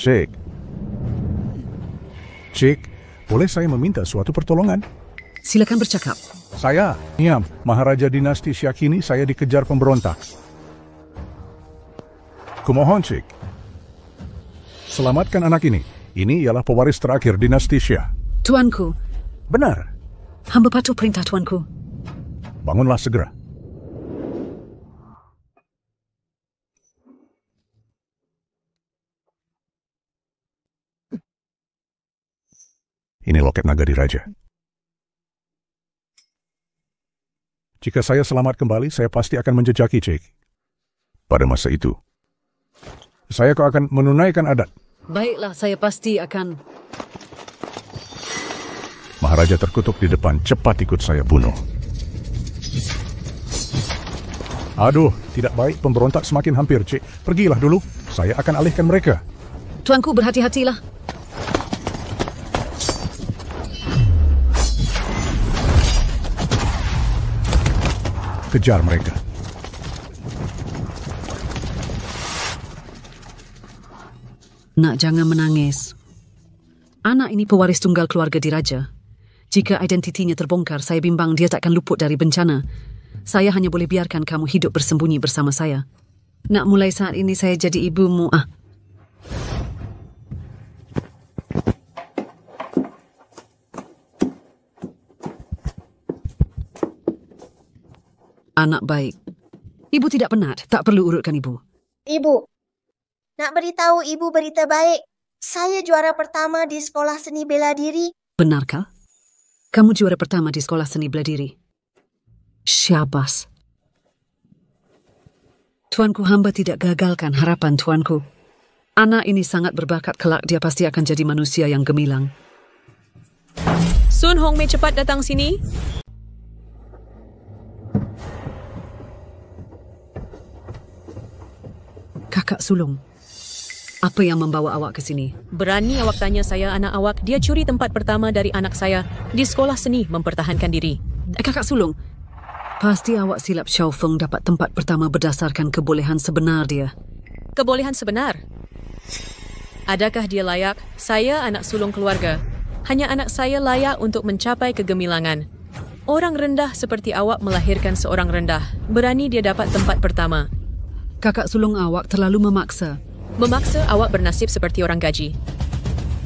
Cik. Cik, boleh saya meminta suatu pertolongan? Silakan bercakap. Saya, Niam, Maharaja Dinasti Syakini, saya dikejar pemberontak. Kumohon, Cik. Selamatkan anak ini. Ini ialah pewaris terakhir Dinasti Syah. Tuanku, Benar. hamba patuh perintah tuanku. Bangunlah segera. Ini loket nagari raja. Jika saya selamat kembali, saya pasti akan menjejaki Cik. Pada masa itu, saya akan menunaikan adat. Baiklah, saya pasti akan... Maharaja terkutuk di depan, cepat ikut saya bunuh. Aduh, tidak baik, pemberontak semakin hampir, Cik. Pergilah dulu, saya akan alihkan mereka. Tuanku, berhati-hatilah. Kejar mereka. Nak, jangan menangis. Anak ini pewaris tunggal keluarga diraja. Jika identitinya terbongkar, saya bimbang dia takkan luput dari bencana. Saya hanya boleh biarkan kamu hidup bersembunyi bersama saya. Nak, mulai saat ini saya jadi ibumu. Anak baik. Ibu tidak penat, tak perlu urutkan ibu. Ibu, nak beritahu ibu berita baik. Saya juara pertama di sekolah seni bela diri. Benarkah? Kamu juara pertama di sekolah seni bela diri. Syabas. Tuanku, hamba tidak gagalkan harapan tuanku. Anak ini sangat berbakat, kelak dia pasti akan jadi manusia yang gemilang. Sun Hongmei, cepat datang sini. Kakak sulung, apa yang membawa awak ke sini? Berani awak tanya saya anak awak, dia curi tempat pertama dari anak saya di sekolah seni mempertahankan diri. Kakak sulung, pasti awak silap Xiao Feng dapat tempat pertama berdasarkan kebolehan sebenar dia. Kebolehan sebenar? Adakah dia layak? Saya anak sulung keluarga. Hanya anak saya layak untuk mencapai kegemilangan. Orang rendah seperti awak melahirkan seorang rendah. Berani dia dapat tempat pertama. Kakak sulung awak terlalu memaksa. Memaksa awak bernasib seperti orang gaji.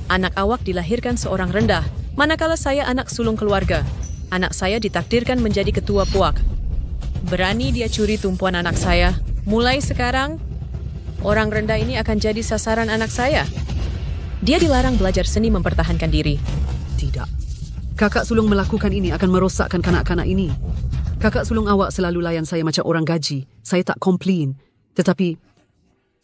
Anak awak dilahirkan seorang rendah, manakala saya anak sulung keluarga. Anak saya ditakdirkan menjadi ketua puak. Berani dia curi tumpuan anak saya. Mulai sekarang, orang rendah ini akan jadi sasaran anak saya. Dia dilarang belajar seni mempertahankan diri. Tidak. Kakak sulung melakukan ini akan merosakkan kanak-kanak ini. Kakak sulung awak selalu layan saya macam orang gaji. Saya tak komplain. Tetapi,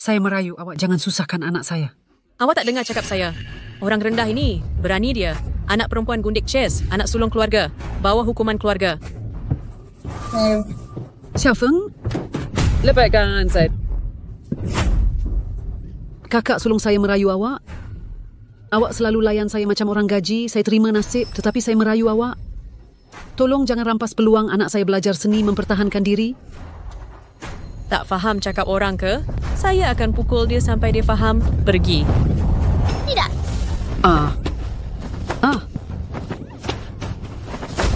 saya merayu awak jangan susahkan anak saya. Awak tak dengar cakap saya. Orang rendah ini, berani dia. Anak perempuan gundik chess, anak sulung keluarga. Bawa hukuman keluarga. Xiao Feng? Lepaskan saya. Kakak sulung saya merayu awak. Awak selalu layan saya macam orang gaji. Saya terima nasib, tetapi saya merayu awak. Tolong jangan rampas peluang anak saya belajar seni mempertahankan diri. Tak faham cakap orang ke? Saya akan pukul dia sampai dia faham. Pergi. Tidak.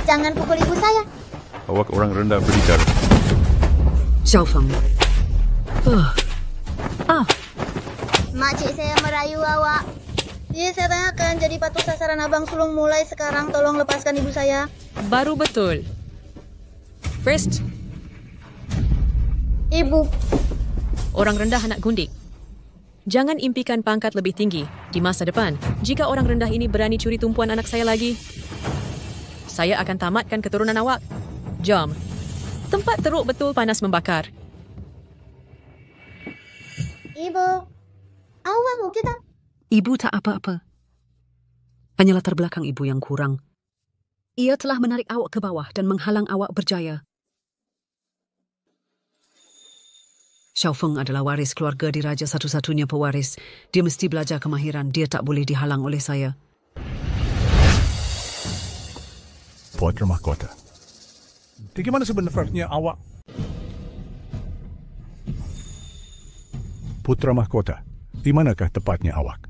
Jangan pukul ibu saya. Awak orang rendah berbicara. Xiao Feng. Makcik saya merayu awak. Dia saya akan jadi patung sasaran abang sulung mulai sekarang. Tolong lepaskan ibu saya. Baru betul. First, Ibu. orang rendah anak gundik. Jangan impikan pangkat lebih tinggi di masa depan. Jika orang rendah ini berani curi tumpuan anak saya lagi, saya akan tamatkan keturunan awak. Jom. Tempat teruk betul panas membakar. Ibu. Awak kita. Ibu tak apa-apa. Hanya latar belakang ibu yang kurang. Ia telah menarik awak ke bawah dan menghalang awak berjaya. Xiao Feng adalah waris keluarga diraja, satu-satunya pewaris. Dia mesti belajar kemahiran. Dia tak boleh dihalang oleh saya. Putra Mahkota. Di mana sebenarnya awak? Putra Mahkota, di manakah tepatnya awak?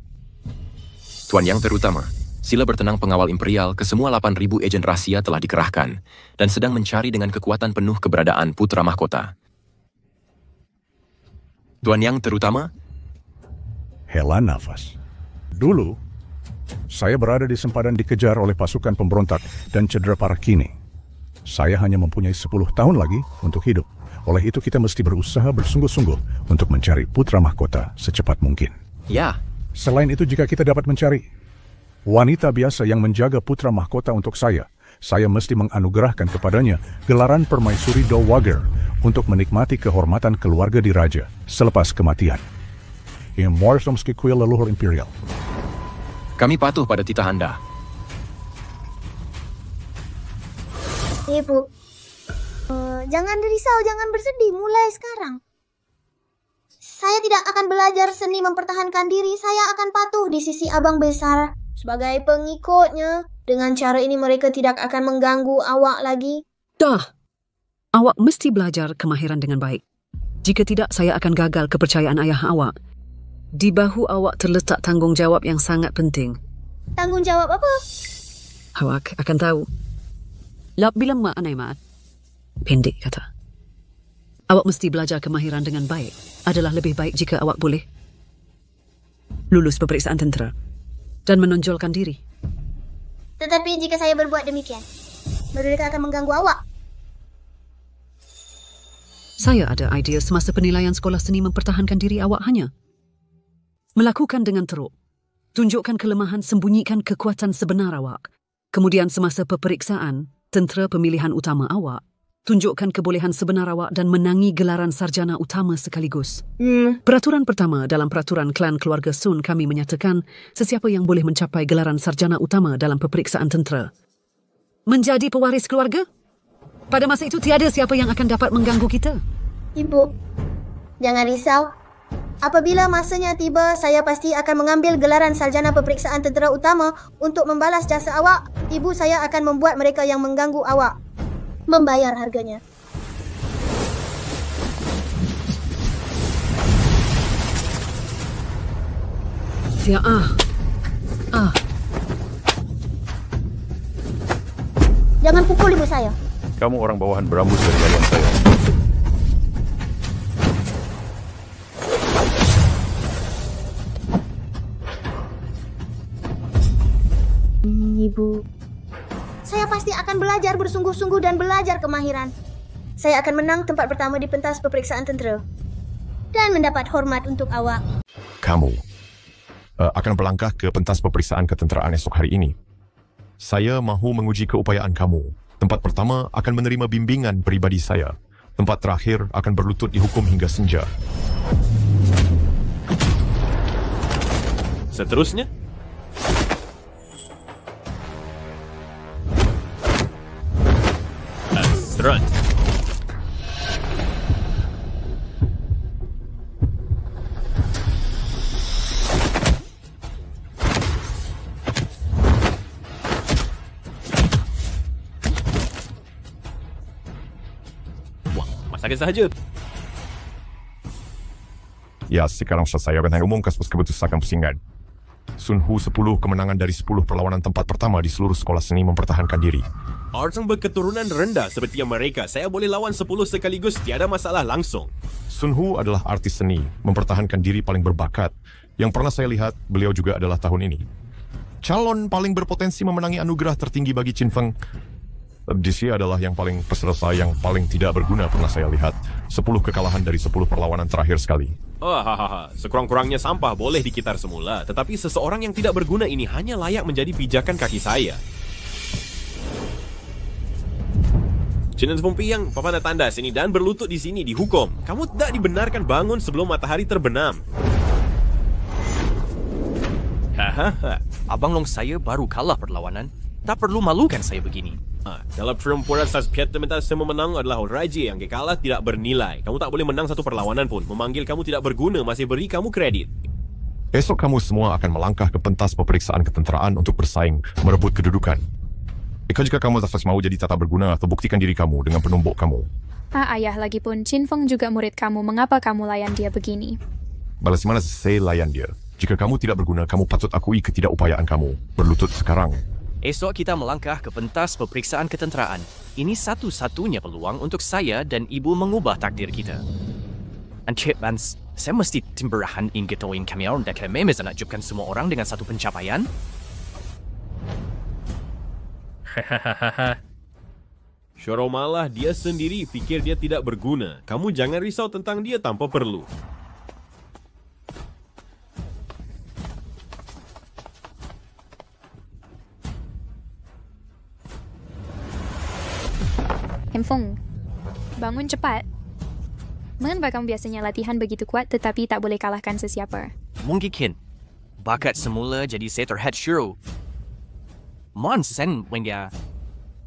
Tuan Yang Terutama, sila bertenang pengawal imperial ke semua 8,000 ejen rahsia telah dikerahkan dan sedang mencari dengan kekuatan penuh keberadaan Putra Mahkota. Tuan Yang Terutama, Hela nafas. Dulu, saya berada di sempadan dikejar oleh pasukan pemberontak dan cedera parah kini. Saya hanya mempunyai 10 tahun lagi untuk hidup. Oleh itu kita mesti berusaha bersungguh-sungguh untuk mencari Putra Mahkota secepat mungkin. ya, Selain itu jika kita dapat mencari wanita biasa yang menjaga Putra Mahkota untuk saya mesti menganugerahkan kepadanya gelaran Permaisuri Dowager untuk menikmati kehormatan keluarga diraja selepas kematian. Yang Morsomski kuil leluhur imperial. kami patuh pada titah Anda. Ibu, jangan risau, jangan bersedih, mulai sekarang. Saya tidak akan belajar seni mempertahankan diri, saya akan patuh di sisi abang besar sebagai pengikutnya. Dengan cara ini mereka tidak akan mengganggu awak lagi. Dah. Awak mesti belajar kemahiran dengan baik. Jika tidak, saya akan gagal kepercayaan ayah awak. Di bahu awak terletak tanggungjawab yang sangat penting. Tanggungjawab apa? Awak akan tahu. Lap bilang mak anai mat. Pendek kata. Awak mesti belajar kemahiran dengan baik. Adalah lebih baik jika awak boleh lulus peperiksaan tentera dan menonjolkan diri. Tetapi jika saya berbuat demikian, mereka akan mengganggu awak. Saya ada idea semasa penilaian sekolah seni mempertahankan diri awak hanya melakukan dengan teruk. Tunjukkan kelemahan, sembunyikan kekuatan sebenar awak. Kemudian semasa peperiksaan, tentera pemilihan utama awak, tunjukkan kebolehan sebenar awak dan menangi gelaran sarjana utama sekaligus. Peraturan pertama dalam peraturan klan keluarga Sun kami menyatakan sesiapa yang boleh mencapai gelaran sarjana utama dalam peperiksaan tentera menjadi pewaris keluarga. Pada masa itu tiada siapa yang akan dapat mengganggu kita. Ibu, jangan risau. Apabila masanya tiba, saya pasti akan mengambil gelaran sarjana peperiksaan tentera utama untuk membalas jasa awak. Ibu saya akan membuat mereka yang mengganggu awak membayar harganya. Ya Jangan pukul ibu saya. Kamu orang bawahan berambut dari lawan saya. Ibu, saya pasti akan belajar bersungguh-sungguh dan belajar kemahiran. Saya akan menang tempat pertama di pentas peperiksaan tentera dan mendapat hormat untuk awak. Kamu akan berlangkah ke pentas peperiksaan ketenteraan esok hari ini. Saya mahu menguji keupayaan kamu. Tempat pertama akan menerima bimbingan peribadi saya. Tempat terakhir akan berlutut dihukum hingga senja. Seterusnya, Asran. Wah, masakan sahaja. Ya, sekarang saya akan umumkan keputusan pusingan. Sun Hu 10 kemenangan dari 10 perlawanan tempat pertama di seluruh sekolah seni mempertahankan diri. Orang berketurunan rendah seperti mereka, saya boleh lawan 10 sekaligus, tiada masalah langsung. Sun Hu adalah artis seni, mempertahankan diri paling berbakat. Yang pernah saya lihat, beliau juga adalah tahun ini calon paling berpotensi memenangi anugerah tertinggi bagi Qin Feng. Dia adalah yang paling peserta yang paling tidak berguna pernah saya lihat. 10 kekalahan dari 10 perlawanan terakhir sekali. Sekurang-kurangnya sampah boleh dikitar semula, tetapi seseorang yang tidak berguna ini hanya layak menjadi pijakan kaki saya. Cina Fungpi yang papan tanda sini dan berlutut di sini dihukum. Kamu tidak dibenarkan bangun sebelum matahari terbenam. Abang Long saya baru kalah perlawanan. Tak perlu malukan saya begini. Dalam perempuan asas piatamentas semua menang adalah raja yang kalah tidak bernilai. Kamu tak boleh menang satu perlawanan pun. Memanggil kamu tidak berguna masih beri kamu kredit. Esok kamu semua akan melangkah ke pentas peperiksaan ketenteraan untuk bersaing, merebut kedudukan. Jika kamu tak mau jadi tak berguna atau buktikan diri kamu dengan penumbuk kamu. Ayah, lagipun Qin Feng juga murid kamu. Mengapa kamu layan dia begini? Balas mana saya layan dia. Jika kamu tidak berguna, kamu patut akui ketidakupayaan kamu. Berlutut sekarang. Esok kita melangkah ke pentas peperiksaan ketenteraan. Ini satu-satunya peluang untuk saya dan ibu mengubah takdir kita. Encik Vance, saya mesti timberahan ingin ketahuin kami orang dan kami mesti nakjubkan semua orang dengan satu pencapaian. Syoro malah dia sendiri fikir dia tidak berguna. Kamu jangan risau tentang dia tanpa perlu. Hemfong, bangun cepat. Mengapa kamu biasanya latihan begitu kuat tetapi tak boleh kalahkan sesiapa? Mungkin bakat semula jadi saya terhad Shiro. Monsen Wenga.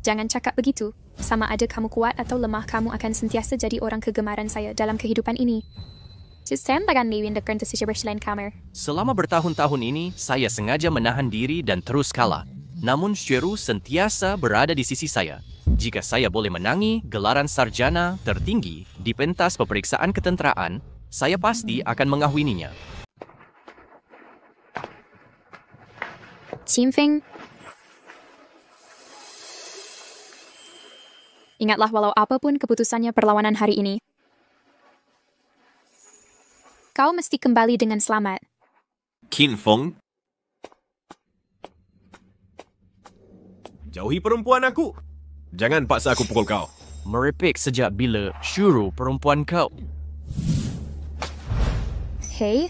Jangan cakap begitu. Sama ada kamu kuat atau lemah, kamu akan sentiasa jadi orang kegemaran saya dalam kehidupan ini. Saya takkan mewindakan sesiapa selain kamu. Selama bertahun-tahun ini, saya sengaja menahan diri dan terus kalah. Namun Shiro sentiasa berada di sisi saya. Jika saya boleh menangi gelaran sarjana tertinggi di pentas peperiksaan ketenteraan, saya pasti akan mengahwininya. Qinfeng, ingatlah walau apapun keputusannya perlawanan hari ini, kau mesti kembali dengan selamat. Qinfeng, jauhi perempuan aku. Jangan paksa aku pukul kau. Merepek sejak bila Shiro perempuan kau? Hei,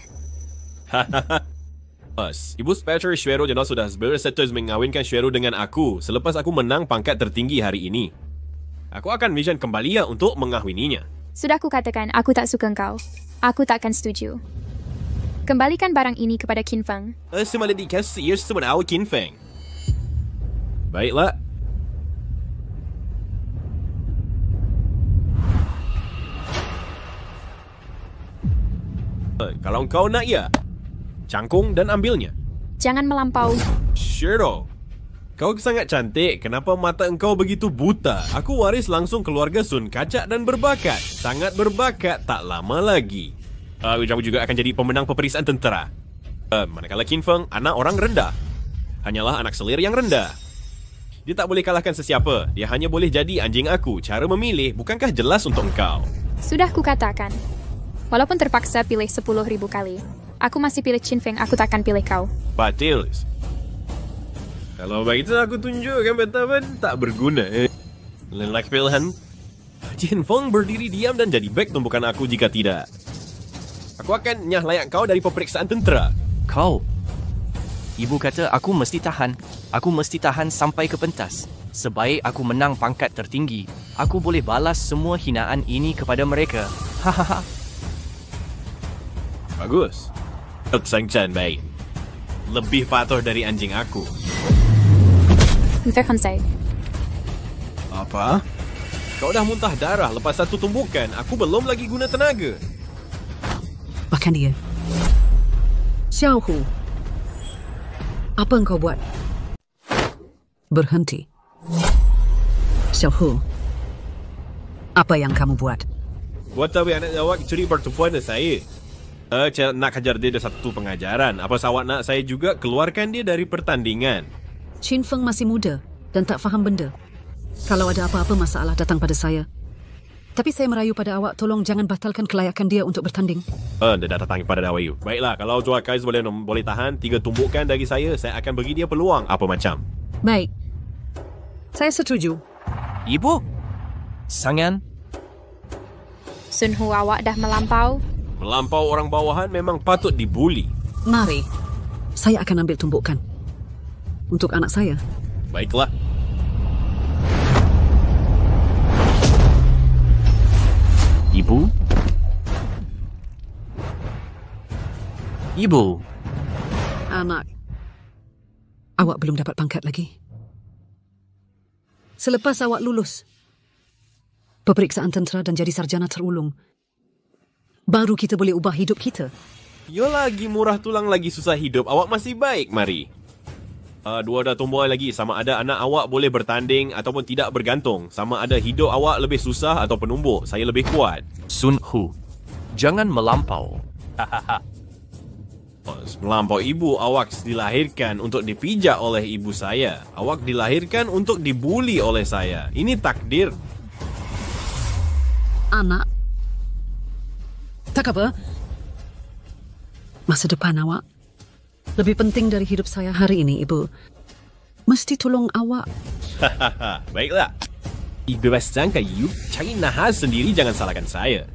Ibu Spectre Shiro jelas sudah bersetuju mengawinkan Shiro dengan aku selepas aku menang pangkat tertinggi hari ini. Aku akan mission kembali untuk mengahwininya. sudah kukatakan aku tak suka kau. Aku takkan setuju. Kembalikan barang ini kepada Qinfeng. Semalah dikasih sebenarnya Qinfeng. Baiklah. Kalau kau nak ya, cangkung dan ambilnya. Jangan melampau. Shiro, kau sangat cantik. Kenapa mata engkau begitu buta? Aku waris langsung keluarga Sun Kacak dan berbakat. Sangat berbakat, tak lama lagi. Kamu juga akan jadi pemenang peperiksaan tentera. Manakala Qinfeng, anak orang rendah. Hanyalah anak selir yang rendah. Dia tak boleh kalahkan sesiapa. Dia hanya boleh jadi anjing aku. Cara memilih bukankah jelas untuk engkau? Sudah kukatakan. Walaupun terpaksa pilih 10.000 kali, aku masih pilih Qinfeng, aku takkan pilih kau. Batil. Kalau begitu aku tunjukkan betapa tak berguna. Lain lagi pilihan. Qinfeng berdiri diam dan jadi back tumpukan aku jika tidak. Aku akan nyah layak kau dari peperiksaan tentera. Kau? Ibu kata aku mesti tahan. Aku mesti tahan sampai ke pentas. Sebaik aku menang pangkat tertinggi, aku boleh balas semua hinaan ini kepada mereka. Hahaha. Bagus. Sang-chan baik. Lebih patuh dari anjing aku. Apa? Kau dah muntah darah lepas satu tumbukan. Aku belum lagi guna tenaga. Bahkan dia. Xiao Hu, apa engkau buat? Berhenti. Xiao Hu, apa yang kamu buat? Buat tahu anak awak curi pertumbuhan saya. Nak hajar dia ada satu pengajaran. Apa awak nak saya juga keluarkan dia dari pertandingan? Qinfeng masih muda dan tak faham benda. Kalau ada apa-apa masalah datang pada saya. Tapi saya merayu pada awak, tolong jangan batalkan kelayakan dia untuk bertanding. Dia dah datang pada Dawayu. Baiklah, kalau Tuan Kais boleh tahan 3 tumbukan dari saya akan bagi dia peluang apa macam. Baik. Saya setuju. Ibu? Sangan? Sun Hu, awak dah melampau. Melampau orang bawahan memang patut dibuli. Mari, saya akan ambil tumbukan. Untuk anak saya. Baiklah. Ibu? Ibu? Anak, awak belum dapat pangkat lagi. Selepas awak lulus peperiksaan tentera dan jadi sarjana terulung, baru kita boleh ubah hidup kita. Yo lagi murah tulang lagi susah hidup. Awak masih baik, mari. Dua dah tumbuh lagi. Sama ada anak awak boleh bertanding ataupun tidak bergantung. Sama ada hidup awak lebih susah atau penumbuk. Saya lebih kuat. Sun Hu, jangan melampau. Melampau ibu, awak dilahirkan untuk dipijak oleh ibu saya. Awak dilahirkan untuk dibuli oleh saya. Ini takdir. Anak. Tak apa. Masa depan awak lebih penting dari hidup saya hari ini, Ibu. Mesti tolong awak. Baiklah. Bebas sangka, you cari nahas sendiri, jangan salahkan saya.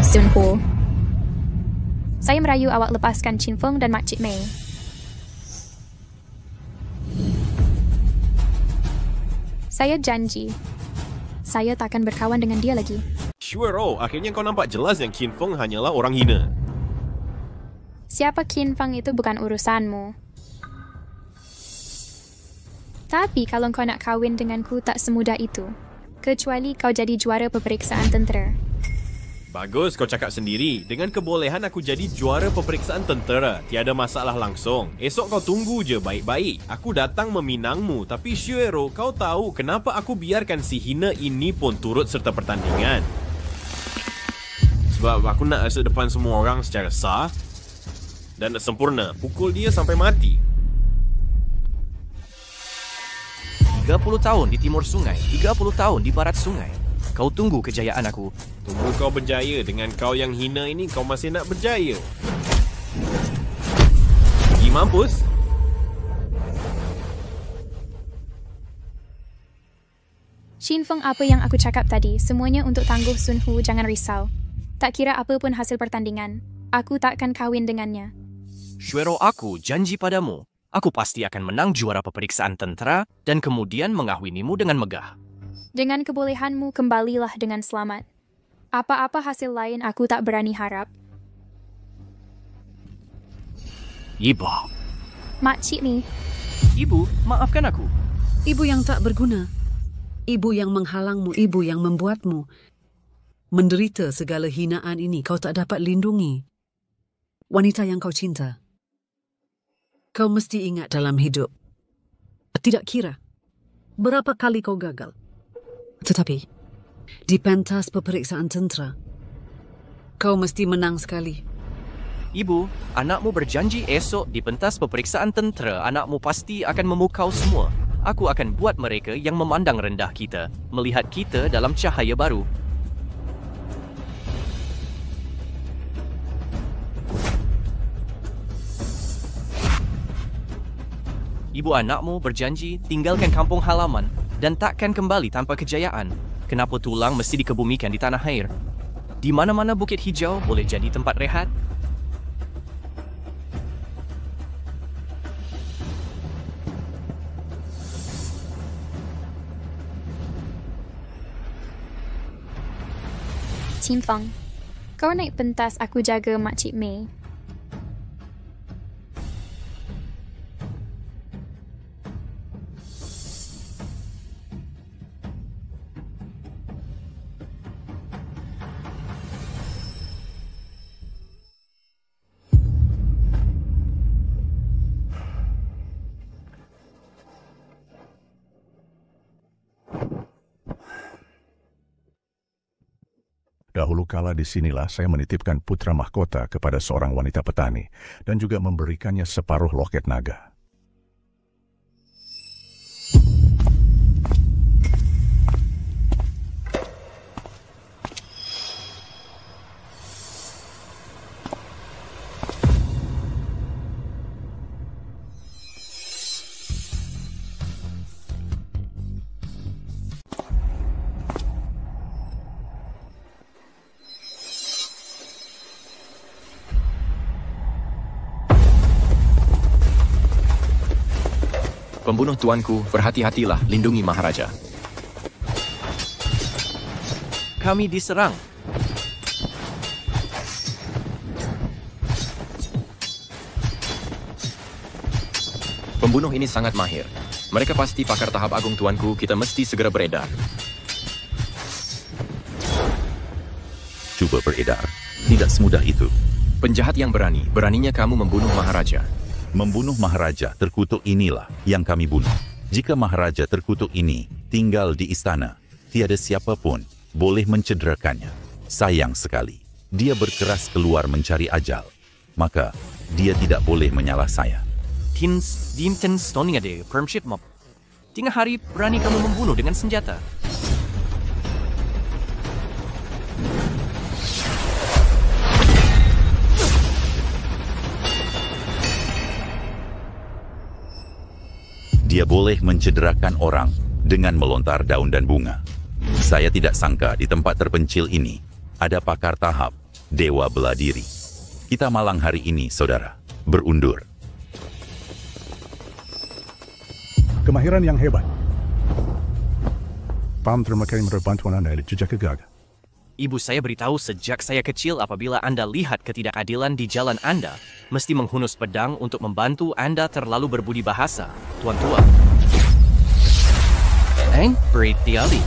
Sun Ho, saya merayu awak lepaskan Chin Feng dan Makcik Mei. Saya janji, saya takkan berkawan dengan dia lagi. Sure, akhirnya kau nampak jelas yang Qin Feng hanyalah orang hina. Siapa Qin Feng itu bukan urusanmu. Tapi kalau kau nak kahwin denganku tak semudah itu. Kecuali kau jadi juara peperiksaan tentera. Bagus, kau cakap sendiri. Dengan kebolehan aku jadi juara peperiksaan tentera, tiada masalah langsung. Esok kau tunggu je baik-baik. Aku datang meminangmu. Tapi Shuero, kau tahu kenapa aku biarkan si hina ini pun turut serta pertandingan? Sebab aku nak rasa depan semua orang secara sah dan sempurna. Pukul dia sampai mati. 30 tahun di timur sungai, 30 tahun di barat sungai. Kau tunggu kejayaan aku. Tunggu kau berjaya. Dengan kau yang hina ini, kau masih nak berjaya. Pergi mampus. Chin Feng, apa yang aku cakap tadi, semuanya untuk tangguh Sun Hu, jangan risau. Tak kira apa pun hasil pertandingan, aku takkan kahwin dengannya. Shuero, aku janji padamu. Aku pasti akan menang juara peperiksaan tentera dan kemudian mengahwinimu dengan megah. Dengan kebolehanmu, kembalilah dengan selamat. Apa-apa hasil lain aku tak berani harap. Ibu. Makcik ni. Ibu, maafkan aku. Ibu yang tak berguna. Ibu yang menghalangmu, ibu yang membuatmu menderita segala hinaan ini. Kau tak dapat lindungi wanita yang kau cinta. Kau mesti ingat dalam hidup, tidak kira berapa kali kau gagal. Tetapi, di pentas peperiksaan tentera, kau mesti menang sekali. Ibu, anakmu berjanji esok di pentas peperiksaan tentera, anakmu pasti akan memukau semua. Aku akan buat mereka yang memandang rendah kita, melihat kita dalam cahaya baru. Ibu anakmu berjanji tinggalkan kampung halaman dan takkan kembali tanpa kejayaan. Kenapa tulang mesti dikebumikan di tanah air? Di mana-mana bukit hijau boleh jadi tempat rehat. Chin Feng, kau naik pentas, aku jaga Makcik Mei. Dahulu kala di sinilah saya menitipkan putra mahkota kepada seorang wanita petani dan juga memberikannya separuh loket naga. Pembunuh tuanku, berhati-hatilah, lindungi Maharaja. Kami diserang. Pembunuh ini sangat mahir. Mereka pasti pakar tahap agung tuanku, kita mesti segera beredar. Cuba beredar. Tidak semudah itu. Penjahat yang berani, beraninya kamu membunuh Maharaja. Membunuh Maharaja terkutuk inilah yang kami bunuh. Jika Maharaja terkutuk ini tinggal di istana, tiada siapa pun boleh mencederakannya. Sayang sekali, dia berkeras keluar mencari ajal. Maka, dia tidak boleh menyalah saya. Dinten stoning ade, permship mob. Tengah hari berani kamu membunuh dengan senjata. Dia boleh mencederakan orang dengan melontar daun dan bunga. Saya tidak sangka di tempat terpencil ini ada pakar tahap Dewa Bela Diri. Kita malang hari ini, saudara. Berundur. Kemahiran yang hebat. Pam, terima kasih menurut bantuan Anda di Jejaka Gagah. Ibu saya beritahu sejak saya kecil apabila Anda lihat ketidakadilan di jalan Anda, mesti menghunus pedang untuk membantu Anda terlalu berbudi bahasa, Tuan Tua. Berhati-hati.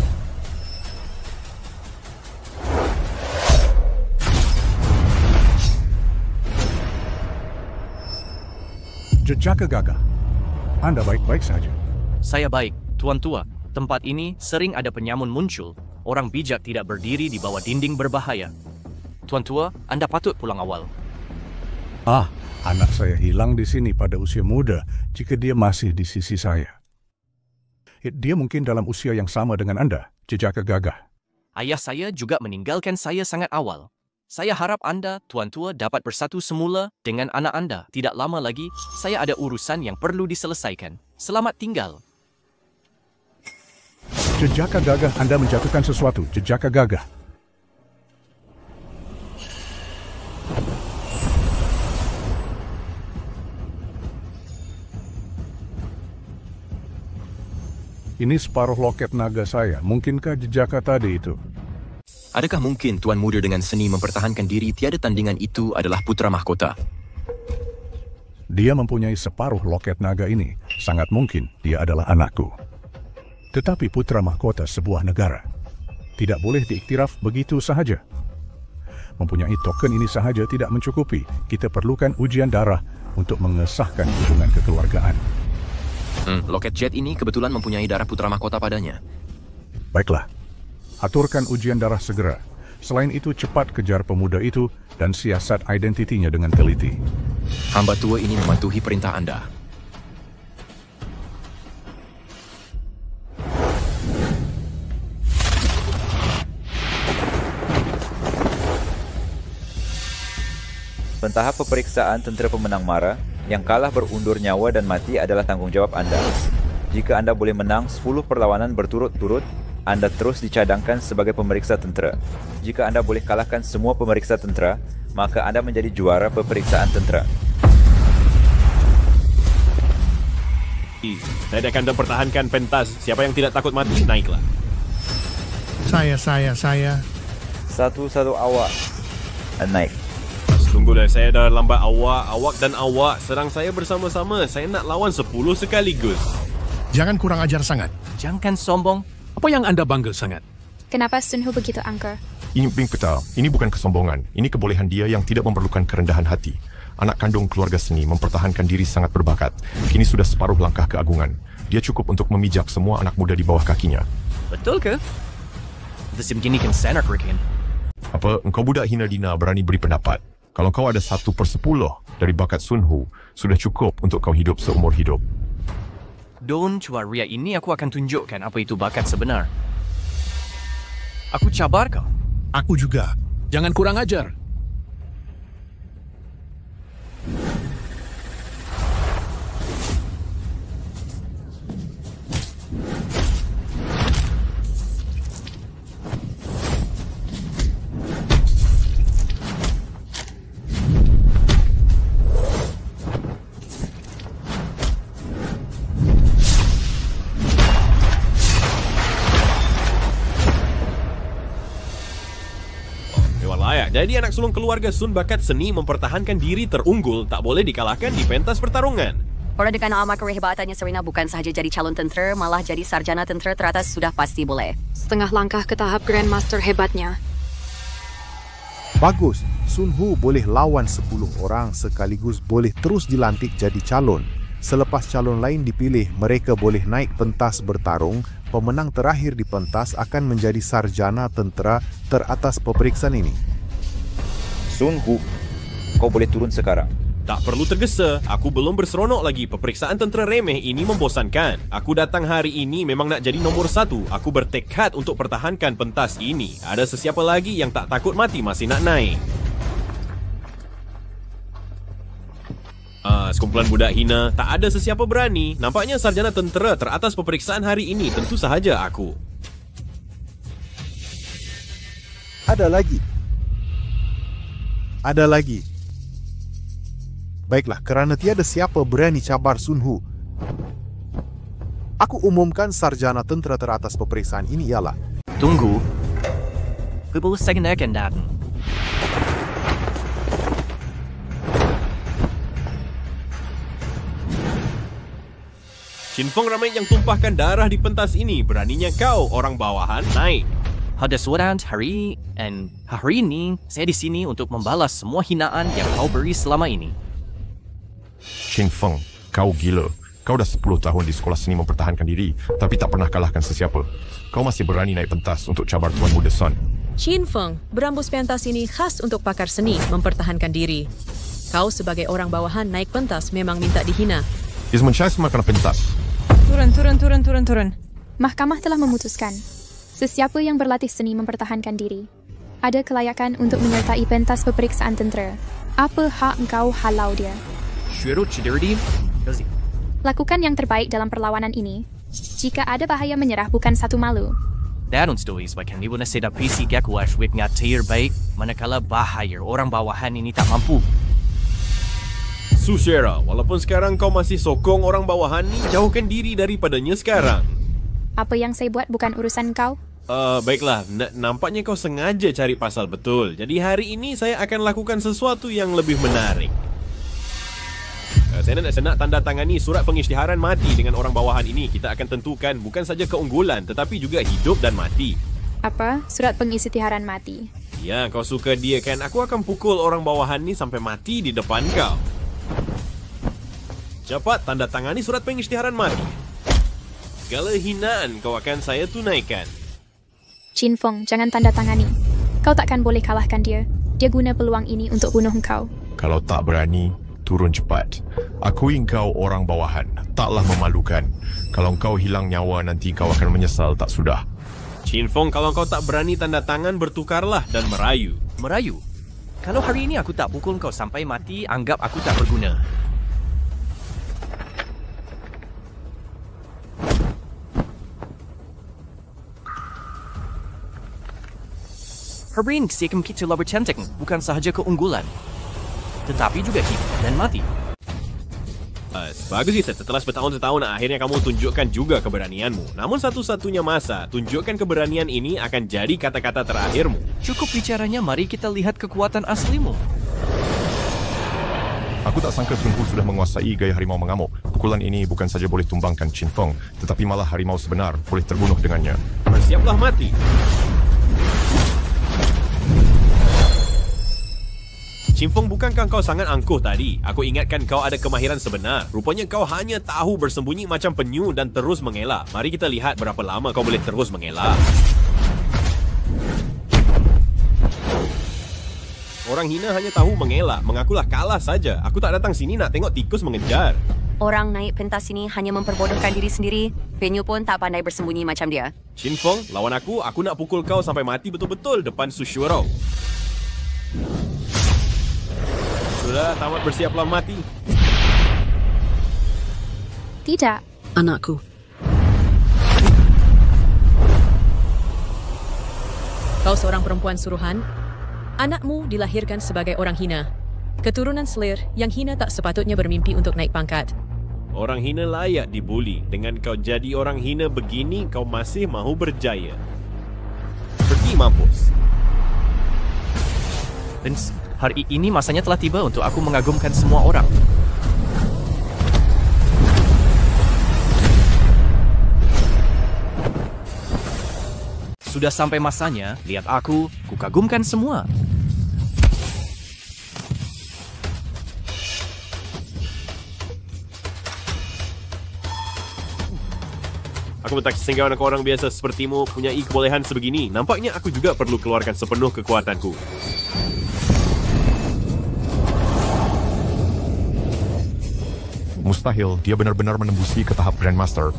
Jejaka Gagah. Anda baik-baik saja. Saya baik, Tuan Tua. Tempat ini sering ada penyamun muncul. Orang bijak tidak berdiri di bawah dinding berbahaya. Tuan Tua, Anda patut pulang awal. Anak saya hilang di sini pada usia muda jika dia masih di sisi saya. Dia mungkin dalam usia yang sama dengan Anda, Jejaka Gagah. Ayah saya juga meninggalkan saya sangat awal. Saya harap Anda, Tuan Tua, dapat bersatu semula dengan anak Anda. Tidak lama lagi, saya ada urusan yang perlu diselesaikan. Selamat tinggal. Jejaka Gagah, Anda menjatuhkan sesuatu. Jejaka Gagah. Ini separuh loket naga saya. Mungkinkah jejaka tadi itu? Adakah mungkin Tuan Muda dengan seni mempertahankan diri tiada tandingan itu adalah putra mahkota? Dia mempunyai separuh loket naga ini. Sangat mungkin dia adalah anakku. Tetapi putra mahkota sebuah negara tidak boleh diiktiraf begitu sahaja. Mempunyai token ini sahaja tidak mencukupi. Kita perlukan ujian darah untuk mengesahkan hubungan kekeluargaan. Loket jet ini kebetulan mempunyai darah putra mahkota padanya. Baiklah, aturkan ujian darah segera. Selain itu, cepat kejar pemuda itu dan siasat identitinya dengan teliti. Hamba tua ini mematuhi perintah Anda. Pentahap peperiksaan tentera pemenang Mara, yang kalah berundur nyawa dan mati adalah tanggung jawab Anda. Jika Anda boleh menang 10 perlawanan berturut-turut, Anda terus dicadangkan sebagai pemeriksa tentera. Jika Anda boleh kalahkan semua pemeriksa tentera, maka Anda menjadi juara peperiksaan tentera. Saya akan mempertahankan pentas. Siapa yang tidak takut mati, naiklah. Saya. Satu-satu awak. Naik. Tunggu dah, saya dah lambat awak dan awak. Serang saya bersama-sama. Saya nak lawan 10 sekaligus. Jangan kurang ajar sangat. Jangan sombong. Apa yang Anda bangga sangat? Kenapa Sun Hu begitu angker? Ini Bing Peta, ini bukan kesombongan. Ini kebolehan dia yang tidak memerlukan kerendahan hati. Anak kandung keluarga seni mempertahankan diri sangat berbakat. Kini sudah separuh langkah keagungan. Dia cukup untuk memijak semua anak muda di bawah kakinya. Betul ke? This begini kan sanak rekin. Apa, engkau budak hina dina berani beri pendapat? Kalau kau ada 1/10 dari bakat Sun Hu, sudah cukup untuk kau hidup seumur hidup. Don Chuaria ini aku akan tunjukkan apa itu bakat sebenar. Aku cabar kau. Aku juga. Jangan kurang ajar. Jadi anak sulung keluarga Sun bakat seni mempertahankan diri terunggul, tak boleh dikalahkan di pentas pertarungan. Dengan amal kehebatannya Serena bukan sahaja jadi calon tentera, malah jadi sarjana tentera teratas sudah pasti boleh. Setengah langkah ke tahap Grandmaster hebatnya. Bagus, Sun Hu boleh lawan 10 orang sekaligus boleh terus dilantik jadi calon. Selepas calon lain dipilih, mereka boleh naik pentas bertarung pemenang terakhir di pentas akan menjadi sarjana tentera teratas peperiksaan ini. Sun Hu, kau boleh turun sekarang. Tak perlu tergesa, aku belum berseronok lagi. Peperiksaan tentera remeh ini membosankan. Aku datang hari ini memang nak jadi nombor 1. Aku bertekad untuk pertahankan pentas ini. Ada sesiapa lagi yang tak takut mati masih nak naik? Sekumpulan budak hina, tak ada sesiapa berani. Nampaknya sarjana tentera teratas peperiksaan hari ini tentu sahaja aku. Ada lagi. Baiklah, kerana tiada siapa berani cabar Sun Hu, aku umumkan sarjana tentera teratas peperiksaan ini ialah... Tunggu. Beberapa second akan datang. Chin Feng ramai yang tumpahkan darah di pentas ini. Beraninya kau, orang bawahan, naik. Ada surat hari ini saya di sini untuk membalas semua hinaan yang kau beri selama ini. Chin Feng, kau gila. Kau dah 10 tahun di sekolah seni mempertahankan diri, tapi tak pernah kalahkan sesiapa. Kau masih berani naik pentas untuk cabar Tuan Muda Sun. Chin Feng, berambus pentas ini khas untuk pakar seni mempertahankan diri. Kau sebagai orang bawahan naik pentas memang minta dihina. Ismun Syais makan pentas. Turun. Mahkamah telah memutuskan. Sesiapa yang berlatih seni mempertahankan diri ada kelayakan untuk menyertai pentas peperiksaan tentera. Apa hak engkau halau dia? Lakukan yang terbaik dalam perlawanan ini. Jika ada bahaya menyerah bukan satu malu. Dan stories bahkan ibu nasi dah PC gakuas wik ngatir baik manakala bahaya orang bawahan ini tak mampu. Sushera, walaupun sekarang kau masih sokong orang bawahan ni, jauhkan diri daripadanya sekarang. Apa yang saya buat bukan urusan kau. Baiklah, nampaknya kau sengaja cari pasal betul. Jadi hari ini saya akan lakukan sesuatu yang lebih menarik. Saya nak tanda tangani surat pengisytiharan mati dengan orang bawahan ini. Kita akan tentukan bukan saja keunggulan tetapi juga hidup dan mati. Apa? Surat pengisytiharan mati? Ya, kau suka dia kan? Aku akan pukul orang bawahan ni sampai mati di depan kau. Cepat tanda tangani surat pengisytiharan mati. Segala hinaan kau akan saya tunaikan. Chin Feng, jangan tanda tangani. Kau takkan boleh kalahkan dia. Dia guna peluang ini untuk bunuh kau. Kalau tak berani, turun cepat. Akui engkau orang bawahan. Taklah memalukan. Kalau engkau hilang nyawa, nanti kau akan menyesal tak sudah. Chin Feng, kalau kau tak berani tanda tangan, bertukarlah dan merayu. Merayu? Kalau hari ini aku tak pukul kau sampai mati, anggap aku tak berguna. Hari ini saya akan kita lebih cantik, bukan sahaja keunggulan, tetapi juga hidup dan mati. Bagus sih, setelah bertahun-tahun akhirnya kamu tunjukkan juga keberanianmu. Namun satu-satunya masa, tunjukkan keberanian ini akan jadi kata-kata terakhirmu. Cukup bicaranya, mari kita lihat kekuatan aslimu. Aku tak sangka Sun Hu sudah menguasai gaya harimau mengamuk. Pukulan ini bukan saja boleh tumbangkan Chin Feng, tetapi malah harimau sebenar boleh terbunuh dengannya. Bersiaplah mati. Chin Feng, bukankah kau sangat angkuh tadi? Aku ingatkan kau ada kemahiran sebenar. Rupanya kau hanya tahu bersembunyi macam penyu dan terus mengelak. Mari kita lihat berapa lama kau boleh terus mengelak. Orang hina hanya tahu mengelak, mengakulah kalah saja. Aku tak datang sini nak tengok tikus mengejar. Orang naik pentas ini hanya memperbodohkan diri sendiri. Penyu pun tak pandai bersembunyi macam dia. Chin Feng, lawan aku nak pukul kau sampai mati betul-betul depan Sushiro. Sudah, tamat, bersiaplah mati. Tidak. Anakku. Kau seorang perempuan suruhan. Anakmu dilahirkan sebagai orang hina. Keturunan selir yang hina tak sepatutnya bermimpi untuk naik pangkat. Orang hina layak dibuli. Dengan kau jadi orang hina begini, kau masih mahu berjaya. Pergi mampus. Vince, hari ini masanya telah tiba untuk aku mengagumkan semua orang. Sudah sampai masanya, lihat aku kagumkan semua. Aku tak sehingga anak orang biasa sepertimu punya kebolehan sebegini. Nampaknya aku juga perlu keluarkan sepenuh kekuatanku. Mustahil dia benar-benar menembusi ke tahap Grandmaster.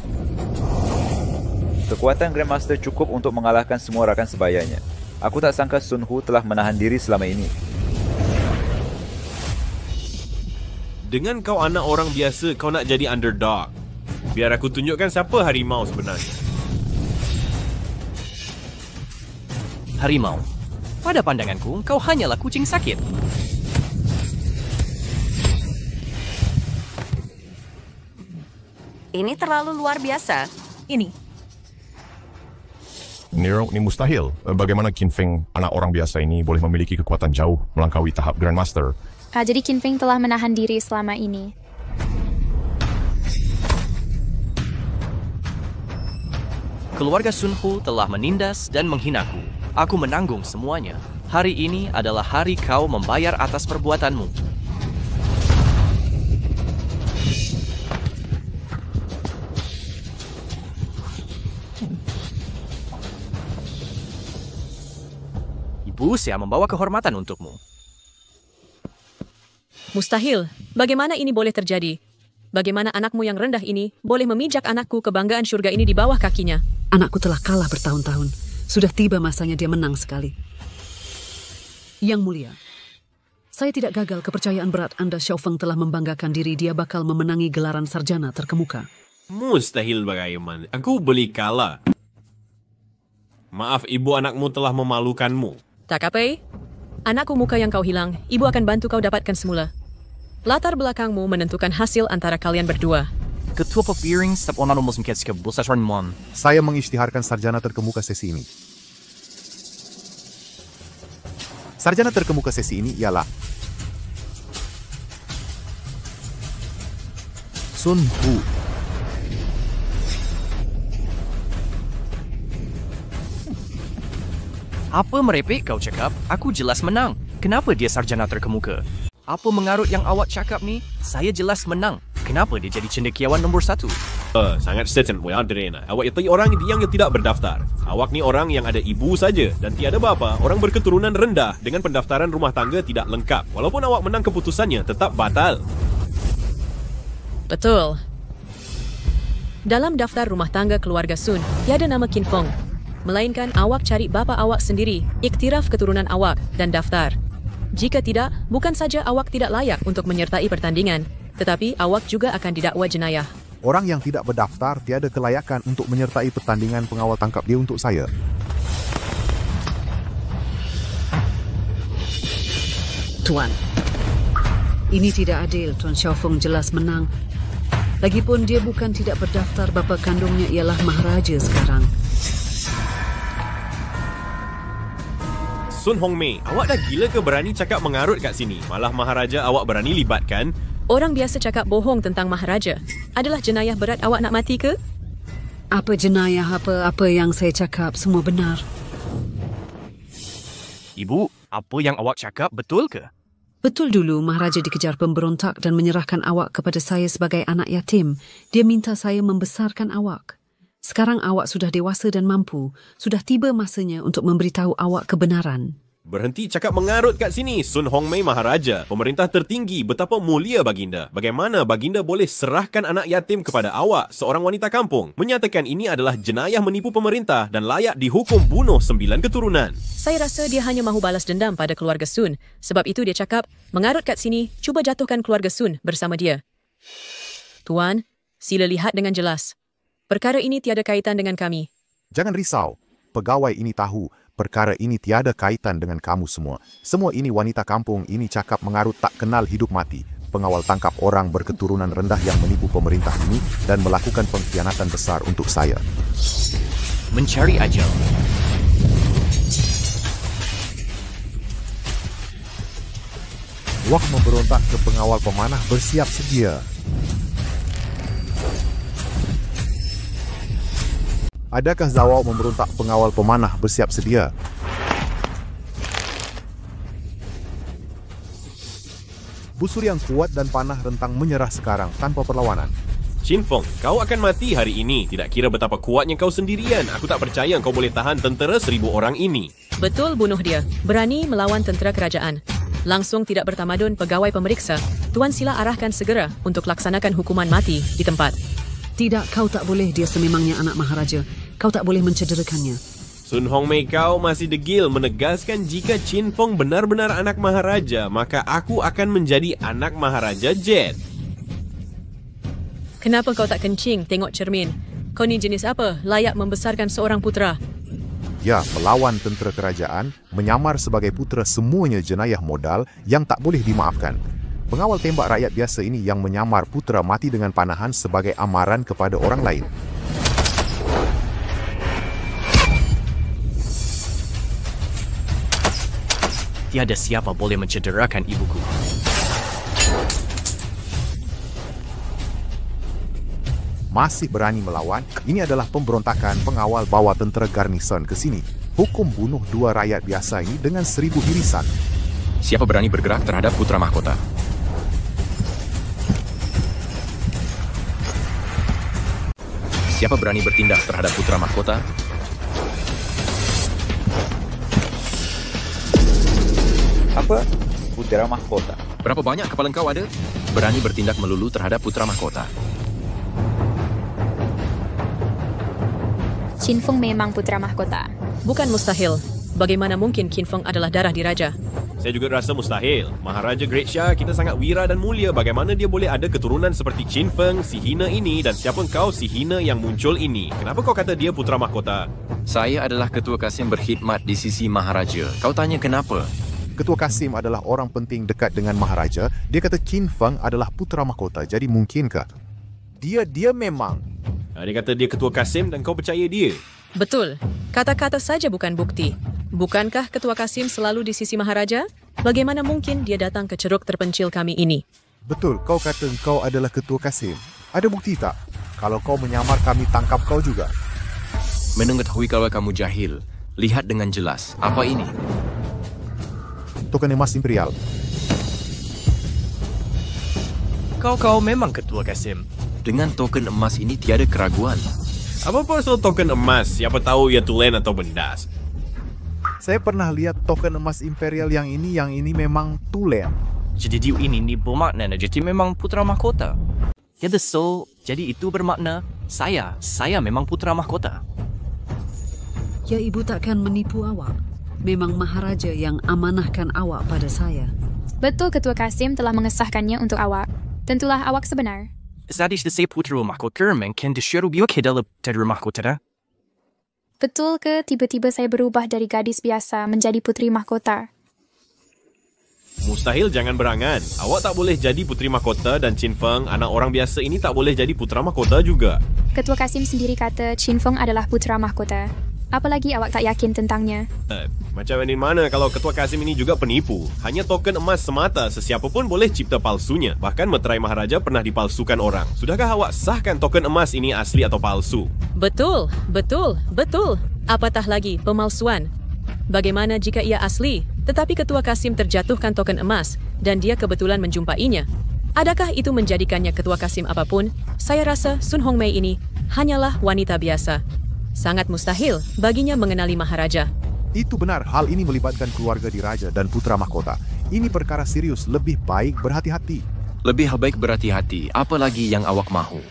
Kekuatan Grandmaster cukup untuk mengalahkan semua rakan sebayanya. Aku tak sangka Sun Hu telah menahan diri selama ini. Dengan kau anak orang biasa, kau nak jadi underdog. Biar aku tunjukkan siapa harimau sebenarnya. Harimau? Pada pandanganku, kau hanyalah kucing sakit. Ini terlalu luar biasa. Ini. Nero, ini mustahil. Bagaimana Qin Feng, anak orang biasa ini, boleh memiliki kekuatan jauh melangkaui tahap Grandmaster? Jadi Qin Feng telah menahan diri selama ini. Keluarga Sun Hu telah menindas dan menghinaku. Aku menanggung semuanya. Hari ini adalah hari kau membayar atas perbuatanmu. Ibu, saya membawa kehormatan untukmu. Mustahil. Bagaimana ini boleh terjadi? Bagaimana anakmu yang rendah ini boleh memijak anakku kebanggaan syurga ini di bawah kakinya? Anakku telah kalah bertahun-tahun. Sudah tiba masanya dia menang sekali. Yang mulia, saya tidak gagal. Kepercayaan berat Anda Xiao Feng telah membanggakan diri dia bakal memenangi gelaran sarjana terkemuka. Mustahil bagaimana? Aku boleh kalah. Maaf, ibu anakmu telah memalukanmu. Tak apa, anakku muka yang kau hilang, ibu akan bantu kau dapatkan semula. Latar belakangmu menentukan hasil antara kalian berdua. Ketua Pepiring setiap orang harus memikirkan kebesaran mon. Saya mengisytiharkan sarjana terkemuka sesi ini. Sarjana terkemuka sesi ini ialah Sun Hu. Apa merepek kau cakap? Aku jelas menang. Kenapa dia sarjana terkemuka? Apa mengarut yang awak cakap ni? Saya jelas menang. Kenapa dia jadi cendekiawan nombor 1? Sangat certain, Adrena. Awak itu orang yang tidak berdaftar. Awak ni orang yang ada ibu saja dan tiada bapa, orang berketurunan rendah dengan pendaftaran rumah tangga tidak lengkap. Walaupun awak menang keputusannya, tetap batal. Betul. Dalam daftar rumah tangga keluarga Sun, tiada nama Qin Feng. Melainkan awak cari bapa awak sendiri, iktiraf keturunan awak dan daftar. Jika tidak, bukan saja awak tidak layak untuk menyertai pertandingan, tetapi awak juga akan didakwa jenayah. Orang yang tidak berdaftar tiada kelayakan untuk menyertai pertandingan pengawal tangkap dia untuk saya. Tuan, ini tidak adil. Tuan Xiao Feng jelas menang. Lagipun dia bukan tidak berdaftar, bapa kandungnya ialah Maharaja sekarang. Sun Hongmei, awak dah gila ke berani cakap mengarut kat sini? Malah Maharaja awak berani libatkan? Orang biasa cakap bohong tentang Maharaja. Adalah jenayah berat awak nak mati ke? Apa jenayah, apa yang saya cakap semua benar. Ibu, apa yang awak cakap betul ke? Betul dulu Maharaja dikejar pemberontak dan menyerahkan awak kepada saya sebagai anak yatim. Dia minta saya membesarkan awak. Sekarang awak sudah dewasa dan mampu. Sudah tiba masanya untuk memberitahu awak kebenaran. Berhenti cakap mengarut kat sini. Sun Hongmei Maharaja, pemerintah tertinggi, betapa mulia baginda. Bagaimana baginda boleh serahkan anak yatim kepada awak, seorang wanita kampung? Menyatakan ini adalah jenayah menipu pemerintah dan layak dihukum bunuh 9 keturunan. Saya rasa dia hanya mahu balas dendam pada keluarga Sun. Sebab itu dia cakap, mengarut kat sini, cuba jatuhkan keluarga Sun bersama dia. Tuan, sila lihat dengan jelas. Perkara ini tiada kaitan dengan kami. Jangan risau. Pegawai ini tahu perkara ini tiada kaitan dengan kamu semua. Semua ini wanita kampung ini cakap mengarut tak kenal hidup mati. Pengawal tangkap orang berketurunan rendah yang menipu pemerintah ini dan melakukan pengkhianatan besar untuk saya. Mencari ajal. Wak memberontak ke pengawal pemanah bersiap sedia. Adakah Zawao memberontak pengawal pemanah bersiap sedia? Busur yang kuat dan panah rentang menyerah sekarang tanpa perlawanan. Chin Feng, kau akan mati hari ini. Tidak kira betapa kuatnya kau sendirian. Aku tak percaya kau boleh tahan tentera 1000 orang ini. Betul bunuh dia. Berani melawan tentera kerajaan. Langsung tidak bertamadun pegawai pemeriksa. Tuan sila arahkan segera untuk laksanakan hukuman mati di tempat. Tidak, kau tak boleh. Dia sememangnya anak maharaja. Kau tak boleh mencederakannya. Sun Hongmei kau masih degil menegaskan jika Chin Feng benar-benar anak maharaja, maka aku akan menjadi anak maharaja Jet. Kenapa kau tak kencing tengok cermin? Kau ni jenis apa? Layak membesarkan seorang putera. Ya, melawan tentera kerajaan, menyamar sebagai putera semuanya jenayah modal yang tak boleh dimaafkan. Pengawal tembak rakyat biasa ini yang menyamar putera mati dengan panahan sebagai amaran kepada orang lain. Tiada siapa boleh mencederakan ibuku. Masih berani melawan, ini adalah pemberontakan pengawal bawa tentera garnison ke sini. Hukum bunuh 2 rakyat biasa ini dengan 1000 irisan. Siapa berani bergerak terhadap putra mahkota? Siapa berani bertindak terhadap putra mahkota? Apa? Putra mahkota. Berapa banyak kepala kau ada? Berani bertindak melulu terhadap putra mahkota. Chin Feng memang putra mahkota. Bukan mustahil. Bagaimana mungkin Chin Feng adalah darah diraja? Saya juga rasa mustahil. Maharaja Great Shah kita sangat wira dan mulia. Bagaimana dia boleh ada keturunan seperti Chin Feng, si hina ini, dan siapa kau si hina yang muncul ini? Kenapa kau kata dia putra mahkota? Saya adalah Ketua Kasim berkhidmat di sisi Maharaja. Kau tanya kenapa? Ketua Kasim adalah orang penting dekat dengan Maharaja. Dia kata Chin Feng adalah putra mahkota. Jadi mungkinkah? Dia memang. Dia kata dia Ketua Kasim dan kau percaya dia? Betul. Kata-kata saja bukan bukti. Bukankah Ketua Kasim selalu di sisi Maharaja? Bagaimana mungkin dia datang ke ceruk terpencil kami ini? Betul, kau kata kau adalah Ketua Kasim. Ada bukti tak? Kalau kau menyamar, kami tangkap kau juga. Mengetahui kalau kamu jahil, lihat dengan jelas. Apa ini? Token emas imperial. Kau memang Ketua Kasim. Dengan token emas ini tiada keraguan. Apa pasal token emas? Siapa tahu ia tulen atau bendas? Saya pernah lihat token emas imperial yang ini memang tulen. Jadi dia ini bermakna jadi memang putra mahkota. Ya so, jadi itu bermakna saya memang putra mahkota. Ya, ibu takkan menipu awak. Memang Maharaja yang amanahkan awak pada saya. Betul, Ketua Kasim telah mengesahkannya untuk awak. Tentulah awak sebenar. Sadis de putra mahkota mungkin disuruh biar ke dalam putra mahkota. Betul ke tiba-tiba saya berubah dari gadis biasa menjadi putri mahkota? Mustahil, jangan berangan. Awak tak boleh jadi putri mahkota dan Chin Feng, anak orang biasa ini tak boleh jadi putra mahkota juga. Ketua Kasim sendiri kata Chin Feng adalah putra mahkota. Apalagi awak tak yakin tentangnya? Macam ini mana kalau Ketua Kasim ini juga penipu? Hanya token emas semata, sesiapa pun boleh cipta palsunya. Bahkan meterai Maharaja pernah dipalsukan orang. Sudahkah awak sahkan token emas ini asli atau palsu? Betul. Apatah lagi pemalsuan. Bagaimana jika ia asli, tetapi Ketua Kasim terjatuhkan token emas dan dia kebetulan menjumpainya? Adakah itu menjadikannya Ketua Kasim apapun? Saya rasa Sun Hongmei ini hanyalah wanita biasa. Sangat mustahil baginya mengenali Maharaja. Itu benar, hal ini melibatkan keluarga diraja dan putra mahkota. Ini perkara serius, lebih baik berhati-hati. Lebih baik berhati-hati, apalagi yang awak mahu.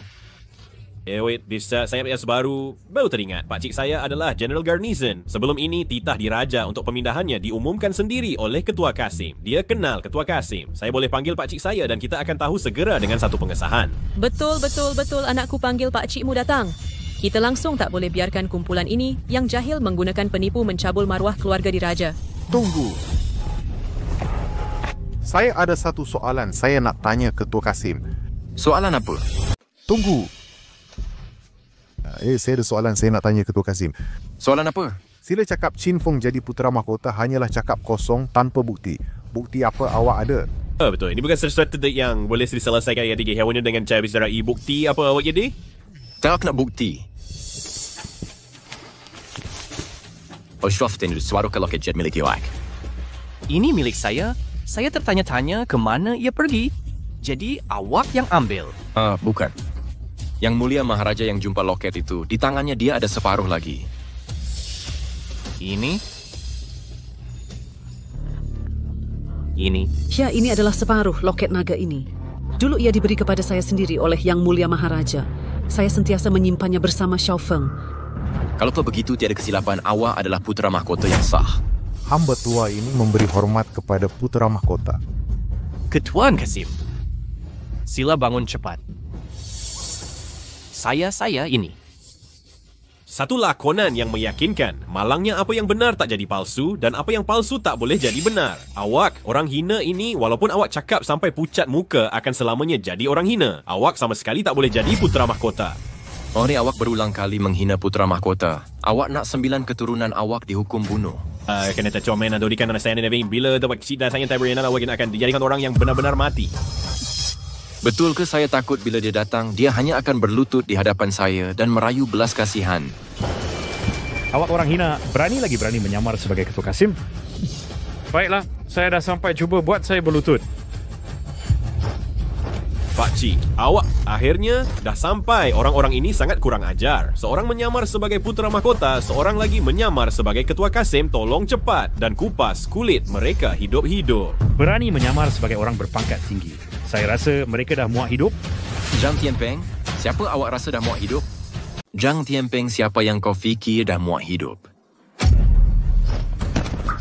Wait, bisa saya baru teringat. Pakcik saya adalah General Garnison. Sebelum ini titah diraja untuk pemindahannya diumumkan sendiri oleh Ketua Kasim. Dia kenal Ketua Kasim. Saya boleh panggil pakcik saya dan kita akan tahu segera dengan satu pengesahan. Betul, anakku panggil pakcikmu datang. Kita langsung tak boleh biarkan kumpulan ini yang jahil menggunakan penipu mencabul maruah keluarga diraja. Tunggu. Saya ada satu soalan saya nak tanya Ketua Kasim. Soalan apa? Tunggu. Saya ada soalan saya nak tanya Ketua Kasim. Soalan apa? Sila cakap Chin Feng jadi putra mahkota hanyalah cakap kosong tanpa bukti. Bukti apa awak ada? Betul. Ini bukan sesuatu yang boleh diselesaikan yang hanya dengan cara bicara bukti apa awak jadi? Tak nak bukti. Oshraf dan suara kalau kejet milik awak. Ini milik saya. Saya tertanya-tanya ke mana ia pergi. Jadi awak yang ambil. Bukan. Yang Mulia Maharaja yang jumpa loket itu, di tangannya dia ada separuh lagi. Ini? Ya, ini adalah separuh loket naga ini. Dulu ia diberi kepada saya sendiri oleh Yang Mulia Maharaja. Saya sentiasa menyimpannya bersama Xiao Feng. Kalau begitu, tiada kesilapan, awak adalah putra mahkota yang sah. Hamba tua ini memberi hormat kepada putra mahkota. Ketuan Kasim, sila bangun cepat. Saya ini. Satu lakonan yang meyakinkan. Malangnya apa yang benar tak jadi palsu dan apa yang palsu tak boleh jadi benar. Awak, orang hina ini, walaupun awak cakap sampai pucat muka, akan selamanya jadi orang hina. Awak sama sekali tak boleh jadi putra mahkota. Ori, awak berulang kali menghina putra mahkota. Awak nak 9 keturunan awak dihukum bunuh. Kena tercomen atau dikan saya ni bila tempat kecil dan saya tak beri awak akan dijadikan orang yang benar-benar mati. Betul ke saya takut bila dia datang, dia hanya akan berlutut di hadapan saya dan merayu belas kasihan. Awak orang hina, berani menyamar sebagai Ketua Kasim? Baiklah, saya dah sampai cuba buat saya berlutut. Pakcik, awak akhirnya dah sampai. Orang-orang ini sangat kurang ajar. Seorang menyamar sebagai putra mahkota, seorang lagi menyamar sebagai Ketua Kasim. Tolong cepat dan kupas kulit mereka hidup-hidup. Berani menyamar sebagai orang berpangkat tinggi. Saya rasa mereka dah muak hidup. Zhang Tianpeng, siapa awak rasa dah muak hidup? Zhang Tianpeng, siapa yang kau fikir dah muak hidup?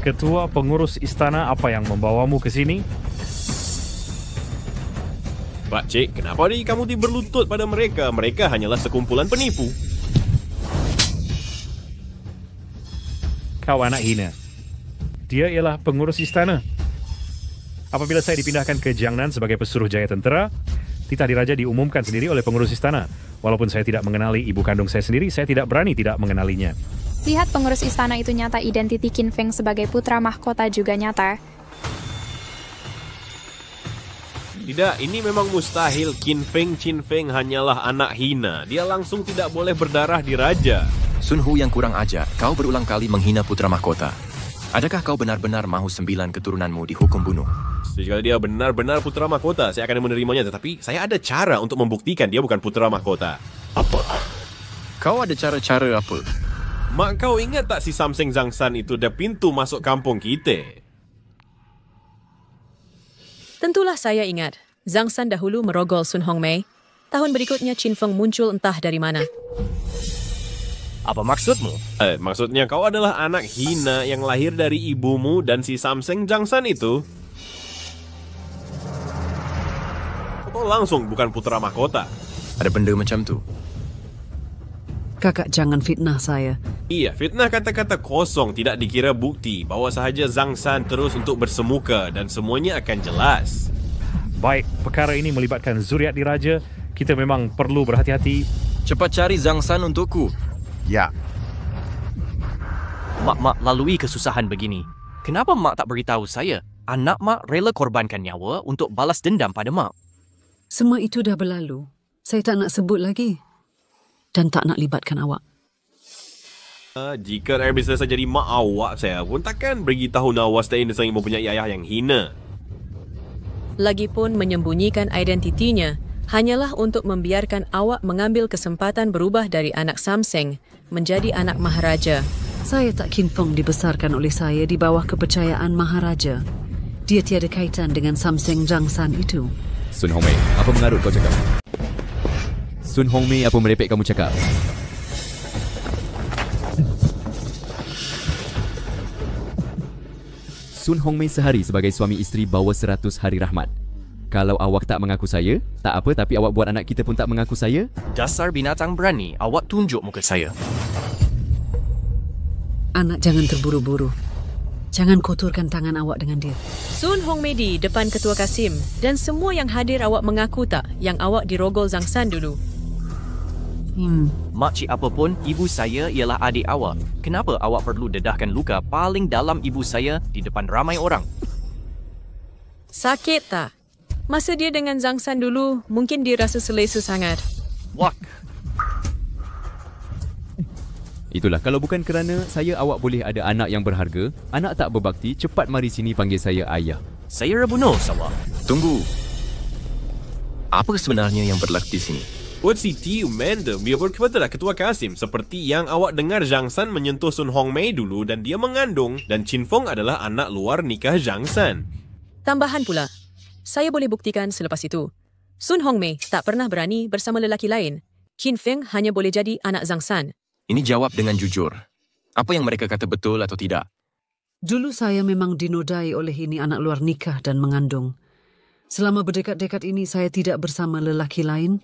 Ketua pengurus istana, apa yang membawamu ke sini? Pakcik, kenapa kamu berlutut pada mereka? Mereka hanyalah sekumpulan penipu. Kau anak hina. Dia ialah pengurus istana. Apabila saya dipindahkan ke Jiangnan sebagai pesuruh jaya tentera, titah diraja diumumkan sendiri oleh pengurus istana. Walaupun saya tidak mengenali ibu kandung saya sendiri, saya tidak berani tidak mengenalinya. Lihat pengurus istana itu nyata, identiti Qin Feng sebagai putra mahkota juga nyata. Tidak, ini memang mustahil. Qin Feng hanyalah anak hina. Dia langsung tidak boleh berdarah di raja. Sun Hu yang kurang ajar, kau berulang kali menghina putra mahkota. Adakah kau benar-benar mahu 9 keturunanmu dihukum bunuh? Jika dia benar-benar putra mahkota, saya akan menerimanya. Tetapi saya ada cara untuk membuktikan dia bukan putra mahkota. Apa? Kau ada cara-cara apa? Mak, kau ingat tak si Samseng Zhangsan itu dah pintu masuk kampung kita? Tentulah saya ingat. Zhangsan dahulu merogol Sun Hongmei. Tahun berikutnya Qin Feng muncul entah dari mana. Apa maksudmu? Maksudnya kau adalah anak hina yang lahir dari ibumu dan si Samseng Zhangsan itu. Kau langsung bukan putra mahkota. Ada benda macam tu. Kakak jangan fitnah saya. Iya, fitnah kata-kata kosong, tidak dikira bukti. Bawa sahaja Zhangsan terus untuk bersemuka dan semuanya akan jelas. Baik, perkara ini melibatkan zuriat diraja. Kita memang perlu berhati-hati. Cepat cari Zhangsan untukku. Ya. Mak lalui kesusahan begini. Kenapa mak tak beritahu saya? Anak mak rela korbankan nyawa untuk balas dendam pada mak. Semua itu dah berlalu. Saya tak nak sebut lagi. Dan tak nak libatkan awak. Jika saya bisa jadi mak awak, saya pun takkan beritahu Nawas dan Indra mempunyai ayah yang hina. Lagipun menyembunyikan identitinya hanyalah untuk membiarkan awak mengambil kesempatan berubah dari anak Samseng menjadi anak Maharaja. Saya tak Qin Feng dibesarkan oleh saya di bawah kepercayaan Maharaja. Dia tiada kaitan dengan Samseng Zhangsan itu. Sun Hongmei, apa mengarut kau cakap? Sun Hongmei, apa merepek kamu cakap? Sun Hongmei sehari sebagai suami isteri bawa 100 hari rahmat. Kalau awak tak mengaku saya, tak apa, tapi awak buat anak kita pun tak mengaku saya? Dasar binatang berani, awak tunjuk muka saya. Anak, jangan terburu-buru. Jangan kotorkan tangan awak dengan dia. Sun Hongmei di depan Ketua Kasim dan semua yang hadir, awak mengaku tak yang awak dirogol Zhangsan dulu? Makcik apapun, ibu saya ialah adik awak. Kenapa awak perlu dedahkan luka paling dalam ibu saya di depan ramai orang? Sakit tak? Masa dia dengan Zhangsan dulu, mungkin dia rasa selesa sangat. Wak. Itulah, kalau bukan kerana saya, awak boleh ada anak yang berharga. Anak tak berbakti, cepat mari sini panggil saya ayah. Saya Rabuno, awak. Tunggu. Apa sebenarnya yang berlaku di sini? Buat Siti Umendem, dia berkata Ketua Kasim, seperti yang awak dengar Zhang San menyentuh Sun Hongmei dulu dan dia mengandung, dan Qin Feng adalah anak luar nikah Zhang San. Tambahan pula, saya boleh buktikan selepas itu. Sun Hongmei tak pernah berani bersama lelaki lain. Qin Feng hanya boleh jadi anak Zhang San. Ini jawab dengan jujur. Apa yang mereka kata betul atau tidak? Dulu saya memang dinodai oleh ini anak luar nikah dan mengandung. Selama berdekat-dekat ini saya tidak bersama lelaki lain.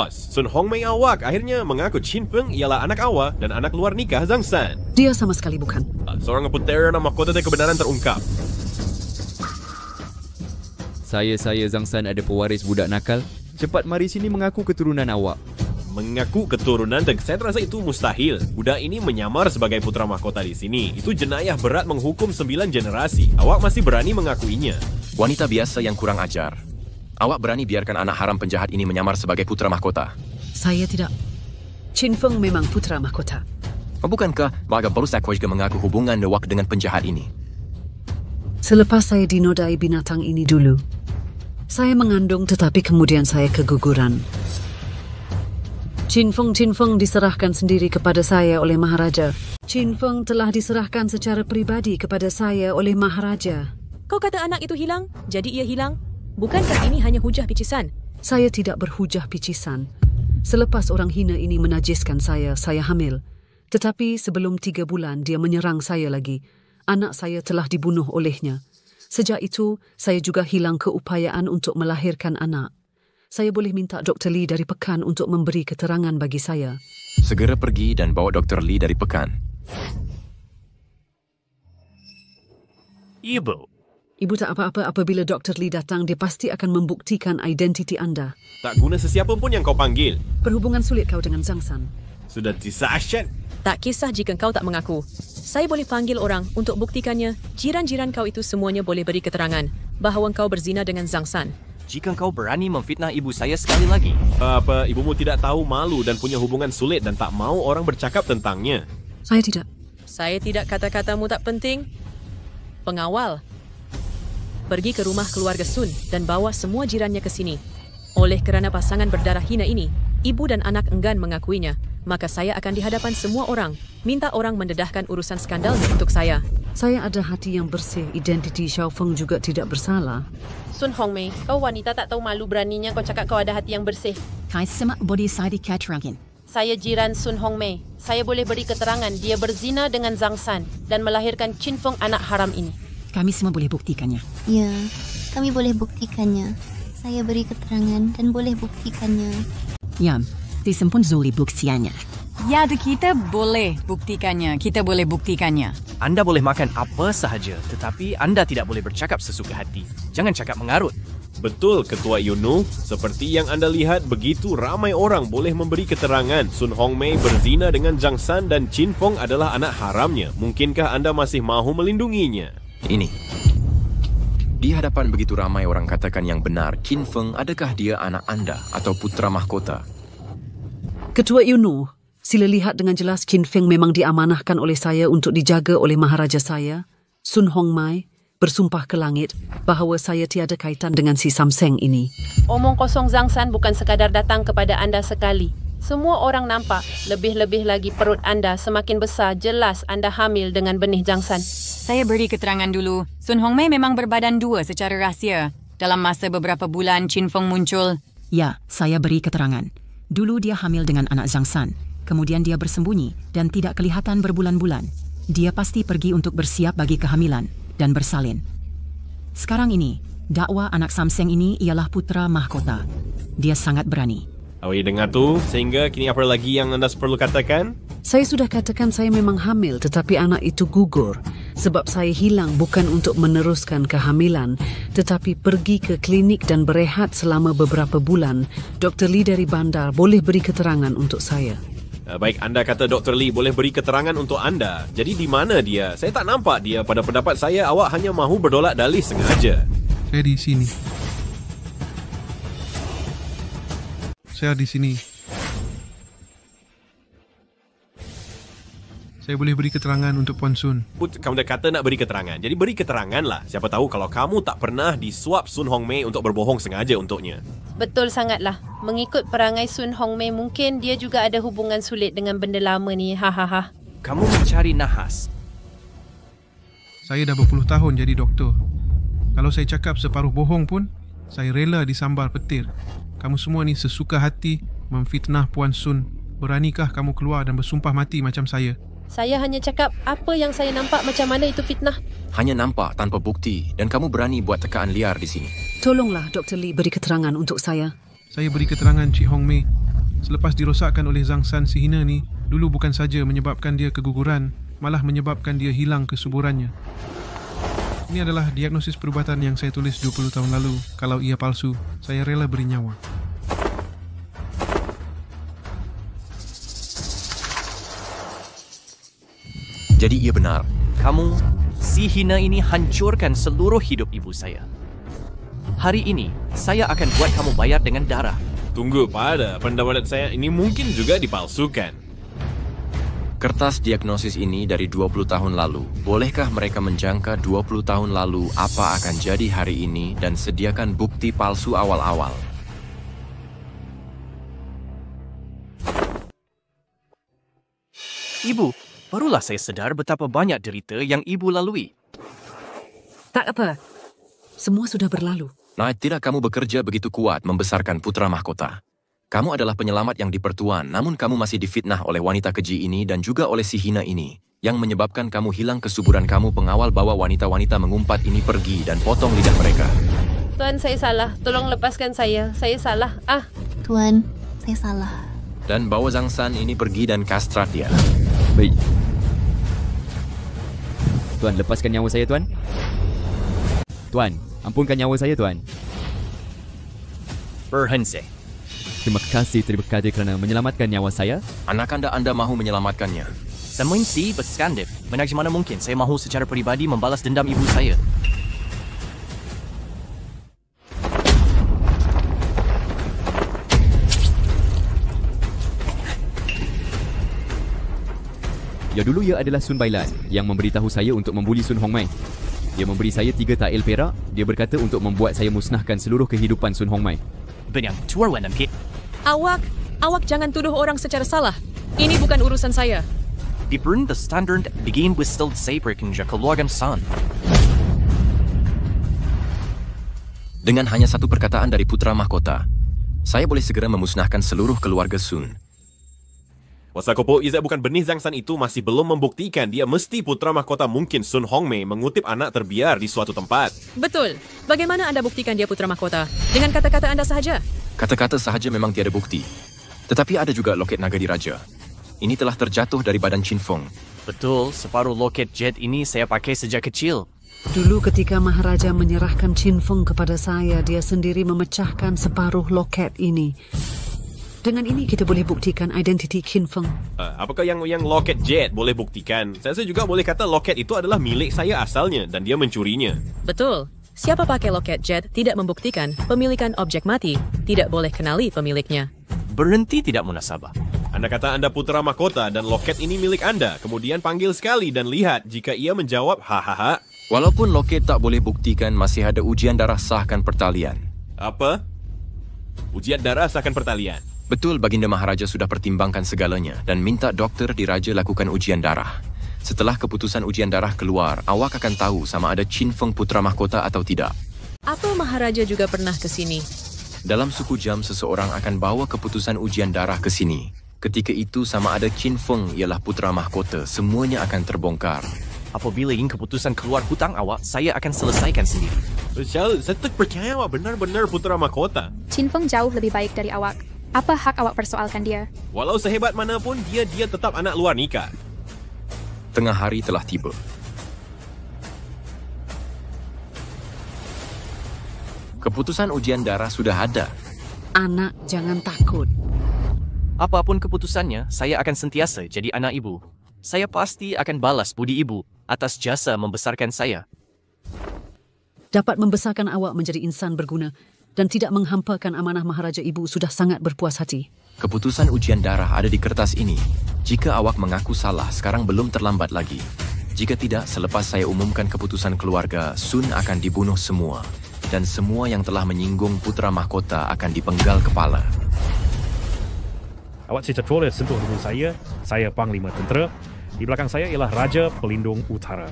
Sun Hongmei awak akhirnya mengaku Qin Feng ialah anak awak dan anak luar nikah Zhang San. Dia sama sekali bukan. Seorang putera dan mahkota dan kebenaran terungkap. Saya Zhang San ada pewaris budak nakal. Cepat mari sini mengaku keturunan awak. Mengaku keturunan dan saya rasa itu mustahil. Budak ini menyamar sebagai putra mahkota di sini. Itu jenayah berat menghukum 9 generasi. Awak masih berani mengakuinya. Wanita biasa yang kurang ajar. Awak berani biarkan anak haram penjahat ini menyamar sebagai putra mahkota? Saya tidak. Qin Feng memang putra mahkota. Bukankah Baga Barusak juga mengaku hubungan awak dengan penjahat ini? Selepas saya dinodai binatang ini dulu, saya mengandung tetapi kemudian saya keguguran. Qin Feng diserahkan sendiri kepada saya oleh Maharaja. Qin Feng telah diserahkan secara pribadi kepada saya oleh Maharaja. Kau kata anak itu hilang, jadi ia hilang? Bukankah ini hanya hujah picisan? Saya tidak berhujah picisan. Selepas orang hina ini menajiskan saya hamil. Tetapi sebelum 3 bulan dia menyerang saya lagi. Anak saya telah dibunuh olehnya. Sejak itu, saya juga hilang keupayaan untuk melahirkan anak. Saya boleh minta Dr. Lee dari Pekan untuk memberi keterangan bagi saya. Segera pergi dan bawa Dr. Lee dari Pekan. Ibu tak apa-apa apabila Dr. Lee datang, dia pasti akan membuktikan identiti anda. Tak guna sesiapa pun yang kau panggil. Perhubungan sulit kau dengan Zhang San. Sudah disasyat. Tak kisah jika kau tak mengaku. Saya boleh panggil orang untuk buktikannya. Jiran-jiran kau itu semuanya boleh beri keterangan bahawa kau berzina dengan Zhang San. Jika kau berani memfitnah ibu saya sekali lagi. Apa ibumu tidak tahu malu dan punya hubungan sulit dan tak mau orang bercakap tentangnya? Saya tidak. Saya tidak kata-katamu tak penting. Pengawal, pergi ke rumah keluarga Sun dan bawa semua jirannya ke sini. Oleh kerana pasangan berdarah hina ini, ibu dan anak enggan mengakuinya, maka saya akan di hadapan semua orang, minta orang mendedahkan urusan skandalnya untuk saya. Saya ada hati yang bersih, identiti Xiao Feng juga tidak bersalah. Sun Hongmei, kau wanita tak tahu malu beraninya kau cakap kau ada hati yang bersih. Saya jiran Sun Hongmei. Saya boleh beri keterangan dia berzina dengan Zhang San dan melahirkan Qin Feng anak haram ini. Kami semua boleh buktikannya. Ya, kami boleh buktikannya. Saya beri keterangan dan boleh buktikannya. Ya, disempun Zuli buktiannya. Ya, kita boleh buktikannya. Kita boleh buktikannya. Anda boleh makan apa sahaja, tetapi anda tidak boleh bercakap sesuka hati. Jangan cakap mengarut. Betul, Ketua Yunu. Seperti yang anda lihat, begitu ramai orang boleh memberi keterangan Sun Hongmei berzina dengan Zhang San dan Qin Feng adalah anak haramnya. Mungkinkah anda masih mahu melindunginya? Ini. Di hadapan begitu ramai orang katakan yang benar, Qin Feng adakah dia anak anda atau putra mahkota? Ketua Yunu, sila lihat dengan jelas Qin Feng memang diamanahkan oleh saya untuk dijaga oleh Maharaja saya, Sun Hongmei, bersumpah ke langit bahawa saya tiada kaitan dengan si Samseng ini. Omong kosong Zhang San bukan sekadar datang kepada anda sekali. Semua orang nampak, lebih-lebih lagi perut anda semakin besar, jelas anda hamil dengan benih Zhang San. Saya beri keterangan dulu. Sun Hongmei memang berbadan 2 secara rahsia. Dalam masa beberapa bulan, Qin Feng muncul. Ya, saya beri keterangan. Dulu dia hamil dengan anak Zhang San. Kemudian dia bersembunyi dan tidak kelihatan berbulan-bulan. Dia pasti pergi untuk bersiap bagi kehamilan dan bersalin. Sekarang ini, dakwa anak Samseng ini ialah putra mahkota. Dia sangat berani. Awak dengar tu, sehingga kini apa lagi yang anda perlu katakan? Saya sudah katakan saya memang hamil tetapi anak itu gugur. Sebab saya hilang bukan untuk meneruskan kehamilan tetapi pergi ke klinik dan berehat selama beberapa bulan. Dr. Lee dari bandar boleh beri keterangan untuk saya. Baik, anda kata Dr. Lee boleh beri keterangan untuk anda. Jadi di mana dia? Saya tak nampak dia. Pada pendapat saya, awak hanya mahu berdolak dalih sengaja. Saya di sini. Saya di sini. Saya boleh beri keterangan untuk Puan Sun. Kamu dah kata nak beri keterangan. Jadi beri keterangan lah. Siapa tahu kalau kamu tak pernah disuap Sun Hongmei untuk berbohong sengaja untuknya. Betul sangatlah. Mengikut perangai Sun Hongmei, mungkin dia juga ada hubungan sulit dengan benda lama ni. Hahaha. Kamu mencari nahas. Saya dah berpuluh tahun jadi doktor. Kalau saya cakap separuh bohong pun, saya rela disambar petir. Kamu semua ni sesuka hati memfitnah Puan Sun. Beranikah kamu keluar dan bersumpah mati macam saya? Saya hanya cakap apa yang saya nampak macam mana itu fitnah. Hanya nampak tanpa bukti dan kamu berani buat tekaan liar di sini. Tolonglah Dr. Lee beri keterangan untuk saya. Saya beri keterangan Cik Hong Mei. Selepas dirosakkan oleh Zhang San si hina ni, dulu bukan saja menyebabkan dia keguguran, malah menyebabkan dia hilang kesuburannya. Ini adalah diagnosis perubatan yang saya tulis 20 tahun lalu. Kalau ia palsu, saya rela beri nyawa. Jadi ia benar. Kamu, si hina ini hancurkan seluruh hidup ibu saya. Hari ini, saya akan buat kamu bayar dengan darah. Tunggu, pada pendapat saya ini mungkin juga dipalsukan. Kertas diagnosis ini dari 20 tahun lalu. Bolehkah mereka menjangka 20 tahun lalu apa akan jadi hari ini dan sediakan bukti palsu awal-awal? Ibu, barulah saya sedar betapa banyak derita yang ibu lalui. Tak apa. Semua sudah berlalu. Nah, tidak kamu bekerja begitu kuat membesarkan putra mahkota. Kamu adalah penyelamat yang dipertuan, namun kamu masih difitnah oleh wanita keji ini dan juga oleh si hina ini, yang menyebabkan kamu hilang kesuburan kamu. Pengawal bawa wanita-wanita mengumpat ini pergi dan potong lidah mereka. Tuan, saya salah. Tolong lepaskan saya. Saya salah. Tuan, saya salah. Dan bawa Zhang San ini pergi dan kastrat dia. Baik. Tuan, lepaskan nyawa saya, Tuan. Tuan, ampunkan nyawa saya, Tuan. Berhenti. Terima kasih kerana menyelamatkan nyawa saya. Anak anda mahu menyelamatkannya? Semensi berskandif. Bagaimana mungkin saya mahu secara peribadi membalas dendam ibu saya? Ya, dulu ia adalah Sun Bailan yang memberitahu saya untuk membuli Sun Hongmei. Dia memberi saya 3 tael perak. Dia berkata untuk membuat saya musnahkan seluruh kehidupan Sun Hongmei. Benar, tua Wan Pit. Awak jangan tuduh orang secara salah. Ini bukan urusan saya. Di the standard begin with still saber kinja keluarga San. Dengan hanya satu perkataan dari putra mahkota, saya boleh segera memusnahkan seluruh keluarga Sun. Wasakopo, Izzat bukan benih Zhang San itu masih belum membuktikan dia mesti putra mahkota mungkin Sun Hongmei mengutip anak terbiar di suatu tempat. Betul. Bagaimana anda buktikan dia putra mahkota? Dengan kata-kata anda sahaja? Kata-kata sahaja memang tiada bukti. Tetapi ada juga loket naga diraja. Ini telah terjatuh dari badan Chin Feng. Betul, separuh loket jet ini saya pakai sejak kecil. Dulu ketika Maharaja menyerahkan Chin Feng kepada saya, dia sendiri memecahkan separuh loket ini. Dengan ini kita boleh buktikan identiti Chin Feng. Apakah yang loket jet boleh buktikan? Saya juga boleh kata loket itu adalah milik saya asalnya dan dia mencurinya. Betul. Siapa pakai loket jet tidak membuktikan pemilikan objek mati, tidak boleh kenali pemiliknya. Berhenti tidak munasabah. Anda kata anda putra mahkota dan loket ini milik anda, kemudian panggil sekali dan lihat jika ia menjawab hahaha. Walaupun loket tak boleh buktikan, masih ada ujian darah sahkan pertalian. Apa? Ujian darah sahkan pertalian? Betul, Baginda Maharaja sudah pertimbangkan segalanya dan minta doktor diraja lakukan ujian darah. Setelah keputusan ujian darah keluar, awak akan tahu sama ada Chin Feng putra mahkota atau tidak. Apa Maharaja juga pernah ke sini? Dalam suku jam, seseorang akan bawa keputusan ujian darah ke sini. Ketika itu sama ada Chin Feng ialah putra mahkota, semuanya akan terbongkar. Apabila ingin keputusan keluar hutang awak, saya akan selesaikan sendiri. Saya tak percaya awak benar-benar putra mahkota. Chin Feng jauh lebih baik dari awak. Apa hak awak persoalkan dia? Walau sehebat manapun, dia tetap anak luar nikah. Tengah hari telah tiba. Keputusan ujian darah sudah ada. Anak, jangan takut. Apapun keputusannya, saya akan sentiasa jadi anak ibu. Saya pasti akan balas budi ibu atas jasa membesarkan saya. Dapat membesarkan awak menjadi insan berguna dan tidak menghampakan amanah Maharaja Ibu sudah sangat berpuas hati. Keputusan ujian darah ada di kertas ini. Jika awak mengaku salah, sekarang belum terlambat lagi. Jika tidak, selepas saya umumkan keputusan keluarga, Sun akan dibunuh semua. dan semua yang telah menyinggung putra mahkota akan dipenggal kepala. Awak cepat boleh sentuh dengan saya Panglima Tentera. Di belakang saya ialah Raja Pelindung Utara.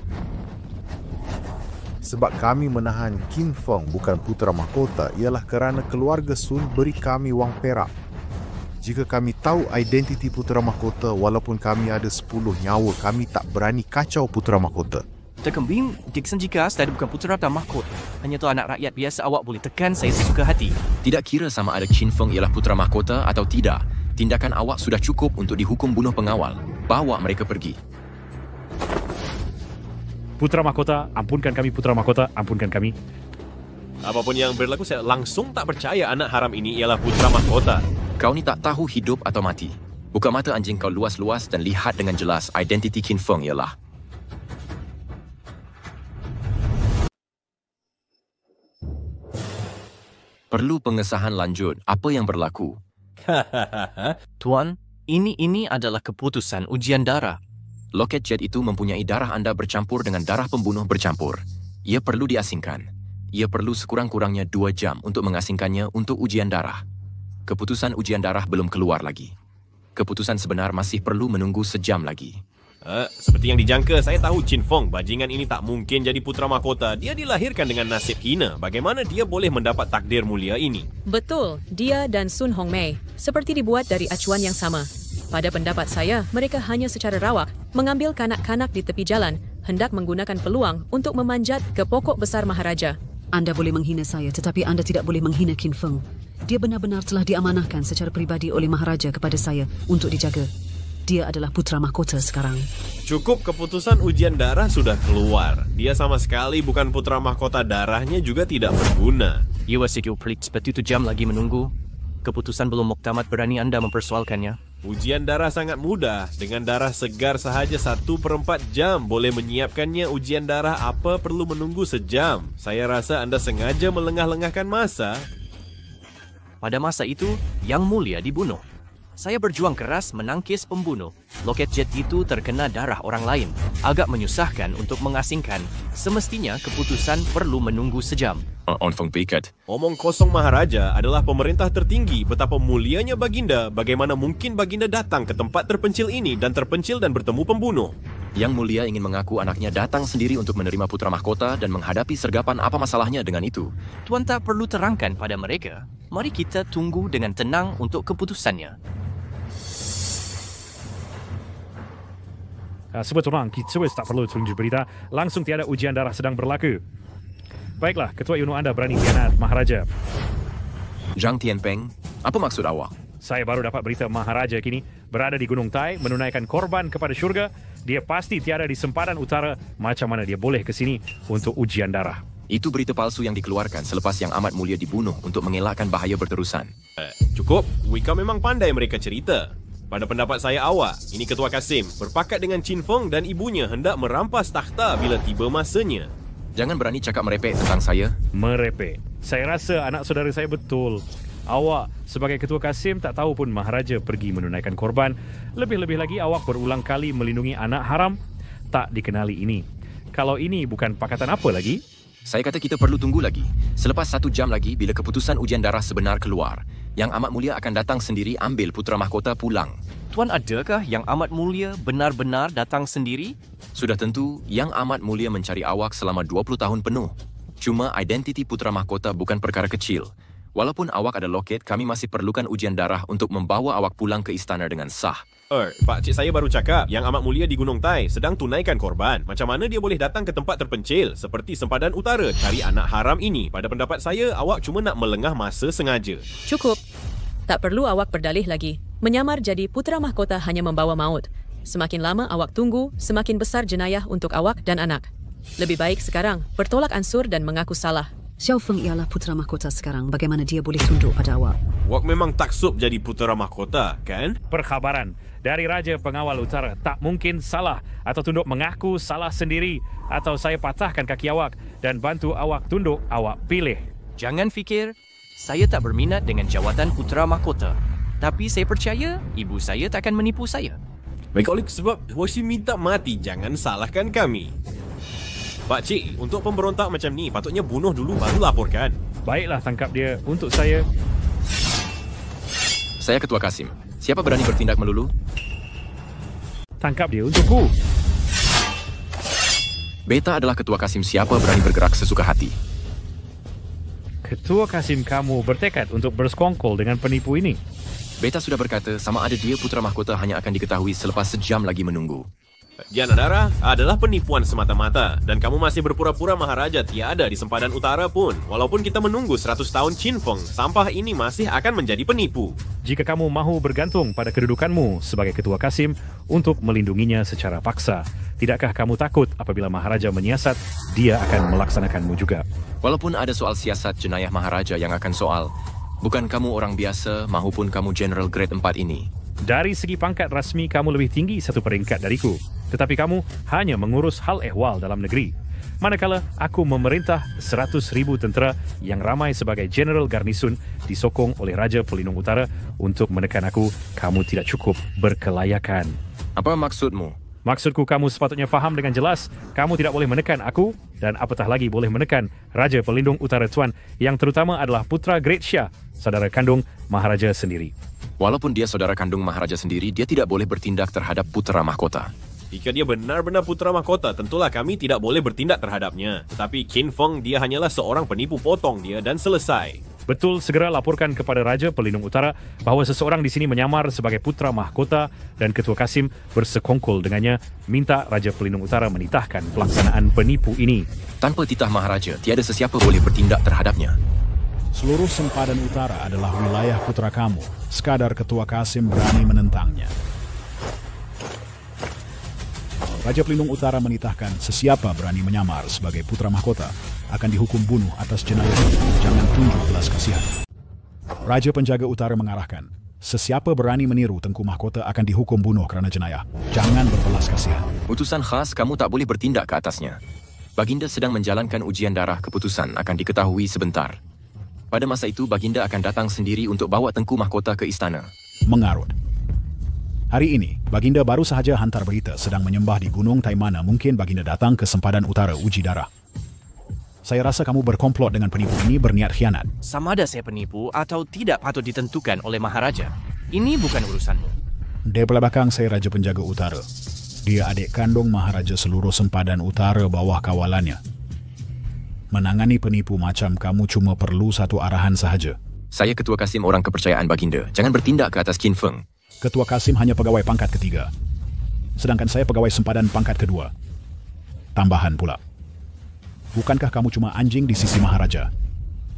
Sebab kami menahan Kin Feng bukan putera mahkota ialah kerana keluarga Sun beri kami wang perak. Jika kami tahu identiti putera mahkota, walaupun kami ada 10 nyawa, kami tak berani kacau putera mahkota. Terkembing, Dixon jika saya bukan putera dan mahkota. Hanya tu anak rakyat biasa, awak boleh tekan saya sesuka hati. Tidak kira sama ada Chin Feng ialah putera mahkota atau tidak, tindakan awak sudah cukup untuk dihukum bunuh pengawal. Bawa mereka pergi. Putera mahkota, ampunkan kami. Putera mahkota, ampunkan kami. Apapun yang berlaku, saya langsung tak percaya anak haram ini ialah putera mahkota. Kau ni tak tahu hidup atau mati. Buka mata anjing kau luas-luas dan lihat dengan jelas identiti Kin Feng ialah. Perlu pengesahan lanjut. Apa yang berlaku? Tuan, ini adalah keputusan ujian darah. Loket jet itu mempunyai darah anda bercampur dengan darah pembunuh bercampur. Ia perlu diasingkan. Ia perlu sekurang-kurangnya 2 jam untuk mengasingkannya untuk ujian darah. Keputusan ujian darah belum keluar lagi. Keputusan sebenar masih perlu menunggu sejam lagi. Seperti yang dijangka, saya tahu Chin Feng, bajingan ini tak mungkin jadi putera mahkota. Dia dilahirkan dengan nasib hina. Bagaimana dia boleh mendapat takdir mulia ini? Betul, dia dan Sun Hongmei seperti dibuat dari acuan yang sama. Pada pendapat saya, mereka hanya secara rawak mengambil kanak-kanak di tepi jalan, hendak menggunakan peluang untuk memanjat ke pokok besar Maharaja. Anda boleh menghina saya, tetapi anda tidak boleh menghina Kin Feng. Dia benar-benar telah diamanahkan secara peribadi oleh Maharaja kepada saya untuk dijaga. Dia adalah putera mahkota sekarang. Cukup, keputusan ujian darah sudah keluar. Dia sama sekali bukan putera mahkota, darahnya juga tidak berguna. Ya wasikil pelik seperti 1 jam lagi menunggu. Keputusan belum muktamad, berani anda mempersoalkannya? Ujian darah sangat mudah. Dengan darah segar sahaja 1/4 jam boleh menyiapkannya. Ujian darah apa perlu menunggu sejam? Saya rasa anda sengaja melengah-lengahkan masa. Pada masa itu, Yang Mulia dibunuh. Saya berjuang keras menangkis pembunuh. Loket jet itu terkena darah orang lain. Agak menyusahkan untuk mengasingkan. Semestinya keputusan perlu menunggu sejam. On Feng Pikat. Omong kosong, Maharaja adalah pemerintah tertinggi. Betapa mulianya Baginda. Bagaimana mungkin Baginda datang ke tempat terpencil ini dan bertemu pembunuh? Yang Mulia ingin mengaku anaknya datang sendiri untuk menerima putra mahkota dan menghadapi sergapan. Apa masalahnya dengan itu? Tuan tak perlu terangkan pada mereka. Mari kita tunggu dengan tenang untuk keputusannya. Sebetulnya kita tak perlu tunjuk berita. Langsung tiada ujian darah sedang berlaku. Baiklah, Ketua UNO anda berani khianat, Maharaja. Zhang Tianpeng, apa maksud awak? Saya baru dapat berita Maharaja kini berada di Gunung Tai menunaikan korban kepada syurga. Dia pasti tiada di sempadan utara. Macam mana dia boleh ke sini untuk ujian darah? Itu berita palsu yang dikeluarkan selepas Yang Amat Mulia dibunuh untuk mengelakkan bahaya berterusan. Cukup, Wika memang pandai mereka cerita. Pada pendapat saya awak, ini Ketua Kasim berpakat dengan Chin Feng dan ibunya hendak merampas takhta bila tiba masanya. Jangan berani cakap merepek tentang saya. Merepek? Saya rasa anak saudara saya betul. Awak sebagai Ketua Kasim tak tahu pun Maharaja pergi menunaikan korban. Lebih-lebih lagi awak berulang kali melindungi anak haram tak dikenali ini. Kalau ini bukan pakatan apa lagi? Saya kata kita perlu tunggu lagi. Selepas 1 jam lagi bila keputusan ujian darah sebenar keluar, Yang Amat Mulia akan datang sendiri ambil putera mahkota pulang. Tuan, adakah Yang Amat Mulia benar-benar datang sendiri? Sudah tentu, Yang Amat Mulia mencari awak selama 20 tahun penuh. Cuma identiti putera mahkota bukan perkara kecil. Walaupun awak ada loket, kami masih perlukan ujian darah untuk membawa awak pulang ke istana dengan sah. Pak Cik saya baru cakap, Yang Amat Mulia di Gunung Tai sedang tunaikan korban. Macam mana dia boleh datang ke tempat terpencil seperti sempadan utara cari anak haram ini? Pada pendapat saya, awak cuma nak melengah masa sengaja. Cukup. Tak perlu awak berdalih lagi. Menyamar jadi putera mahkota hanya membawa maut. Semakin lama awak tunggu, semakin besar jenayah untuk awak dan anak. Lebih baik sekarang bertolak ansur dan mengaku salah. Xiao Feng ialah putera mahkota sekarang. Bagaimana dia boleh tunduk pada awak? Awak memang taksub jadi putera mahkota, kan? Perkhabaran dari Raja Pengawal Utara tak mungkin salah atau tunduk mengaku salah sendiri atau saya patahkan kaki awak dan bantu awak tunduk awak pilih. Jangan fikir saya tak berminat dengan jawatan putera mahkota. Tapi saya percaya ibu saya takkan menipu saya. Baik, oleh sebab Washi minta mati, jangan salahkan kami. Pakcik, untuk pemberontak macam ni, patutnya bunuh dulu baru laporkan. Baiklah, tangkap dia. Untuk saya... Saya Ketua Kasim. Siapa berani bertindak melulu? Tangkap dia untukku. Beta adalah Ketua Kasim. Siapa berani bergerak sesuka hati? Ketua Kasim kamu bertekad untuk bersekongkol dengan penipu ini. Beta sudah berkata sama ada dia putra mahkota hanya akan diketahui selepas sejam lagi menunggu. Janadara adalah penipuan semata-mata dan kamu masih berpura-pura Maharaja tiada di sempadan utara pun. Walaupun kita menunggu 100 tahun Qin Feng, sampah ini masih akan menjadi penipu. Jika kamu mahu bergantung pada kedudukanmu sebagai Ketua Kasim untuk melindunginya secara paksa, tidakkah kamu takut apabila Maharaja menyiasat, dia akan melaksanakanmu juga? Walaupun ada soal siasat jenayah Maharaja yang akan soal, bukan kamu orang biasa maupun kamu General Grade 4 ini. Dari segi pangkat rasmi, kamu lebih tinggi satu peringkat dariku. Tetapi kamu hanya mengurus hal ehwal dalam negeri. Manakala aku memerintah 100,000 tentera yang ramai sebagai General Garnisun disokong oleh Raja Pelindung Utara untuk menekan aku, kamu tidak cukup berkelayakan. Apa maksudmu? Maksudku, kamu sepatutnya faham dengan jelas. Kamu tidak boleh menekan aku dan apatah lagi boleh menekan Raja Pelindung Utara Tuan yang terutama adalah putra Great Shah, saudara kandung Maharaja sendiri. Walaupun dia saudara kandung Maharaja sendiri, dia tidak boleh bertindak terhadap putra mahkota. Jika dia benar-benar putra mahkota, tentulah kami tidak boleh bertindak terhadapnya. Tetapi Qin Feng, dia hanyalah seorang penipu, potong dia dan selesai. Betul, segera laporkan kepada Raja Pelindung Utara bahawa seseorang di sini menyamar sebagai putra mahkota dan Ketua Kasim bersekongkol dengannya. Minta Raja Pelindung Utara menitahkan pelaksanaan penipu ini. Tanpa titah Maharaja, tiada sesiapa boleh bertindak terhadapnya. Seluruh sempadan utara adalah wilayah putra kamu. Sekadar Ketua Kasim berani menentangnya. Raja Pelindung Utara menitahkan sesiapa berani menyamar sebagai putra mahkota akan dihukum bunuh atas jenayah itu. Jangan tunjuk belas kasihan. Raja Penjaga Utara mengarahkan sesiapa berani meniru Tengku Mahkota akan dihukum bunuh kerana jenayah. Jangan berbelas kasihan. Utusan khas, kamu tak boleh bertindak ke atasnya. Baginda sedang menjalankan ujian darah. Keputusan akan diketahui sebentar. Pada masa itu, Baginda akan datang sendiri untuk bawa Tengku Mahkota ke istana. Mengarut. Hari ini, Baginda baru sahaja hantar berita sedang menyembah di Gunung Taimana. Mungkin Baginda datang ke sempadan utara uji darah. Saya rasa kamu berkomplot dengan penipu ini berniat khianat. Sama ada saya penipu atau tidak patut ditentukan oleh Maharaja. Ini bukan urusanmu. Di belakang saya Raja Penjaga Utara. Dia adik kandung Maharaja seluruh sempadan utara bawah kawalannya. Menangani penipu macam kamu cuma perlu satu arahan sahaja. Saya Ketua Kasim, orang kepercayaan Baginda. Jangan bertindak ke atas Qin Feng. Ketua Kasim hanya pegawai pangkat ketiga. Sedangkan saya pegawai sempadan pangkat kedua. Tambahan pula. Bukankah kamu cuma anjing di sisi Maharaja?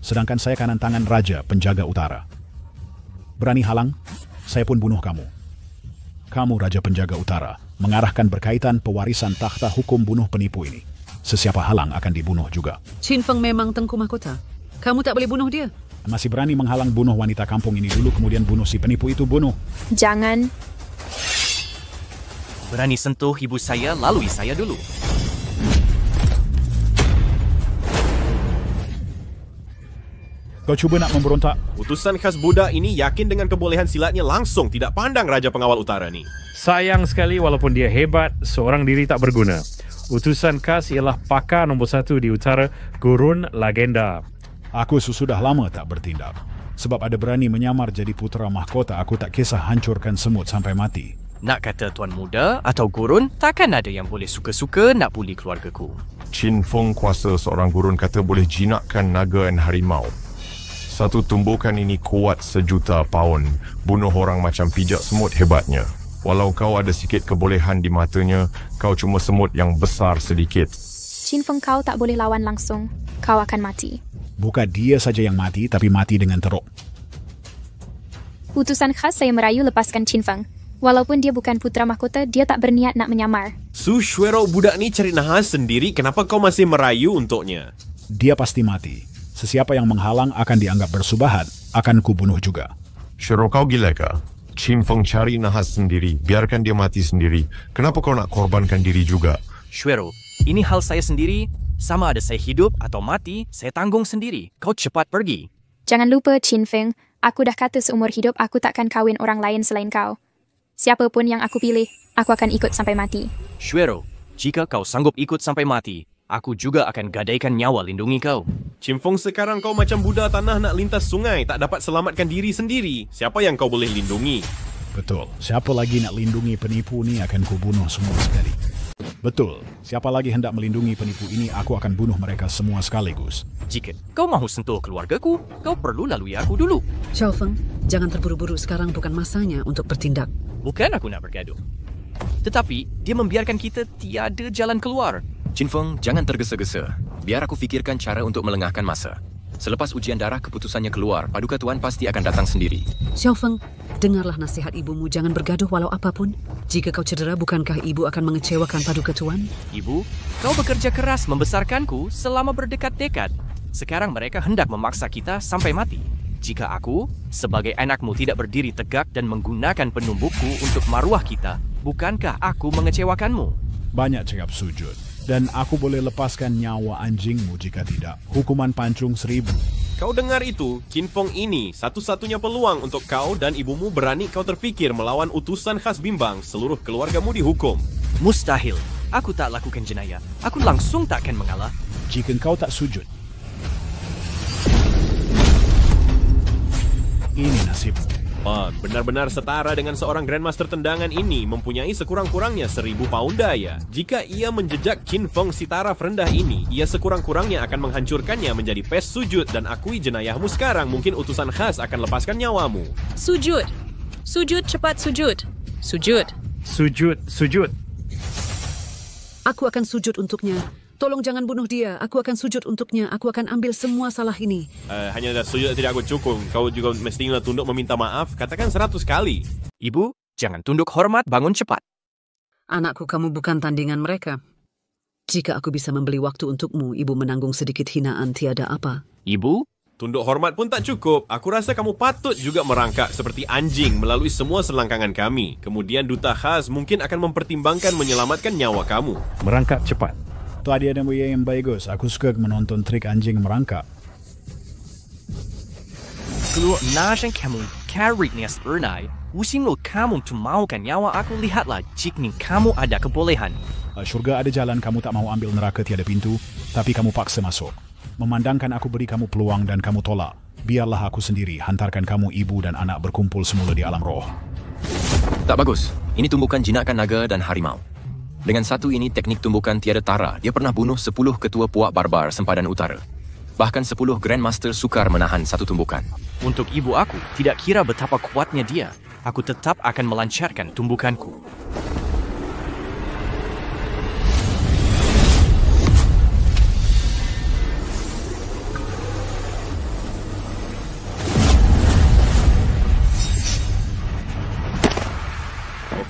Sedangkan saya kanan tangan Raja Penjaga Utara. Berani halang, saya pun bunuh kamu. Kamu Raja Penjaga Utara mengarahkan berkaitan pewarisan takhta hukum bunuh penipu ini. Sesiapa halang akan dibunuh juga. Qin Feng memang Tengku Mahkota. Kamu tak boleh bunuh dia. Masih berani menghalang bunuh wanita kampung ini dulu, kemudian bunuh si penipu itu, bunuh. Jangan. Berani sentuh ibu saya, lalui saya dulu. Kau cuba nak memberontak? Utusan khas Buddha ini yakin dengan kebolehan silatnya langsung, tidak pandang Raja Pengawal Utara ni. Sayang sekali, walaupun dia hebat, seorang diri tak berguna. Utusan khas ialah pakar nombor 1 di utara, Gurun Legenda. Aku sudah lama tak bertindak. Sebab ada berani menyamar jadi putra mahkota, aku tak kisah hancurkan semut sampai mati. Nak kata Tuan Muda atau Gurun, takkan ada yang boleh suka-suka nak puli keluargaku. Qin Feng kuasa seorang gurun kata boleh jinakkan naga dan harimau. Satu tumbukan ini kuat 1,000,000 paun. Bunuh orang macam pijak semut hebatnya. Walau kau ada sikit kebolehan di matanya, kau cuma semut yang besar sedikit. Qin Feng kau tak boleh lawan langsung. Kau akan mati. Bukan dia saja yang mati, tapi mati dengan teruk. Utusan khas saya merayu lepaskan Qin Feng. Walaupun dia bukan putra mahkota, dia tak berniat nak menyamar. Su Shuero budak ni cari nahas sendiri, kenapa kau masih merayu untuknya? Dia pasti mati. Sesiapa yang menghalang akan dianggap bersubahat, akan kubunuh juga. Shuero, kau gila kah? Qin Feng cari nahas sendiri, biarkan dia mati sendiri. Kenapa kau nak korbankan diri juga? Shuero, ini hal saya sendiri. Sama ada saya hidup atau mati, saya tanggung sendiri. Kau cepat pergi. Jangan lupa, Qin Feng. Aku dah kata seumur hidup aku takkan kahwin orang lain selain kau. Siapapun yang aku pilih, aku akan ikut sampai mati. Shuero, jika kau sanggup ikut sampai mati, aku juga akan gadaikan nyawa lindungi kau. Chin Feng, sekarang kau macam budak tanah nak lintas sungai, tak dapat selamatkan diri sendiri. Siapa yang kau boleh lindungi? Betul. Siapa lagi nak lindungi penipu ni akan kubunuh semua sekali. Betul. Siapa lagi hendak melindungi penipu ini, aku akan bunuh mereka semua sekaligus. Jika kau mahu sentuh keluargaku, kau perlu lalui aku dulu. Xiao Feng, jangan terburu-buru, sekarang bukan masanya untuk bertindak. Bukan aku nak bergaduh. Tetapi, dia membiarkan kita tiada jalan keluar. Chin Feng, jangan tergesa-gesa. Biar aku fikirkan cara untuk melengahkan masa. Selepas ujian darah keputusannya keluar, Paduka Tuan pasti akan datang sendiri. Xiao Feng, dengarlah nasihat ibumu, jangan bergaduh walau apapun. Jika kau cedera, bukankah ibu akan mengecewakan Paduka Tuan? Ibu, kau bekerja keras membesarkanku selama berdekat-dekat. Sekarang mereka hendak memaksa kita sampai mati. Jika aku, sebagai anakmu, tidak berdiri tegak dan menggunakan penumbukku untuk maruah kita, bukankah aku mengecewakanmu? Banyak cakap sujud. Dan aku boleh lepaskan nyawa anjingmu jika tidak. Hukuman pancung 1000. Kau dengar itu? Chin Feng ini satu-satunya peluang untuk kau dan ibumu berani kau terfikir melawan utusan khas bimbang. Seluruh keluargamu dihukum. Mustahil. Aku tak lakukan jenayah. Aku langsung takkan mengalah. Jika kau tak sujud, ini nasibmu. Benar-benar setara dengan seorang Grandmaster tendangan ini mempunyai sekurang-kurangnya 1000 paun daya. Jika ia menjejak Chin Feng si taraf rendah ini, ia sekurang-kurangnya akan menghancurkannya menjadi pes sujud dan akui jenayahmu sekarang. Mungkin utusan khas akan lepaskan nyawamu. Sujud. Sujud, cepat sujud. Sujud. Sujud, sujud. Aku akan sujud untuknya. Tolong jangan bunuh dia. Aku akan sujud untuknya. Aku akan ambil semua salah ini. Hanya sujud tidak cukup. Kau juga mestinya tunduk meminta maaf. Katakan 100 kali. Ibu, jangan tunduk hormat, bangun cepat. Anakku, kamu bukan tandingan mereka. Jika aku bisa membeli waktu untukmu, ibu menanggung sedikit hinaan tiada apa. Ibu? Tunduk hormat pun tak cukup. Aku rasa kamu patut juga merangkak seperti anjing melalui semua selangkangan kami. Kemudian duta khas mungkin akan mempertimbangkan menyelamatkan nyawa kamu. Merangkak cepat. Tadi ada yang bagus. Aku suka menonton trik anjing merangkak. Keluar nasan kamu karik ni asbernai. Usim lo kamu tu maukan nyawa aku, lihatlah jika kamu ada kebolehan. Syurga ada jalan, kamu tak mau ambil, neraka tiada pintu, tapi kamu paksa masuk. Memandangkan aku beri kamu peluang dan kamu tolak. Biarlah aku sendiri hantarkan kamu, ibu dan anak berkumpul semula di alam roh. Tak bagus. Ini tumbukan jinakkan naga dan harimau. Dengan satu ini teknik tumbukan tiada tara, dia pernah bunuh 10 ketua puak barbar sempadan utara. Bahkan 10 Grandmaster sukar menahan satu tumbukan. Untuk ibu aku, tidak kira betapa kuatnya dia, aku tetap akan melancarkan tumbukanku.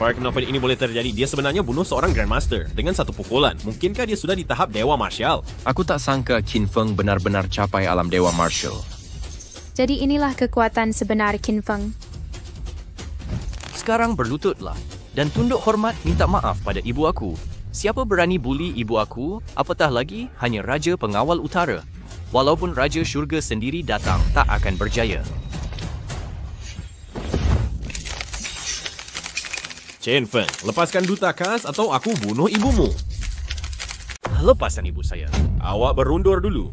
Kenapa ini boleh terjadi? Dia sebenarnya bunuh seorang Grandmaster dengan satu pukulan. Mungkinkah dia sudah di tahap Dewa Martial? Aku tak sangka Chin Feng benar-benar capai alam Dewa Martial. Jadi inilah kekuatan sebenar Chin Feng. Sekarang berlututlah dan tunduk hormat minta maaf pada ibu aku. Siapa berani buli ibu aku, apatah lagi hanya Raja Pengawal Utara. Walaupun Raja Syurga sendiri datang, tak akan berjaya. Chin Feng, lepaskan duta khas atau aku bunuh ibumu. Lepaskan ibu saya. Awak berundur dulu.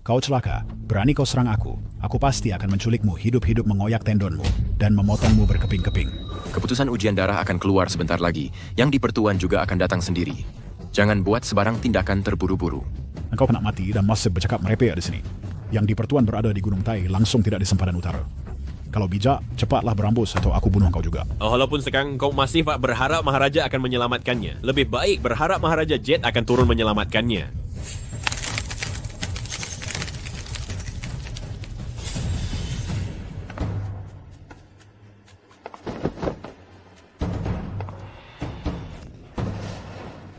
Kau celaka. Berani kau serang aku. Aku pasti akan menculikmu, hidup-hidup mengoyak tendonmu dan memotongmu berkeping-keping. Keputusan ujian darah akan keluar sebentar lagi. Yang di pertuan juga akan datang sendiri. Jangan buat sebarang tindakan terburu-buru. Engkau nak mati dan masih bercakap merepek di sini. Yang di pertuan berada di Gunung Tai, langsung tidak di sempadan utara. Kalau bijak, cepatlah berambus atau aku bunuh kau juga. Walaupun sekarang kau masih berharap Maharaja akan menyelamatkannya. Lebih baik berharap Maharaja Jet akan turun menyelamatkannya.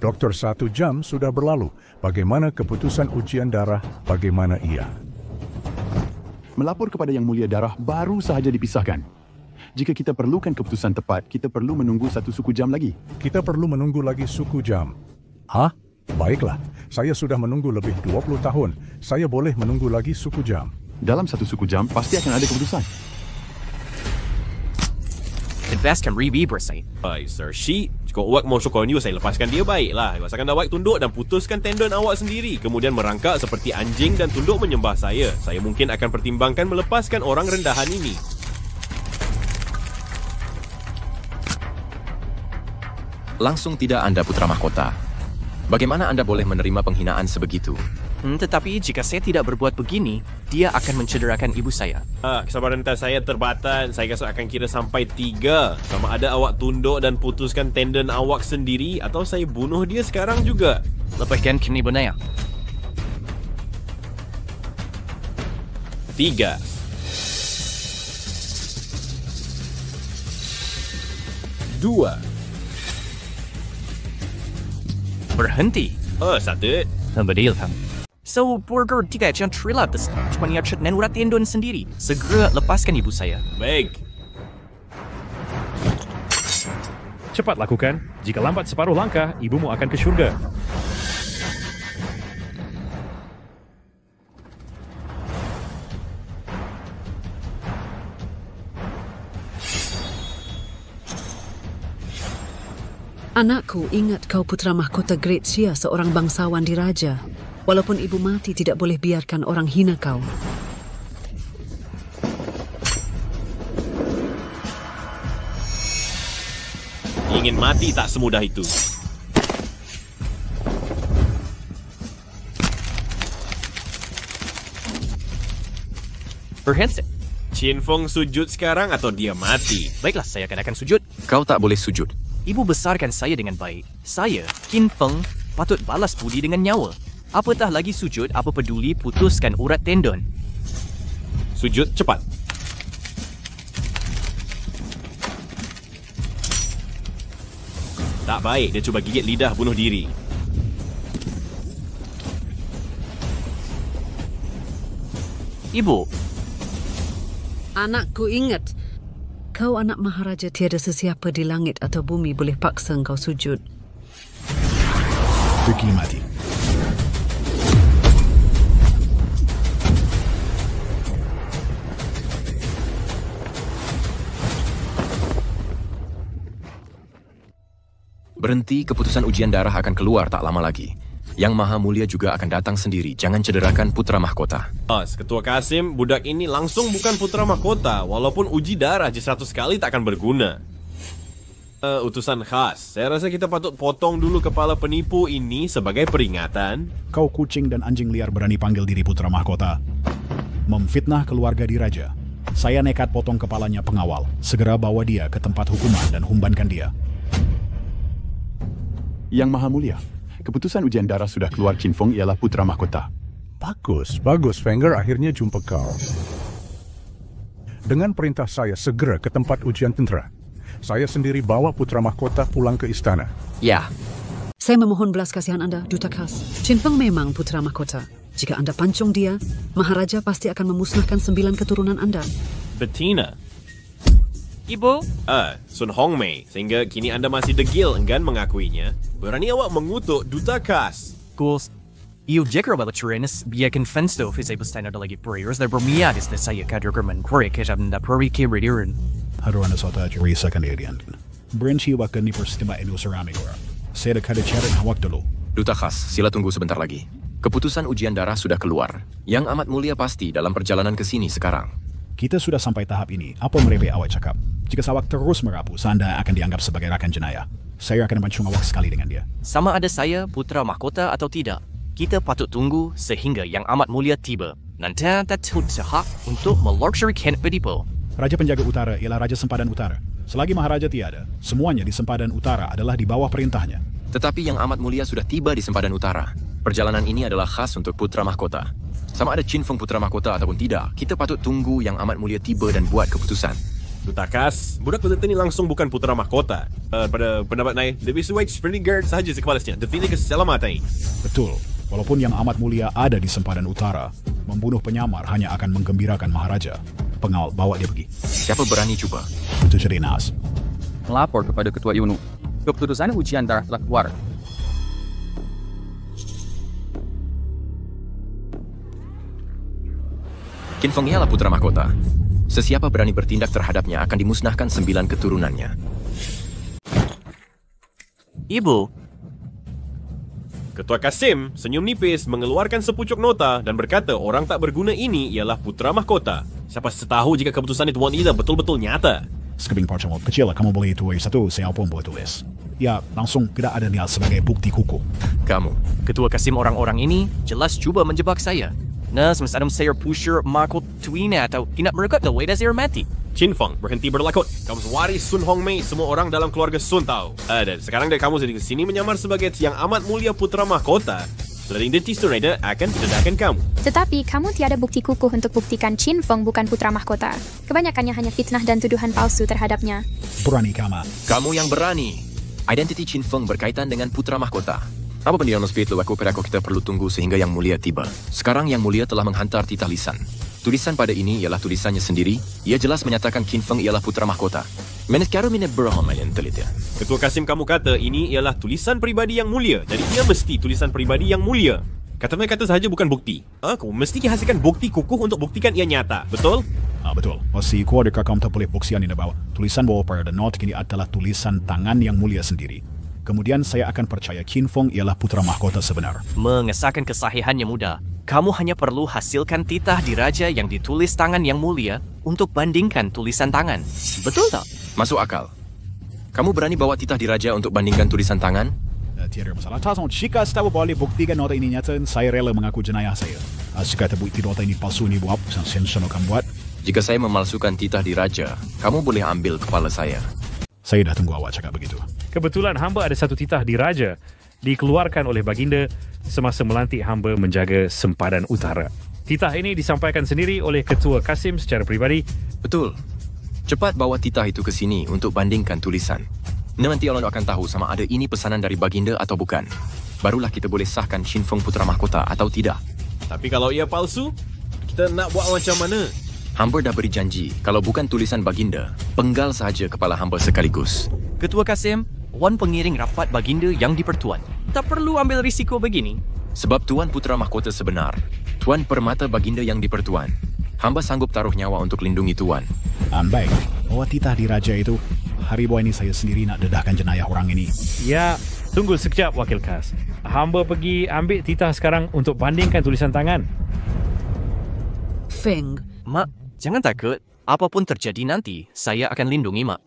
Dokter, 1 jam sudah berlalu. Bagaimana keputusan ujian darah? Bagaimana ia? Melapor kepada Yang Mulia Darah baru sahaja dipisahkan. Jika kita perlukan keputusan tepat, kita perlu menunggu 1 suku jam lagi. Kita perlu menunggu lagi suku jam. Hah? Baiklah. Saya sudah menunggu lebih 20 tahun. Saya boleh menunggu lagi suku jam. Dalam 1 suku jam, pasti akan ada keputusan. bebaskan Ribi bersai. Baik, Sir Shi. Jika awak mau sokong you, saya lepaskan dia baiklah. Asalkan awak tunduk dan putuskan tendon awak sendiri. Kemudian merangkak seperti anjing dan tunduk menyembah saya. Saya mungkin akan pertimbangkan melepaskan orang rendahan ini. Langsung tidak Anda putra mahkota. Bagaimana Anda boleh menerima penghinaan sebegitu? Tetapi jika saya tidak berbuat begini, dia akan mencederakan ibu saya. Kesabaran saya terbatas. Saya rasa akan kira sampai 3. Sama ada awak tunduk dan putuskan tendon awak sendiri, atau saya bunuh dia sekarang juga. Lepaskan kini benaya. 3. 2. Berhenti. 1. Berdilkan. So, burger tidak jangan trilap cuma niat dan urat tendon sendiri. Segera lepaskan ibu saya. Baik. Cepat lakukan. Jika lambat separuh langkah, ibumu akan ke syurga. Anakku, ingat kau putra mahkota Great Xia, seorang bangsawan diraja. Walaupun ibu mati, tidak boleh biarkan orang hina kau. Ingin mati tak semudah itu. Berhenti. Qin Feng sujud sekarang atau dia mati? Baiklah, saya akan sujud. Kau tak boleh sujud. Ibu besarkan saya dengan baik. Saya, Qin Feng, patut balas budi dengan nyawa. Apatah lagi sujud, apa peduli putuskan urat tendon. Sujud cepat. Tak baik, dia cuba gigit lidah bunuh diri. Ibu. Anakku, ingat. Kau anak Maharaja, tiada sesiapa di langit atau bumi boleh paksa kau sujud. Pergi mati. Berhenti, keputusan ujian darah akan keluar tak lama lagi. Yang Maha Mulia juga akan datang sendiri. Jangan cederakan putra mahkota. Ketua Kasim, budak ini langsung bukan putra mahkota. Walaupun uji darah 100 kali tak akan berguna. Utusan khas. Saya rasa kita patut potong dulu kepala penipu ini sebagai peringatan. Kau kucing dan anjing liar berani panggil diri putra mahkota. Memfitnah keluarga diraja. Saya nekat potong kepalanya pengawal. Segera bawa dia ke tempat hukuman dan humbankan dia. Yang Maha Mulia, keputusan ujian darah sudah keluar. Qin Feng ialah putra mahkota. Bagus, Wenger akhirnya jumpa kau. Dengan perintah saya segera ke tempat ujian tentera. Saya sendiri bawa putra mahkota pulang ke istana. Ya. Saya memohon belas kasihan Anda, Duta Khas. Qin Feng memang putra mahkota. Jika Anda pancung dia, Maharaja pasti akan memusnahkan 9 keturunan Anda. Bettina. Ibu? Sun Hongmei. Sehingga kini Anda masih degil enggan mengakuinya. Berani awak mengutuk Duta Khas. Gus, iyo jika wala Tyrannus biarkan Fensto visay bastana dalagi prayers na bermiadis na saya kadrogerman kore kejam na prori kiridirin. Haruan na sota juri sa kandidian. Brenci wakan ni perstima inu sarami gora. Saya kada cara hawak dulu. Duta Khas, sila tunggu sebentar lagi. Keputusan ujian darah sudah keluar. Yang amat mulia pasti dalam perjalanan ke sini sekarang. Kita sudah sampai tahap ini. Apa mereka awak cakap? Jika sawak terus merapu, Anda akan dianggap sebagai rakan jenayah. Saya akan pancung awak sekali dengan dia. Sama ada saya putra mahkota atau tidak, kita patut tunggu sehingga yang amat mulia tiba. Nanti kita hak untuk meluxurikan penipu. Raja Penjaga Utara ialah Raja Sempadan Utara. Selagi Maharaja tiada, semuanya di Sempadan Utara adalah di bawah perintahnya. Tetapi yang amat mulia sudah tiba di Sempadan Utara. Perjalanan ini adalah khas untuk putra mahkota. Sama ada Qin Feng putra mahkota ataupun tidak, kita patut tunggu yang amat mulia tiba dan buat keputusan. Duta Khas, budak pelita ini langsung bukan putra mahkota. Pada pendapat saya, lebih sesuai security guard sahaja sekepalasnya. Demi keselamatan. Betul. Walaupun yang amat mulia ada di Sempadan Utara, membunuh penyamar hanya akan menggembirakan Maharaja. Pengawal, bawa dia pergi. Siapa berani cuba? Itu jadi Nas. Melapor kepada Ketua Yunu. Keputusan ujian darah telah keluar. Qin Feng ialah putra mahkota. Sesiapa berani bertindak terhadapnya akan dimusnahkan 9 keturunannya. Ibu. Ketua Kasim senyum nipis mengeluarkan sepucuk nota dan berkata orang tak berguna ini ialah putra mahkota. Siapa setahu jika keputusan Tuan Ida betul-betul nyata. Sekeping parchment kecil, kamu boleh tulis satu, saya pun boleh tulis. Ya, langsung tidak ada niat sebagai bukti kukuh. Kamu, Ketua Kasim orang-orang ini jelas cuba menjebak saya. Nah, semasa saya pusher mahkota ini atau tidak merekat the way dah saya mati. Chin Feng, berhenti berlakon. Kamu sewaris Sun Hongmei, semua orang dalam keluarga Sun tahu. Dan sekarang dari kamu sedang sini menyamar sebagai yang amat mulia putra mahkota. Identity Rider akan dedahkan kamu. Tetapi kamu tiada bukti kukuh untuk buktikan Chin Feng bukan putra mahkota. Kebanyakannya hanya fitnah dan tuduhan palsu terhadapnya. Berani kamu. Kamu yang berani. Identiti Chin Feng berkaitan dengan putra mahkota. Apa pendidikan speed lu aku kita perlu tunggu sehingga Yang Mulia tiba. Sekarang Yang Mulia telah menghantar titah lisan. Tulisan pada ini ialah tulisannya sendiri. Ia jelas menyatakan Chin Feng ialah putra mahkota. Meneskaru minit berhom yang telit ya. Ketua Kasim kamu kata ini ialah tulisan peribadi Yang Mulia. Jadi ia mesti tulisan peribadi Yang Mulia. Kata sahaja bukan bukti. Aku mesti hasilkan bukti kukuh untuk buktikan ia nyata. Betul? Betul. Si keluarga kamu tak boleh buktian ini bawah. Tulisan bawah pada not kini adalah tulisan tangan Yang Mulia sendiri. Kemudian saya akan percaya Chin Feng ialah putra mahkota sebenar. Mengesahkan kesahihannya mudah. Kamu hanya perlu hasilkan titah diraja yang ditulis tangan Yang Mulia untuk bandingkan tulisan tangan. Betul tak? Masuk akal. Kamu berani bawa titah diraja untuk bandingkan tulisan tangan? Tiada masalah. Jika setahu boleh buktikan nota ini nyata, saya rela mengaku jenayah saya. Jika terbukti nota ini palsu ini buat, saya akan buat. Jika saya memalsukan titah diraja, kamu boleh ambil kepala saya. Saya dah tunggu awak cakap begitu. Kebetulan hamba ada satu titah diraja dikeluarkan oleh baginda semasa melantik hamba menjaga sempadan utara. Titah ini disampaikan sendiri oleh Ketua Kasim secara peribadi. Betul. Cepat bawa titah itu ke sini untuk bandingkan tulisan. Nanti orang akan tahu sama ada ini pesanan dari baginda atau bukan. Barulah kita boleh sahkan Chin Feng putra mahkota atau tidak. Tapi kalau ia palsu, kita nak buat macam mana? Hamba dah beri janji, kalau bukan tulisan baginda, penggal sahaja kepala hamba sekaligus. Ketua Kasim, Wan pengiring rapat baginda yang dipertuan. Tak perlu ambil risiko begini. Sebab Tuan putra mahkota sebenar, Tuan permata baginda yang dipertuan. Hamba sanggup taruh nyawa untuk lindungi Tuan. Baik, bawa titah diraja itu. Hari ini saya sendiri nak dedahkan jenayah orang ini. Ya, tunggu sekejap Wakil Kas. Hamba pergi ambil titah sekarang untuk bandingkan tulisan tangan. Feng. Mak, jangan takut. Apapun terjadi nanti, saya akan lindungi Mak.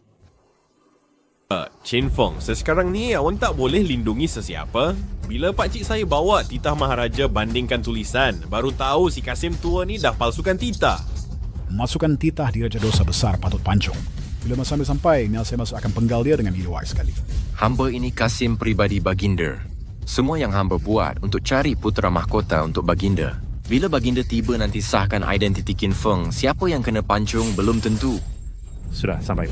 Chin Feng, sekarang ni awak tak boleh lindungi sesiapa. Bila pakcik saya bawa titah Maharaja bandingkan tulisan, baru tahu si Kasim tua ni dah palsukan titah. Masukkan titah diraja dosa besar patut pancung. Bila masa sampai, saya masuk akan penggal dia dengan hidup sekali. Hamba ini Kasim pribadi baginda. Semua yang hamba buat untuk cari putra mahkota untuk baginda. Bila baginda tiba nanti sahkan identiti Chin Feng, siapa yang kena pancung belum tentu. Sudah sampai.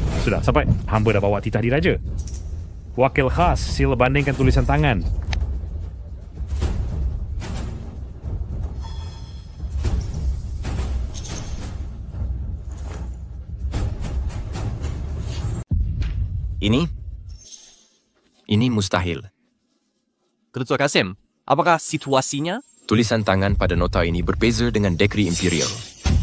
Hamba dah bawa titah diraja. Wakil khas, sila bandingkan tulisan tangan. Ini mustahil. Ketua Kasim, apakah situasinya? Tulisan tangan pada nota ini berbeza dengan dekri imperial.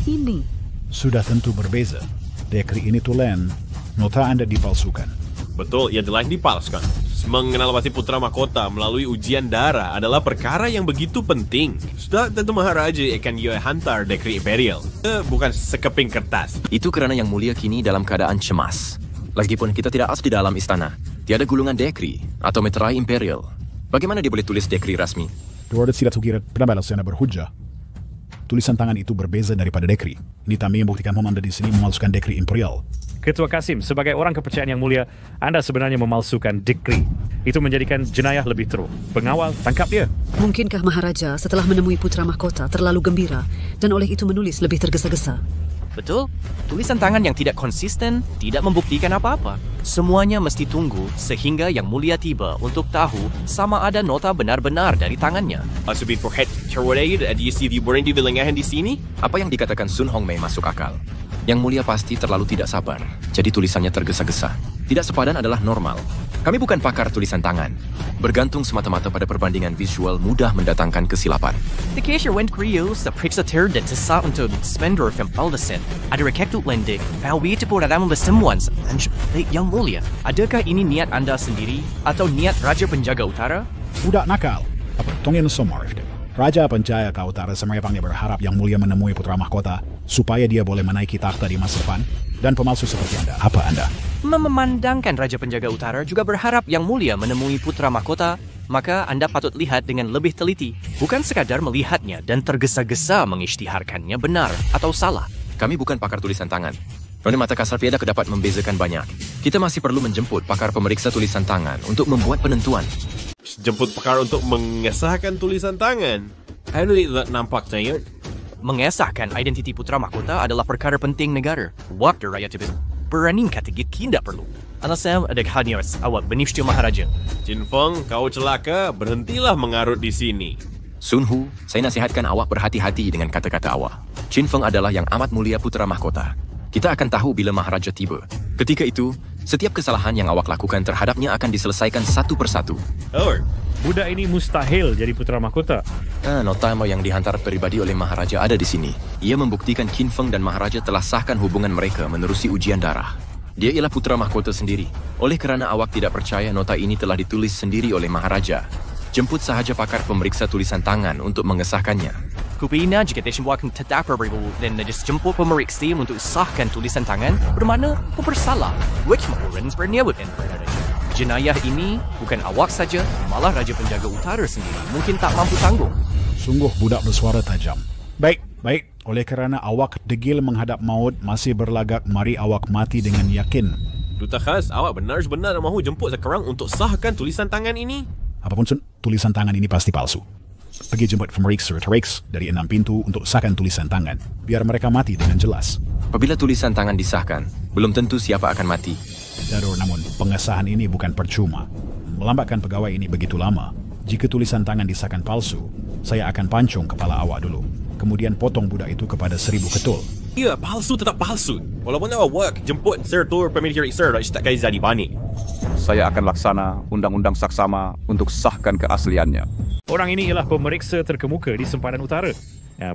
Ini. Sudah tentu berbeza. Dekri ini tulen, nota Anda dipalsukan. Betul, ia telah dipalsukan. Mengenal pasti putra mahkota melalui ujian darah adalah perkara yang begitu penting. Sudah tentu Maharaja akan ia hantar dekri imperial. Bukan sekeping kertas. Itu kerana Yang Mulia kini dalam keadaan cemas. Lagipun kita tidak asli dalam istana. Tiada gulungan dekri atau meterai imperial. Bagaimana dia boleh tulis dekri rasmi? Dua tidak kira penampilan saya berhujah. Tulisan tangan itu berbeza daripada dekri. Ini kami membuktikan Anda di sini memalsukan dekri imperial. Ketua Kasim, sebagai orang kepercayaan Yang Mulia, Anda sebenarnya memalsukan dekri. Itu menjadikan jenayah lebih teruk. Pengawal, tangkap dia. Mungkinkah Maharaja setelah menemui putra mahkota terlalu gembira dan oleh itu menulis lebih tergesa-gesa? Betul. Tulisan tangan yang tidak konsisten tidak membuktikan apa-apa. Semuanya mesti tunggu sehingga Yang Mulia tiba untuk tahu sama ada nota benar-benar dari tangannya. Asubin for head terwadaid di CV berhenti di lengahan di sini? Apa yang dikatakan Sun Hongmei masuk akal. Yang Mulia pasti terlalu tidak sabar. Jadi tulisannya tergesa-gesa. Tidak sepadan adalah normal. Kami bukan pakar tulisan tangan. Bergantung semata-mata pada perbandingan visual mudah mendatangkan kesilapan. The cashier went kriyo sa periksa dan sesa untuk spender Fempaldasen. Ada reketut lendik, pawi itu dalam pertemuan yang mulia. Adakah ini niat anda sendiri atau niat Raja Penjaga Utara? Budak nakal. Apa tongin somar. Raja Penjaga Utara semayapangnya berharap Yang Mulia menemui putra mahkota supaya dia boleh menaiki takhta di masa depan. Dan pemalsu seperti Anda, apa Anda? Memandangkan Raja Penjaga Utara juga berharap Yang Mulia menemui putra mahkota, maka Anda patut lihat dengan lebih teliti. Bukan sekadar melihatnya dan tergesa-gesa mengisytiharkannya benar atau salah. Kami bukan pakar tulisan tangan. Nona mata kasar tiada dapat membezakan banyak. Kita masih perlu menjemput pakar pemeriksa tulisan tangan untuk membuat penentuan. Jemput pakar untuk mengesahkan tulisan tangan? I really nampak saya. Mengesahkan identiti putra mahkota adalah perkara penting negara. Waktu rakyat itu berani kategori tidak perlu. Alasan ada hanya awak benifstu Maharaja. Chin Feng, kau celaka, berhentilah mengarut di sini. Sun Hu, saya nasihatkan awak berhati-hati dengan kata-kata awak. Chin Feng adalah yang amat mulia putra mahkota. Kita akan tahu bila Maharaja tiba. Ketika itu, setiap kesalahan yang awak lakukan terhadapnya akan diselesaikan satu persatu. Oh, budak ini mustahil jadi putra mahkota. Nota yang dihantar pribadi oleh Maharaja ada di sini. Ia membuktikan Qin Feng dan Maharaja telah sahkan hubungan mereka menerusi ujian darah. Dia ialah putra mahkota sendiri. Oleh kerana awak tidak percaya nota ini telah ditulis sendiri oleh Maharaja, jemput sahaja pakar pemeriksa tulisan tangan untuk mengesahkannya. Kupina jika disembuhkan tetap beribu dan jemput pemeriksa untuk sahkan tulisan tangan, bermakna bersalah. Which Mahorans berniagut dan berada. Jenayah ini bukan awak saja, malah Raja Penjaga Utara sendiri mungkin tak mampu tanggung. Sungguh budak bersuara tajam. Baik. Oleh kerana awak degil menghadap maut, masih berlagak, mari awak mati dengan yakin. Duta khas, awak benar-benar mahu jemput sekarang untuk sahkan tulisan tangan ini? Apapun tulisan tangan ini pasti palsu. Pergi jemput pemeriksa Rex dari 6 pintu untuk sahkan tulisan tangan, biar mereka mati dengan jelas. Apabila tulisan tangan disahkan, belum tentu siapa akan mati. Darur, namun pengesahan ini bukan percuma. Melambatkan pegawai ini begitu lama. Jika tulisan tangan disahkan palsu, saya akan pancung kepala awak dulu. Kemudian potong budak itu kepada 1000 ketul. Ya, palsu tetap palsu. Walaupun awak jemput Sir Tur Pemilik Sir tak kaya jadi panik. Saya akan laksana undang-undang saksama untuk sahkan keasliannya. Orang ini ialah pemeriksa terkemuka di Sempadan Utara.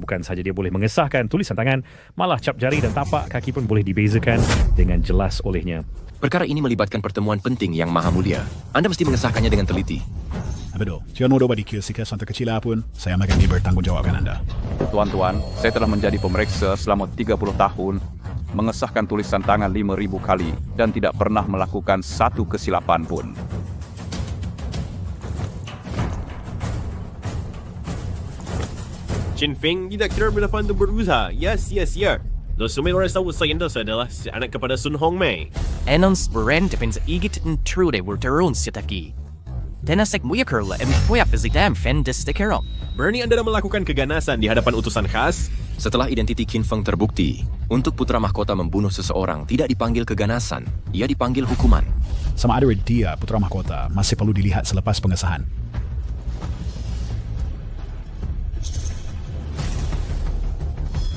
Bukan sahaja dia boleh mengesahkan tulisan tangan, malah cap jari dan tapak kaki pun boleh dibezakan dengan jelas olehnya. Perkara ini melibatkan pertemuan penting yang maha mulia. Anda mesti mengesahkannya dengan teliti. Betul. Jangan mudah bagi kisah santai kecil apun, saya akan bertanggungjawabkan Anda. Tuan-tuan, saya telah menjadi pemeriksa selama 30 tahun, mengesahkan tulisan tangan 5,000 kali dan tidak pernah melakukan satu kesilapan pun. Chin Feng tidak kira relevan untuk berusaha. Yes. Semua orang tahu saya adalah anak kepada Sun Hongmei. Enons brand depends igit and true they were terun sitaki. Tenasek muya kerla empoya fizidam fendes tekerom. Berani Anda melakukan keganasan di hadapan utusan khas? Setelah identiti Qin Feng terbukti, untuk putra mahkota membunuh seseorang tidak dipanggil keganasan, ia dipanggil hukuman. Sama ada dia, putra mahkota, masih perlu dilihat selepas pengesahan.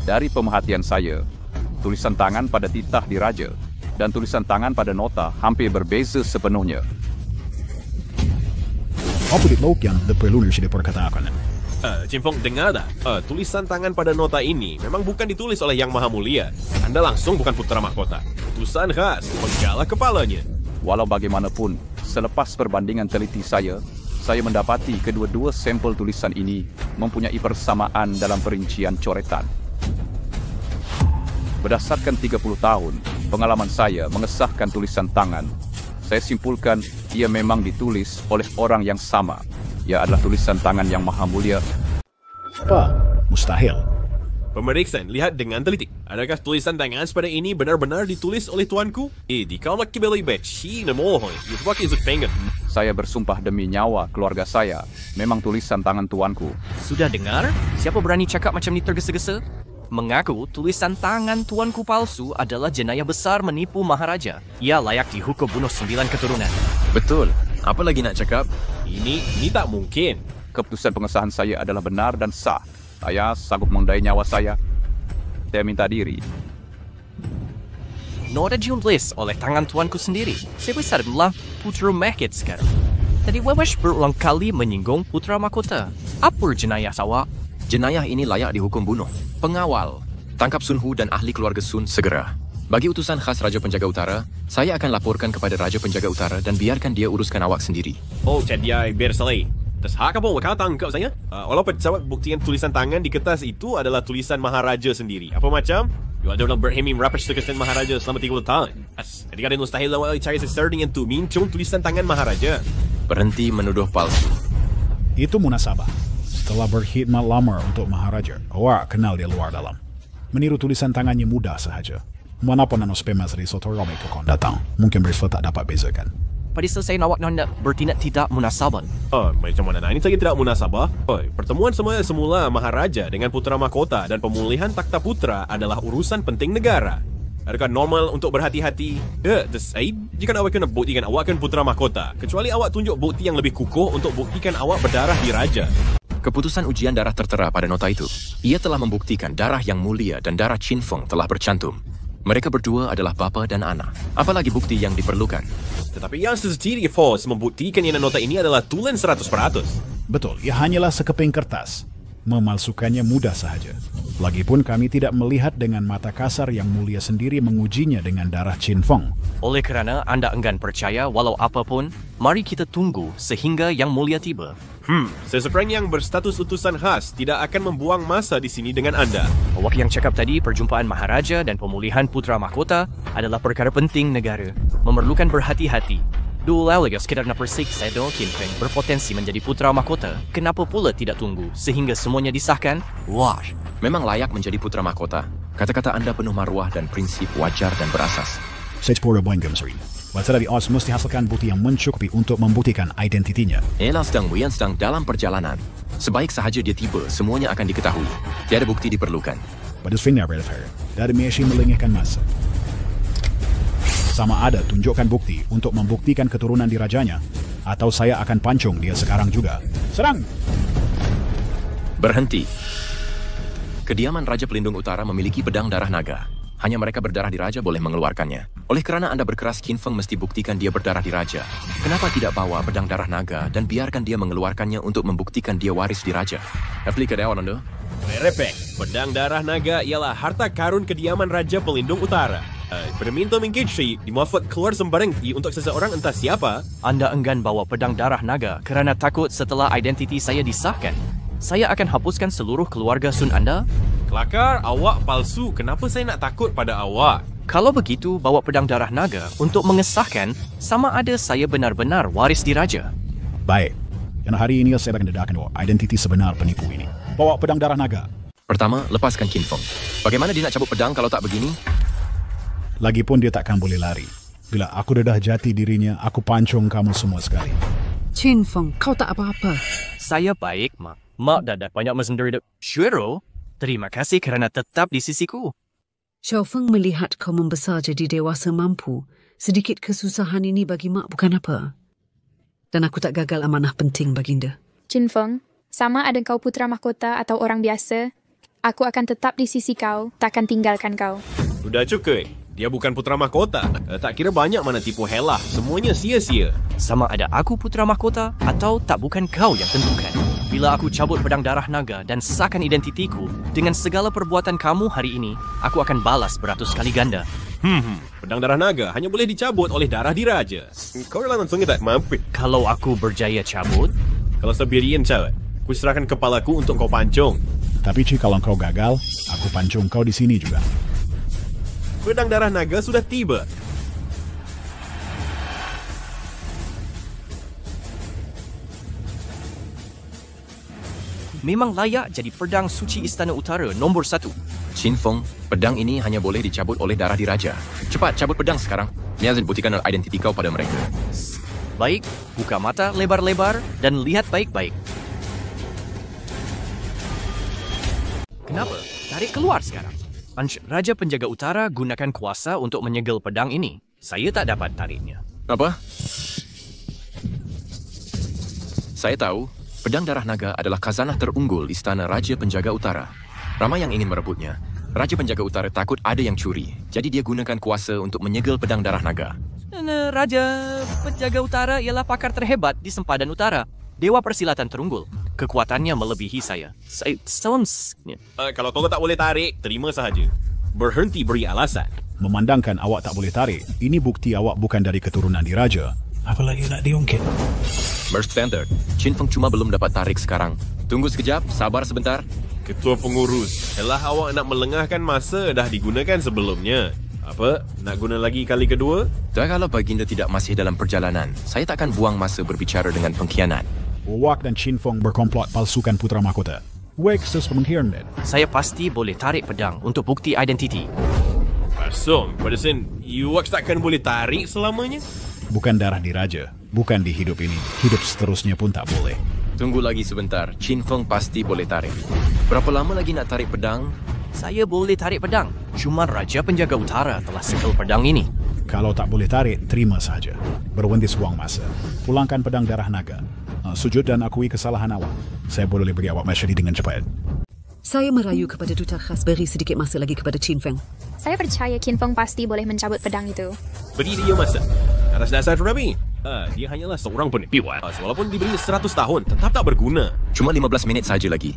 Dari pemerhatian saya, tulisan tangan pada titah diraja dan tulisan tangan pada nota hampir berbeza sepenuhnya. Apa ditlok yang perlu sudah perkatakan? Chin Feng, dengar dah. Tulisan tangan pada nota ini memang bukan ditulis oleh Yang Maha Mulia. Anda langsung bukan putra mahkota. Utusan khas, penggalah kepalanya. Walau bagaimanapun, selepas perbandingan teliti saya mendapati kedua-dua sampel tulisan ini mempunyai persamaan dalam perincian coretan. Berdasarkan 30 tahun pengalaman saya mengesahkan tulisan tangan, saya simpulkan ia memang ditulis oleh orang yang sama. Ia adalah tulisan tangan Yang Maha Mulia. Apa? Mustahil. Pemeriksaan, lihat dengan teliti. Adakah tulisan tangan seperti ini benar-benar ditulis oleh tuanku? Di kau nak kibeli beci namohoi. Itu pakai izut pengen. Saya bersumpah demi nyawa keluarga saya, memang tulisan tangan tuanku. Sudah dengar? Siapa berani cakap macam ni tergesa-gesa? Mengaku tulisan tangan tuanku palsu adalah jenayah besar menipu Maharaja. Ia layak dihukum bunuh 9 keturunan. Betul. Apa lagi nak cakap? Ini tak mungkin. Keputusan pengesahan saya adalah benar dan sah. Saya sanggup mengendai nyawa saya. Saya minta diri. Nota ditulis oleh tangan tuanku sendiri. Saya besar adalah putra mahkot sekarang. Tadi Wawash berulang kali menyinggung putra mahkota. Apa jenayah awak? Jenayah ini layak dihukum bunuh. Pengawal, tangkap Sun Hu dan ahli keluarga Sun segera. Bagi utusan khas Raja Penjaga Utara, saya akan laporkan kepada Raja Penjaga Utara dan biarkan dia uruskan awak sendiri. Oh, jadi biar selesai. Terus hak apa kau tangkap saya? Walaupun pesawat buktikan tulisan tangan di kertas itu adalah tulisan Maharaja sendiri. Apa macam? You adalah berhemi merapas tulisan Maharaja selama 30 tahun. Jadi kan mustahil awak cari sesuatu dengan tu mincung tulisan tangan Maharaja. Berhenti menuduh palsu. Itu munasabah. Setelah berkhidmat lama untuk Maharaja, awak kenal dia luar dalam. Meniru tulisan tangannya mudah sahaja. Manapun nanospemas risotto ramai kau datang, mungkin bersifat tak dapat bezakan. Pada selesai awak hendak bertindak tidak munasabah. Macam mana? Ini saja tidak munasabah. Pertemuan semula Maharaja dengan Putera Mahkota dan pemulihan takhta putra adalah urusan penting negara. Adakah normal untuk berhati-hati? Jika awak kena buktikan awak kan Putera Mahkota, kecuali awak tunjuk bukti yang lebih kukuh untuk buktikan awak berdarah di raja. Keputusan ujian darah tertera pada nota itu. Ia telah membuktikan darah yang mulia dan darah Chin Feng telah bercantum. Mereka berdua adalah bapa dan anak. Apalagi bukti yang diperlukan? Tetapi yang CCTV Force membuktikan yang nota ini adalah tulen 100%. Betul, ia hanyalah sekeping kertas. Memalsukannya mudah sahaja. Lagipun kami tidak melihat dengan mata kasar yang mulia sendiri mengujinya dengan darah Chin Feng. Oleh kerana anda enggan percaya walau apapun, mari kita tunggu sehingga yang mulia tiba. Seseorang yang berstatus utusan khas tidak akan membuang masa di sini dengan anda. Awak yang cakap tadi, perjumpaan Maharaja dan pemulihan Putera Mahkota adalah perkara penting negara. Memerlukan berhati-hati. Dua lagi sekadar nak persiksa Chin Feng berpotensi menjadi Putera Mahkota. Kenapa pula tidak tunggu sehingga semuanya disahkan? Wah, memang layak menjadi Putera Mahkota. Kata-kata anda penuh maruah dan prinsip wajar dan berasas. Saya pura boinggam sering. Tetapi Oz mesti hasilkan bukti yang mencukupi untuk membuktikan identitinya. Ella sedang dalam perjalanan. Sebaik sahaja dia tiba, semuanya akan diketahui. Tiada bukti diperlukan. Pada swingnya berdefer, dari Meshi melengahkan masa. Sama ada tunjukkan bukti untuk membuktikan keturunan dirajanya, atau saya akan pancung dia sekarang juga. Serang! Berhenti. Kediaman Raja Pelindung Utara memiliki pedang darah naga. Hanya mereka berdarah di raja boleh mengeluarkannya. Oleh kerana anda berkeras, Chin Feng mesti buktikan dia berdarah di raja. Kenapa tidak bawa pedang darah naga dan biarkan dia mengeluarkannya untuk membuktikan dia waris di raja? Aplika dewan anda. Repek, pedang darah naga ialah harta karun kediaman Raja Pelindung Utara. Berminta mungkin Syed dimuafak keluar sembarang untuk seseorang entah siapa. Anda enggan bawa pedang darah naga kerana takut setelah identiti saya disahkan. Saya akan hapuskan seluruh keluarga Sun anda. Kelakar, awak palsu. Kenapa saya nak takut pada awak? Kalau begitu, bawa pedang darah naga untuk mengesahkan sama ada saya benar-benar waris di raja. Baik. Dan hari ini saya akan dedahkan identiti sebenar penipu ini. Bawa pedang darah naga. Pertama, lepaskan Chin Feng. Bagaimana dia nak cabut pedang kalau tak begini? Lagipun dia takkan boleh lari. Bila aku dedah jati dirinya, aku pancung kamu semua sekali. Chin Feng, kau tak apa-apa. Saya baik, Mak. Mak dah banyak menderita. Syuro, terima kasih kerana tetap di sisiku. Xiao Feng melihat kau membesar jadi dewasa mampu. Sedikit kesusahan ini bagi Mak bukan apa. Dan aku tak gagal amanah penting baginda. Chin Feng, sama ada kau Putera Mahkota atau orang biasa, aku akan tetap di sisi kau, takkan tinggalkan kau. Sudah cukup. Dia bukan Putera Mahkota. Tak kira banyak mana tipu helah. Semuanya sia-sia. Sama ada aku Putera Mahkota atau tak bukan kau yang tentukan. Bila aku cabut pedang darah naga dan sahkan identitiku, dengan segala perbuatan kamu hari ini, aku akan balas beratus kali ganda. Pedang darah naga hanya boleh dicabut oleh darah diraja. Kau rela langsungnya tak mampu. Kalau aku berjaya cabut? Kalau sebirian cawat, ku serahkan kepalaku untuk kau pancung. Tapi kalau kau gagal, aku pancung kau di sini juga. Pedang darah naga sudah tiba. Memang layak jadi pedang suci Istana Utara nombor 1. Chin Feng, pedang ini hanya boleh dicabut oleh darah diraja. Cepat, cabut pedang sekarang. Niazin buktikan identiti kau pada mereka. Baik, buka mata lebar-lebar dan lihat baik-baik. Kenapa? Tarik keluar sekarang. Raja Penjaga Utara gunakan kuasa untuk menyegel pedang ini. Saya tak dapat tariknya. Apa? Saya tahu, pedang darah naga adalah khazanah terunggul Istana Raja Penjaga Utara. Ramai yang ingin merebutnya. Raja Penjaga Utara takut ada yang curi. Jadi dia gunakan kuasa untuk menyegel pedang darah naga. Raja Penjaga Utara ialah pakar terhebat di Sempadan Utara. Dewa persilatan terunggul. Kekuatannya melebihi saya. Kalau kau tak boleh tarik, terima sahaja. Berhenti beri alasan. Memandangkan awak tak boleh tarik, ini bukti awak bukan dari keturunan diraja. Apalagi nak diungkit. Merge Standard, Chin Feng cuma belum dapat tarik sekarang. Tunggu sekejap, sabar sebentar. Ketua pengurus, elah awak nak melengahkan masa dah digunakan sebelumnya. Apa? Nak guna lagi kali kedua? Dan kalau baginda tidak masih dalam perjalanan, saya takkan buang masa berbicara dengan pengkhianat. Wak dan Chin Feng berkomplot palsukan putra mahkota. Wak sesepenghirn. Saya pasti boleh tarik pedang untuk bukti identiti. Pasong, pada sen, Wak takkan boleh tarik selamanya? Bukan darah diraja, bukan di hidup ini. Hidup seterusnya pun tak boleh. Tunggu lagi sebentar, Chin Feng pasti boleh tarik. Berapa lama lagi nak tarik pedang? Saya boleh tarik pedang. Cuma Raja Penjaga Utara telah segel pedang ini. Kalau tak boleh tarik, terima saja. Berhenti buang masa. Pulangkan pedang darah naga. Sujud dan akui kesalahan awak. Saya boleh beri awak masyari dengan cepat. Saya merayu kepada duta khas beri sedikit masa lagi kepada Chin Feng. Saya percaya Chin Feng pasti boleh mencabut pedang itu. Beri dia masa. Atas dasar Rabi. Dia hanyalah seorang penipu. Walaupun diberi 100 tahun, tetap tak berguna. Cuma 15 minit saja lagi.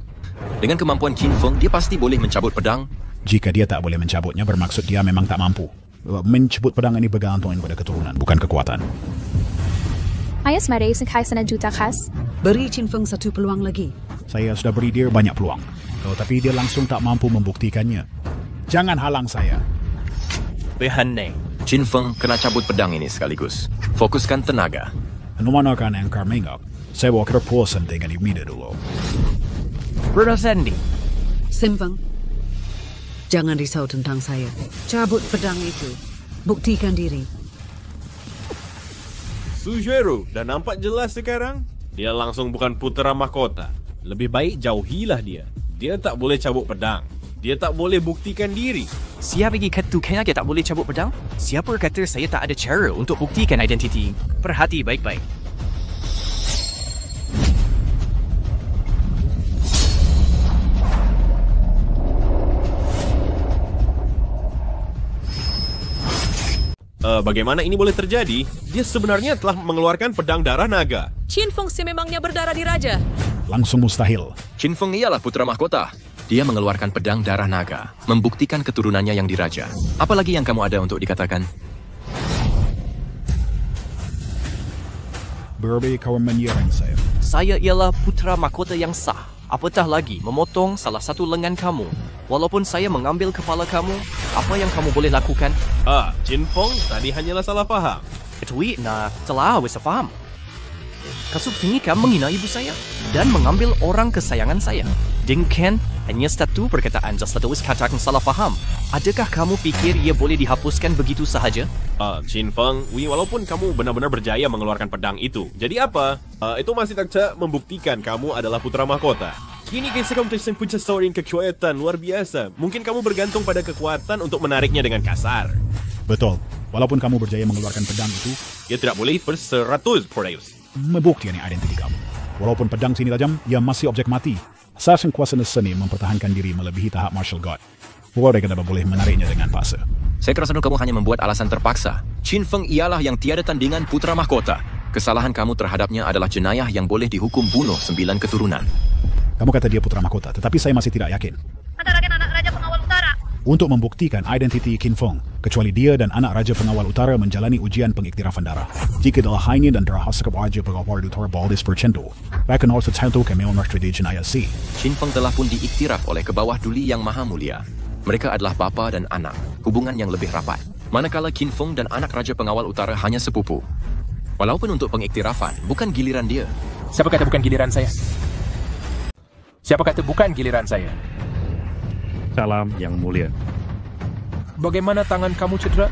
Dengan kemampuan Chin Feng, dia pasti boleh mencabut pedang. Jika dia tak boleh mencabutnya, bermaksud dia memang tak mampu. Mencabut pedang ini bergantung pada keturunan, bukan kekuatan. Ayah semari sengkai sana duta khas. Beri Chin Feng satu peluang lagi. Saya sudah beri dia banyak peluang. Tapi dia langsung tak mampu membuktikannya. Jangan halang saya. Behane. Chin Feng kena cabut pedang ini sekaligus. Fokuskan tenaga. Memanakan angkar mengak. Saya wakil puasan dengan imida dulu. Brother Sandy. Chin Feng, jangan risau tentang saya. Cabut pedang itu. Buktikan diri. Sujero, dah nampak jelas sekarang? Dia langsung bukan putera mahkota. Lebih baik jauhilah dia. Dia tak boleh cabut pedang. Dia tak boleh buktikan diri. Siapa lagi katakan dia tak boleh cabut pedang? Siapa kata saya tak ada cara untuk buktikan identiti? Perhati baik-baik. Bagaimana ini boleh terjadi? Dia sebenarnya telah mengeluarkan pedang darah naga. Chin Feng sememangnya berdarah diraja. Langsung mustahil. Chin Feng ialah putra mahkota. Dia mengeluarkan pedang darah naga, membuktikan keturunannya yang diraja. Apalagi yang kamu ada untuk dikatakan? Berbe kau menyerang saya. Saya ialah putra mahkota yang sah. Apatah lagi memotong salah satu lengan kamu. Walaupun saya mengambil kepala kamu, apa yang kamu boleh lakukan? Chin Feng tadi hanyalah salah faham. Ketui na telah wes faham. Kasut tinggi kamu menghina ibu saya dan mengambil orang kesayangan saya. Dengken hanya satu perkataan just wes katakan salah faham. Adakah kamu pikir ia boleh dihapuskan begitu sahaja? Chin Feng, walaupun kamu benar-benar berjaya mengeluarkan pedang itu, jadi apa? Itu masih tak membuktikan kamu adalah putra mahkota. Kini kisah kamu tersempunya seorang kekuatan luar biasa. Mungkin kamu bergantung pada kekuatan untuk menariknya dengan kasar. Betul. Walaupun kamu berjaya mengeluarkan pedang itu, ia tidak boleh ber-100 Prodeus. Membuktikan identiti kamu. Walaupun pedang sini tajam, ia masih objek mati. Assassin kuasa seni mempertahankan diri melebihi tahap martial god. Boleh kenapa boleh menariknya dengan paksa. Saya rasa kamu hanya membuat alasan terpaksa. Chin Feng ialah yang tiada tandingan putra mahkota. Kesalahan kamu terhadapnya adalah jenayah yang boleh dihukum bunuh 9 keturunan. Kamu kata dia putra mahkota, tetapi saya masih tidak yakin. Antara anak Raja Pengawal Utara. Untuk membuktikan identiti Chin Feng, kecuali dia dan anak Raja Pengawal Utara menjalani ujian pengiktirafan darah. Jika dalam hal ini dan darah hasil Raja Pengawal Utara baldis bercentuh, bahkan harus tertentu kami memerintah di jenayah si. Chin Feng telah pun diiktiraf oleh kebawah duli yang maha mulia. Mereka adalah bapa dan anak, hubungan yang lebih rapat. Manakala Chin Feng dan anak Raja Pengawal Utara hanya sepupu. Walaupun untuk pengiktirafan, bukan giliran dia. Siapa kata bukan giliran saya? Siapa kata bukan giliran saya? Salam yang mulia. Bagaimana tangan kamu cedera?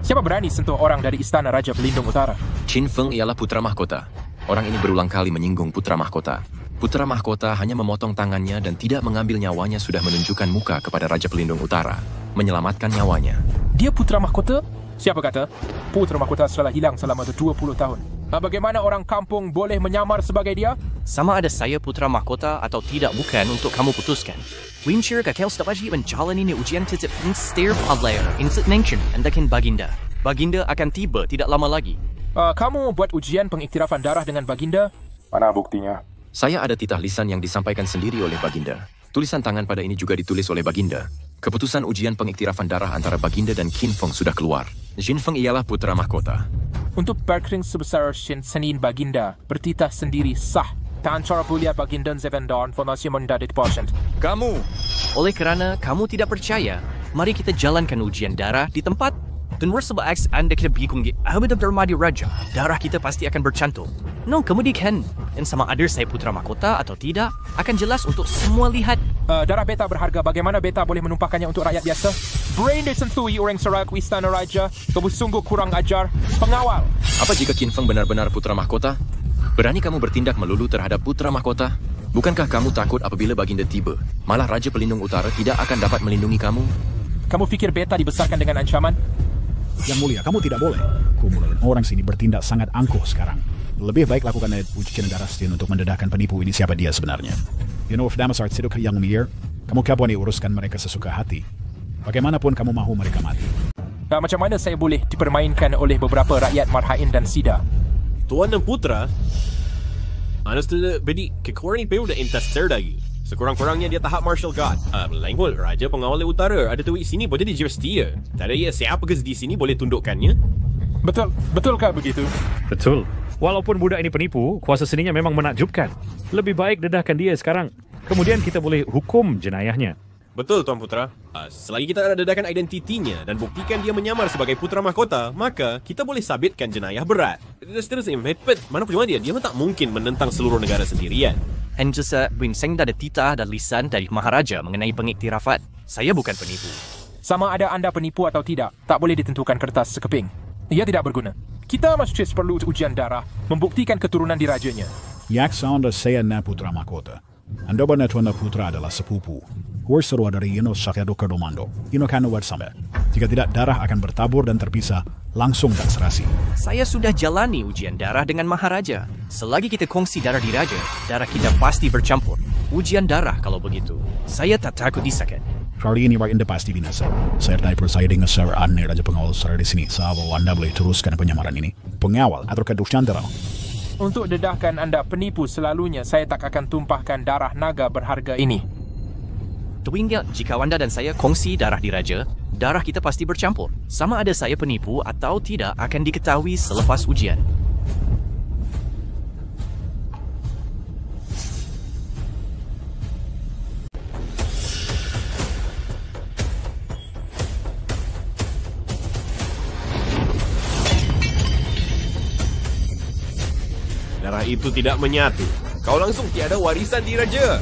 Siapa berani sentuh orang dari Istana Raja Pelindung Utara? Chin Feng ialah putra mahkota. Orang ini berulang kali menyinggung putra mahkota. Putra mahkota hanya memotong tangannya dan tidak mengambil nyawanya sudah menunjukkan muka kepada Raja Pelindung Utara, menyelamatkan nyawanya. Dia putra mahkota? Siapa kata? Putra mahkota telah hilang selama 20 tahun. Bagaimana orang kampung boleh menyamar sebagai dia? Sama ada saya putra mahkota atau tidak bukan untuk kamu putuskan. Winshire kakek setiap wajib menjalani ujian tetap instir padlayer insert mention andakin baginda. Baginda akan tiba tidak lama lagi. Kamu buat ujian pengiktirafan darah dengan baginda? Mana buktinya? Saya ada titah lisan yang disampaikan sendiri oleh Baginda. Tulisan tangan pada ini juga ditulis oleh Baginda. Keputusan ujian pengiktirafan darah antara Baginda dan Qin Feng sudah keluar. Qin Feng ialah putra mahkota. Untuk berkering sebesar Senin Baginda, bertitah sendiri sah. Tan cara mulia Baginda Zevendar informasi mendadak diposent. Kamu! Oleh kerana kamu tidak percaya, mari kita jalankan ujian darah di tempat. Dan bersebab anda kita bingung Ahmed Abdurrahmadi Raja, darah kita pasti akan bercantum. No, kemudian, dan sama ada saya putra mahkota atau tidak, akan jelas untuk semua lihat. Darah beta berharga. Bagaimana beta boleh menumpahkannya untuk rakyat biasa? Brain disentui orang seragu istana raja. Kamu sungguh kurang ajar. Pengawal! Apa jika Qin Feng benar-benar putra mahkota? Berani kamu bertindak melulu terhadap putra mahkota? Bukankah kamu takut apabila Baginda tiba, malah Raja Pelindung Utara tidak akan dapat melindungi kamu? Kamu fikir beta dibesarkan dengan ancaman? Yang mulia, kamu tidak boleh. Kumpulan orang sini bertindak sangat angkuh sekarang. Lebih baik lakukan ujian darah Stin untuk mendedahkan penipu ini siapa dia sebenarnya. You know, if Damasart Siduk yang mir, kamu kapan uruskan mereka sesuka hati. Bagaimanapun kamu mahu mereka mati. Macam mana saya boleh dipermainkan oleh beberapa rakyat Marhain dan Sida? Tuan dan Putra, bedi kekurangan itu udah intester lagi. Sekurang-kurangnya dia tahap martial god. Lain pun Raja Pengawal Utara ada tuik sini boleh jadi juristia. Tak ada siapa ke di sini boleh tundukkannya. Betulkah begitu? Betul. Walaupun budak ini penipu, kuasa seninya memang menakjubkan. Lebih baik dedahkan dia sekarang. Kemudian kita boleh hukum jenayahnya. Betul, Tuan Putra. Selagi kita ada dedahkan identitinya dan buktikan dia menyamar sebagai putra mahkota, maka kita boleh sabitkan jenayah berat. Seterusnya, mana percuma dia? Dia tak mungkin menentang seluruh negara sendirian. Dan juga Winseng ada titah dan lisan dari Maharaja mengenai pengiktirafan. Saya bukan penipu. Sama ada anda penipu atau tidak, tak boleh ditentukan kertas sekeping. Ia tidak berguna. Kita masih perlu ujian darah, membuktikan keturunan dirajanya. Yak anda saya na putra mahkota. Anda benar tuan putra adalah sepupu. Seru dari Yino Sakyado Kerdomando. Yino kanu bersama. Jika tidak, darah akan bertabur dan terpisah, langsung tak serasi. Saya sudah jalani ujian darah dengan Maharaja. Selagi kita kongsi darah di Raja, darah kita pasti bercampur. Ujian darah kalau begitu. Saya tak takut disakit. Kali ini Rakyat pasti binasa. Saya percaya dengan Sir Anne Raja Pengawal Utara di sini. Sahabat anda boleh teruskan penyamaran ini. Pengawal atau kedusantara. Untuk dedahkan anda penipu selalunya, saya tak akan tumpahkan darah naga berharga ini. Tuinggal, jika anda dan saya kongsi darah di Raja, darah kita pasti bercampur. Sama ada saya penipu atau tidak akan diketahui selepas ujian. Darah itu tidak menyatu. Kau langsung tiada warisan di Raja.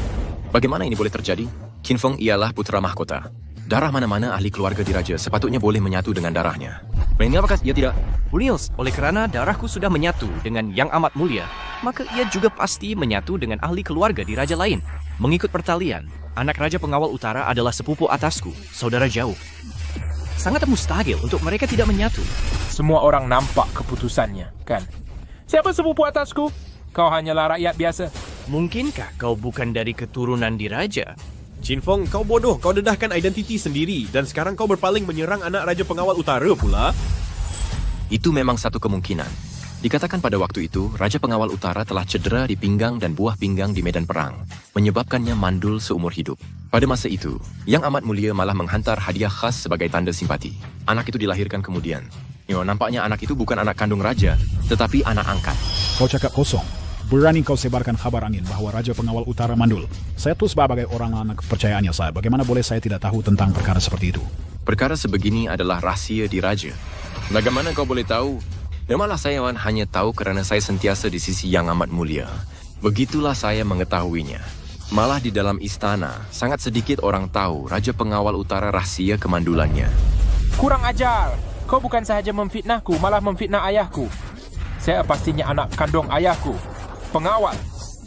Bagaimana ini boleh terjadi? Qin Feng ialah putra mahkota. Darah mana-mana ahli keluarga diraja sepatutnya boleh menyatu dengan darahnya. Mengapakah ia tidak? Niels, oleh kerana darahku sudah menyatu dengan yang amat mulia, maka ia juga pasti menyatu dengan ahli keluarga diraja lain. Mengikut pertalian, anak Raja Pengawal Utara adalah sepupu atasku, saudara jauh. Sangat mustahil untuk mereka tidak menyatu. Semua orang nampak keputusannya, kan? Siapa sepupu atasku? Kau hanyalah rakyat biasa. Mungkinkah kau bukan dari keturunan diraja? Qin Feng, kau bodoh. Kau dedahkan identiti sendiri dan sekarang kau berpaling menyerang anak Raja Pengawal Utara pula. Itu memang satu kemungkinan. Dikatakan pada waktu itu, Raja Pengawal Utara telah cedera di pinggang dan buah pinggang di medan perang, menyebabkannya mandul seumur hidup. Pada masa itu, Yang Amat Mulia malah menghantar hadiah khas sebagai tanda simpati. Anak itu dilahirkan kemudian. Nampaknya anak itu bukan anak kandung Raja, tetapi anak angkat. Kau cakap kosong. Berani kau sebarkan kabar angin bahwa Raja Pengawal Utara mandul. Saya tuh sebagai orang anak kepercayaannya saya. Bagaimana boleh saya tidak tahu tentang perkara seperti itu? Perkara sebegini adalah rahasia di Raja. Bagaimana kau boleh tahu? Malah saya hanya tahu kerana saya sentiasa di sisi Yang Amat Mulia. Begitulah saya mengetahuinya. Malah di dalam istana, sangat sedikit orang tahu Raja Pengawal Utara rahsia kemandulannya. Kurang ajar! Kau bukan sahaja memfitnahku, malah memfitnah ayahku. Saya pastinya anak kandung ayahku. Pengawal,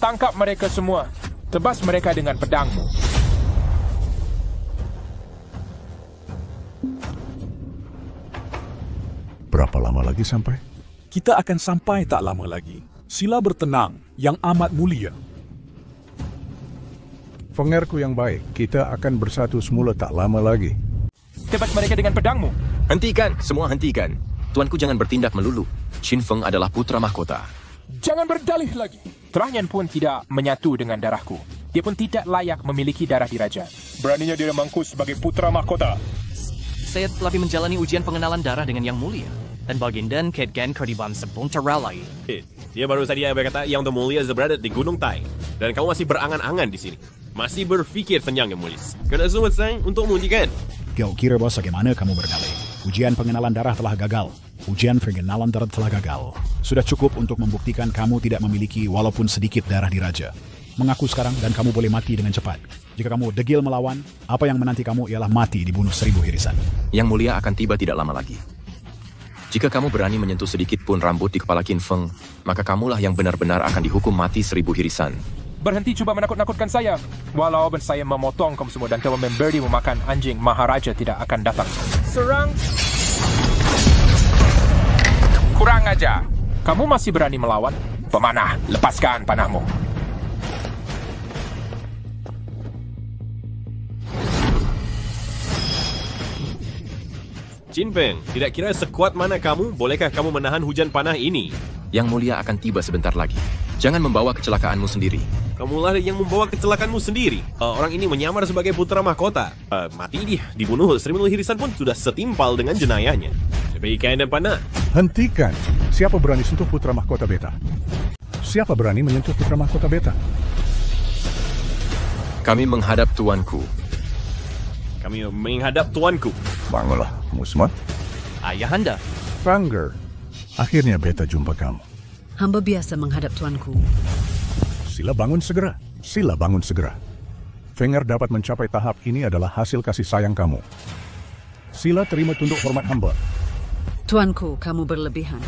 tangkap mereka semua. Tebas mereka dengan pedangmu. Berapa lama lagi sampai? Kita akan sampai tak lama lagi. Sila bertenang, Yang Amat Mulia. Fengerku yang baik, kita akan bersatu semula tak lama lagi. Tebas mereka dengan pedangmu. Hentikan, semua hentikan. Tuanku jangan bertindak melulu. Qin Feng adalah putra mahkota. Jangan berdalih lagi. Terahnya pun tidak menyatu dengan darahku. Dia pun tidak layak memiliki darah diraja. Beraninya dia memangku sebagai putra mahkota. Saya telah menjalani ujian pengenalan darah dengan Yang Mulia. Dan baginda Kedgan Kerdiban Sebuntara lagi. Dia baru saja berkata Yang Mulia berada di Gunung Tai. Dan kamu masih berangan-angan di sini. Masih berfikir senang Yang Mulia. Kena semua sayang untuk mengujikan. Kau kira bagaimana kamu berdalih? Ujian pengenalan darah telah gagal. Ujian pengenalan darah telah gagal. Sudah cukup untuk membuktikan kamu tidak memiliki walaupun sedikit darah diraja. Mengaku sekarang dan kamu boleh mati dengan cepat. Jika kamu degil melawan, apa yang menanti kamu ialah mati dibunuh 1000 hirisan. Yang Mulia akan tiba tidak lama lagi. Jika kamu berani menyentuh sedikit pun rambut di kepala Qin Feng, maka kamulah yang benar-benar akan dihukum mati 1000 hirisan. Berhenti cuba menakut-nakutkan saya. Walau saya memotong kamu semua dan kamu memberi memakan anjing, Maharaja tidak akan datang. Serang! Kurang aja. Kamu masih berani melawan? Pemanah, lepaskan panahmu. Qin Feng, tidak kira sekuat mana kamu, bolehkah kamu menahan hujan panah ini? Yang Mulia akan tiba sebentar lagi. Jangan membawa kecelakaanmu sendiri. Kamulah yang membawa kecelakaanmu sendiri. Orang ini menyamar sebagai putra mahkota. Mati dia, dibunuh 1000 hirisan pun sudah setimpal dengan jenayahnya. Sebagai dan panah. Hentikan. Siapa berani sentuh putra mahkota beta? Siapa berani menyentuh putra mahkota beta? Kami menghadap tuanku. Kami menghadap tuanku. Bangunlah, kamu semua. Ayahanda. Fanger. Akhirnya beta jumpa kamu. Hamba biasa menghadap tuanku. Sila bangun segera. Sila bangun segera. Fanger dapat mencapai tahap ini adalah hasil kasih sayang kamu. Sila terima tunduk hormat hamba. Tuanku, kamu berlebihan.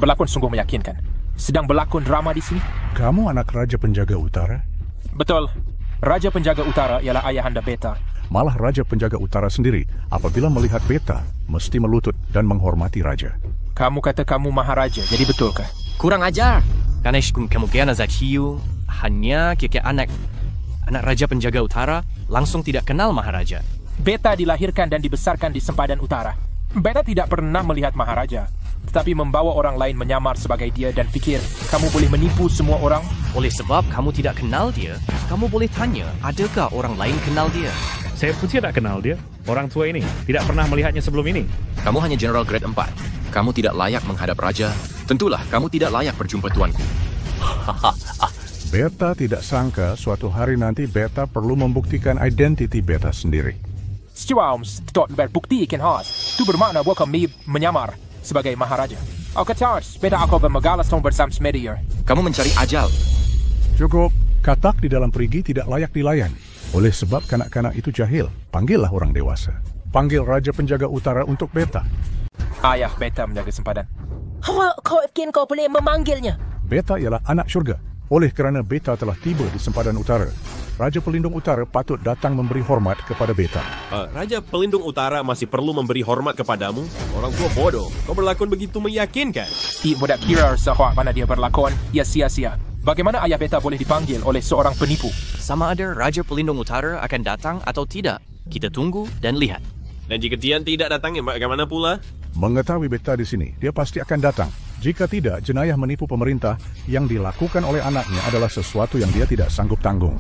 Berlakon sungguh meyakinkan. Sedang berlakon drama di sini. Kamu anak Raja Penjaga Utara? Betul. Raja Penjaga Utara ialah ayahanda beta. Malah Raja Penjaga Utara sendiri, apabila melihat beta, mesti melutut dan menghormati Raja. Kamu kata kamu Maharaja, jadi betulkah? Kurang ajar. Kaneshkum kemungkinan Zakiyu hanya keke anak Raja Penjaga Utara langsung tidak kenal Maharaja. Beta dilahirkan dan dibesarkan di Sempadan Utara. Beta tidak pernah melihat Maharaja, tetapi membawa orang lain menyamar sebagai dia dan fikir kamu boleh menipu semua orang. Oleh sebab kamu tidak kenal dia, kamu boleh tanya, adakah orang lain kenal dia? Saya pun tidak kenal dia. Orang tua ini tidak pernah melihatnya sebelum ini. Kamu hanya General Grade 4. Kamu tidak layak menghadap Raja. Tentulah kamu tidak layak berjumpa tuanku. Beta tidak sangka suatu hari nanti beta perlu membuktikan identiti beta sendiri. Stuaums tidak berbuktikan has. Itu bermakna bahwa kami menyamar sebagai Maharaja. Alcatraz, beta aku bermegalas tong bersama Smedier. Kamu mencari ajal. Cukup. Katak di dalam perigi tidak layak dilayan. Oleh sebab kanak-kanak itu jahil, panggillah orang dewasa. Panggil Raja Penjaga Utara untuk beta. Ayah beta menjaga sempadan. Kau yakin kau boleh memanggilnya? Beta ialah anak syurga. Oleh kerana beta telah tiba di Sempadan Utara, Raja Pelindung Utara patut datang memberi hormat kepada beta. Raja Pelindung Utara masih perlu memberi hormat kepadamu? Orang tua bodoh. Kau berlakon begitu meyakinkan. Tidak kira sehwak mana dia berlakon, ia sia-sia. Bagaimana ayah beta boleh dipanggil oleh seorang penipu? Sama ada Raja Pelindung Utara akan datang atau tidak. Kita tunggu dan lihat. Dan jika dia tidak datang, bagaimana pula? Mengetahui beta di sini, dia pasti akan datang. Jika tidak, jenayah menipu pemerintah yang dilakukan oleh anaknya adalah sesuatu yang dia tidak sanggup tanggung.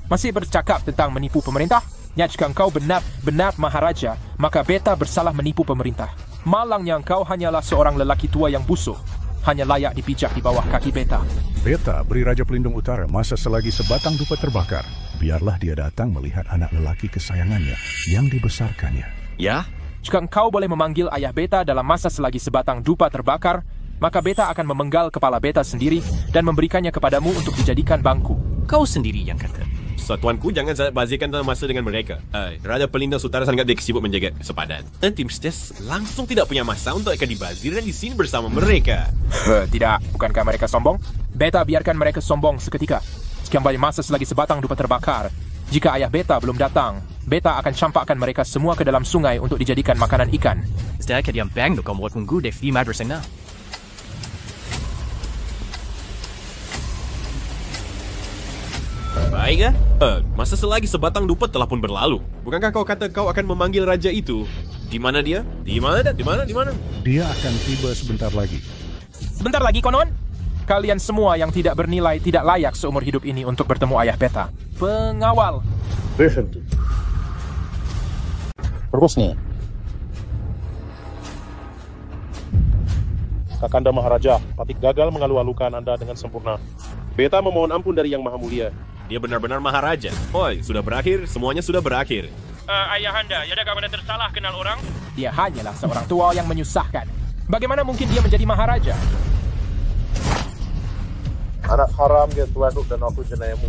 Masih bercakap tentang menipu pemerintah? Jika engkau benar-benar Maharaja, maka beta bersalah menipu pemerintah. Malangnya engkau hanyalah seorang lelaki tua yang busuk. Hanya layak dipijak di bawah kaki beta. Beta beri Raja Pelindung Utara masa selagi sebatang dupa terbakar. Biarlah dia datang melihat anak lelaki kesayangannya yang dibesarkannya. Ya? Jika engkau boleh memanggil ayah beta dalam masa selagi sebatang dupa terbakar, maka beta akan memenggal kepala beta sendiri dan memberikannya kepadamu untuk dijadikan bangku. Kau sendiri yang kata. Tuanku, jangan bazirkan dalam masa dengan mereka. Raja Pelindung Utara sangat sibuk menjaga sempadan. Dan tim Stes langsung tidak punya masa untuk akan dibazirkan di sini bersama mereka. Tidak, bukankah mereka sombong? Beta biarkan mereka sombong seketika. Sekian banyak masa selagi sebatang dupa terbakar. Jika ayah beta belum datang, beta akan campakkan mereka semua ke dalam sungai untuk dijadikan makanan ikan. Setiap yang bang kamu buat minggu di madrasah. Baiklah. Masa selagi sebatang dupa telah pun berlalu. Bukankah kau kata kau akan memanggil raja itu? Di mana dia? Di mana? Dia akan tiba sebentar lagi. Sebentar lagi, konon? Kalian semua yang tidak bernilai tidak layak seumur hidup ini untuk bertemu ayah beta. Pengawal. Berhenti. Terus nih. Kakanda Maharaja, Patik gagal mengalu-alukan Anda dengan sempurna. Beta memohon ampun dari Yang Maha Mulia. Dia benar-benar Maharaja. Oi, sudah berakhir, semuanya sudah berakhir. Ayahanda, adakah Anda tersalah kenal orang? Dia hanyalah seorang tua yang menyusahkan. Bagaimana mungkin dia menjadi Maharaja? Anak haram dia tuanuk dan aku jenayamu.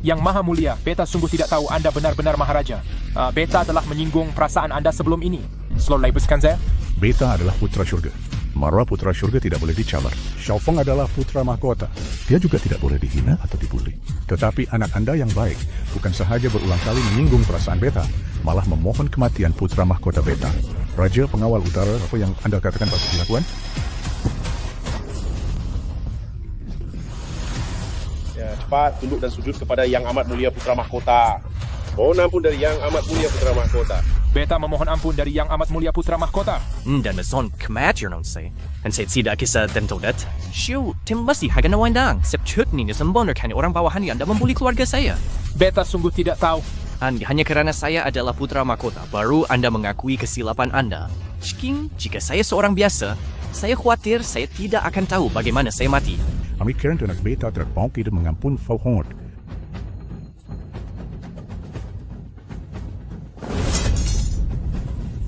Yang Maha Mulia, beta sungguh tidak tahu Anda benar-benar Maharaja. Beta telah menyinggung perasaan Anda sebelum ini. Slowly buskan saya. Beta adalah putra syurga. Marwah putra syurga tidak boleh dicabar. Xiaofeng adalah putra mahkota. Dia juga tidak boleh dihina atau dibuli. Tetapi anak Anda yang baik bukan sahaja berulang kali menyinggung perasaan beta, malah memohon kematian putra mahkota beta. Raja Pengawal Utara, apa yang Anda katakan patut dilakukan? Ya, cepat tunduk dan sujud kepada Yang Amat Mulia Putra Mahkota. Mohon ampun dari Yang Amat Mulia Putra Mahkota. Beta memohon ampun dari Yang Amat Mulia Putra Mahkota. Dan meson kematian saya. Dan saya tidak kisah tentu dat. Siu, tim mesti hagan nawandang. Sepcut ni sembenarkan orang bawahan yang anda membuli keluarga saya. Beta sungguh tidak tahu. Hanya kerana saya adalah putra mahkota, baru anda mengakui kesilapan anda. Jika saya seorang biasa, saya khawatir saya tidak akan tahu bagaimana saya mati. Kami kira anak beta terbang tidak mengampun Fauhord.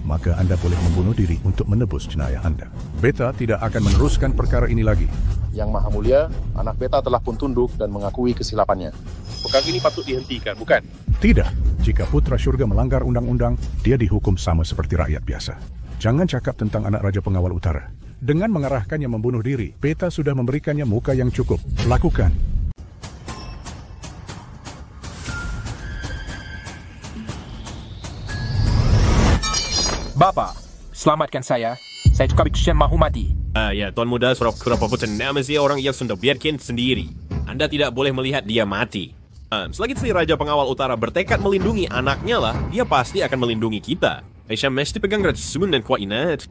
Maka Anda boleh membunuh diri untuk menebus jenayah Anda. Beta tidak akan meneruskan perkara ini lagi. Yang Maha Mulia, anak beta telah pun tunduk dan mengakui kesilapannya. Perkara ini patut dihentikan, bukan? Tidak. Jika putra syurga melanggar undang-undang, dia dihukum sama seperti rakyat biasa. Jangan cakap tentang anak Raja Pengawal Utara. Dengan mengarahkannya membunuh diri, beta sudah memberikannya muka yang cukup. Lakukan. Bapa, selamatkan saya. Saya juga Bikshen mahu mati. Ya, Tuan Muda, surap-surap apa nama si orang yang sudah biarkan sendiri. Anda tidak boleh melihat dia mati. Selagi si Raja Pengawal Utara bertekad melindungi anaknya lah, dia pasti akan melindungi kita. Aisyah mesti pegang racun dan kuat inat.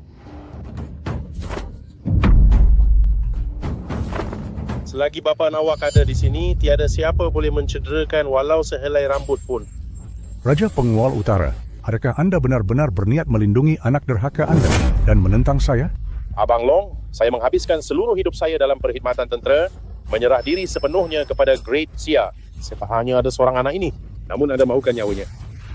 Selagi Bapa Nawak ada di sini, tiada siapa boleh mencederakan walau sehelai rambut pun. Raja Pengawal Utara, adakah Anda benar-benar berniat melindungi anak derhaka Anda dan menentang saya? Abang Long, saya menghabiskan seluruh hidup saya dalam perkhidmatan tentera, menyerah diri sepenuhnya kepada Great Xia. Siapa hanya ada seorang anak ini, namun Anda mahukan nyawanya.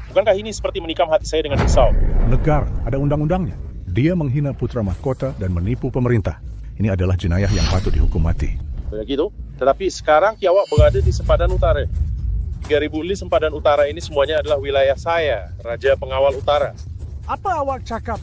Bukankah ini seperti menikam hati saya dengan risau? Negara, ada undang-undangnya. Dia menghina putra mahkota dan menipu pemerintah. Ini adalah jenayah yang patut dihukum mati. Begitu, tetapi sekarang Kiawak berada di sempadan utara. 3.000 li sempadan utara ini semuanya adalah wilayah saya, Raja Pengawal Utara. Apa awak cakap?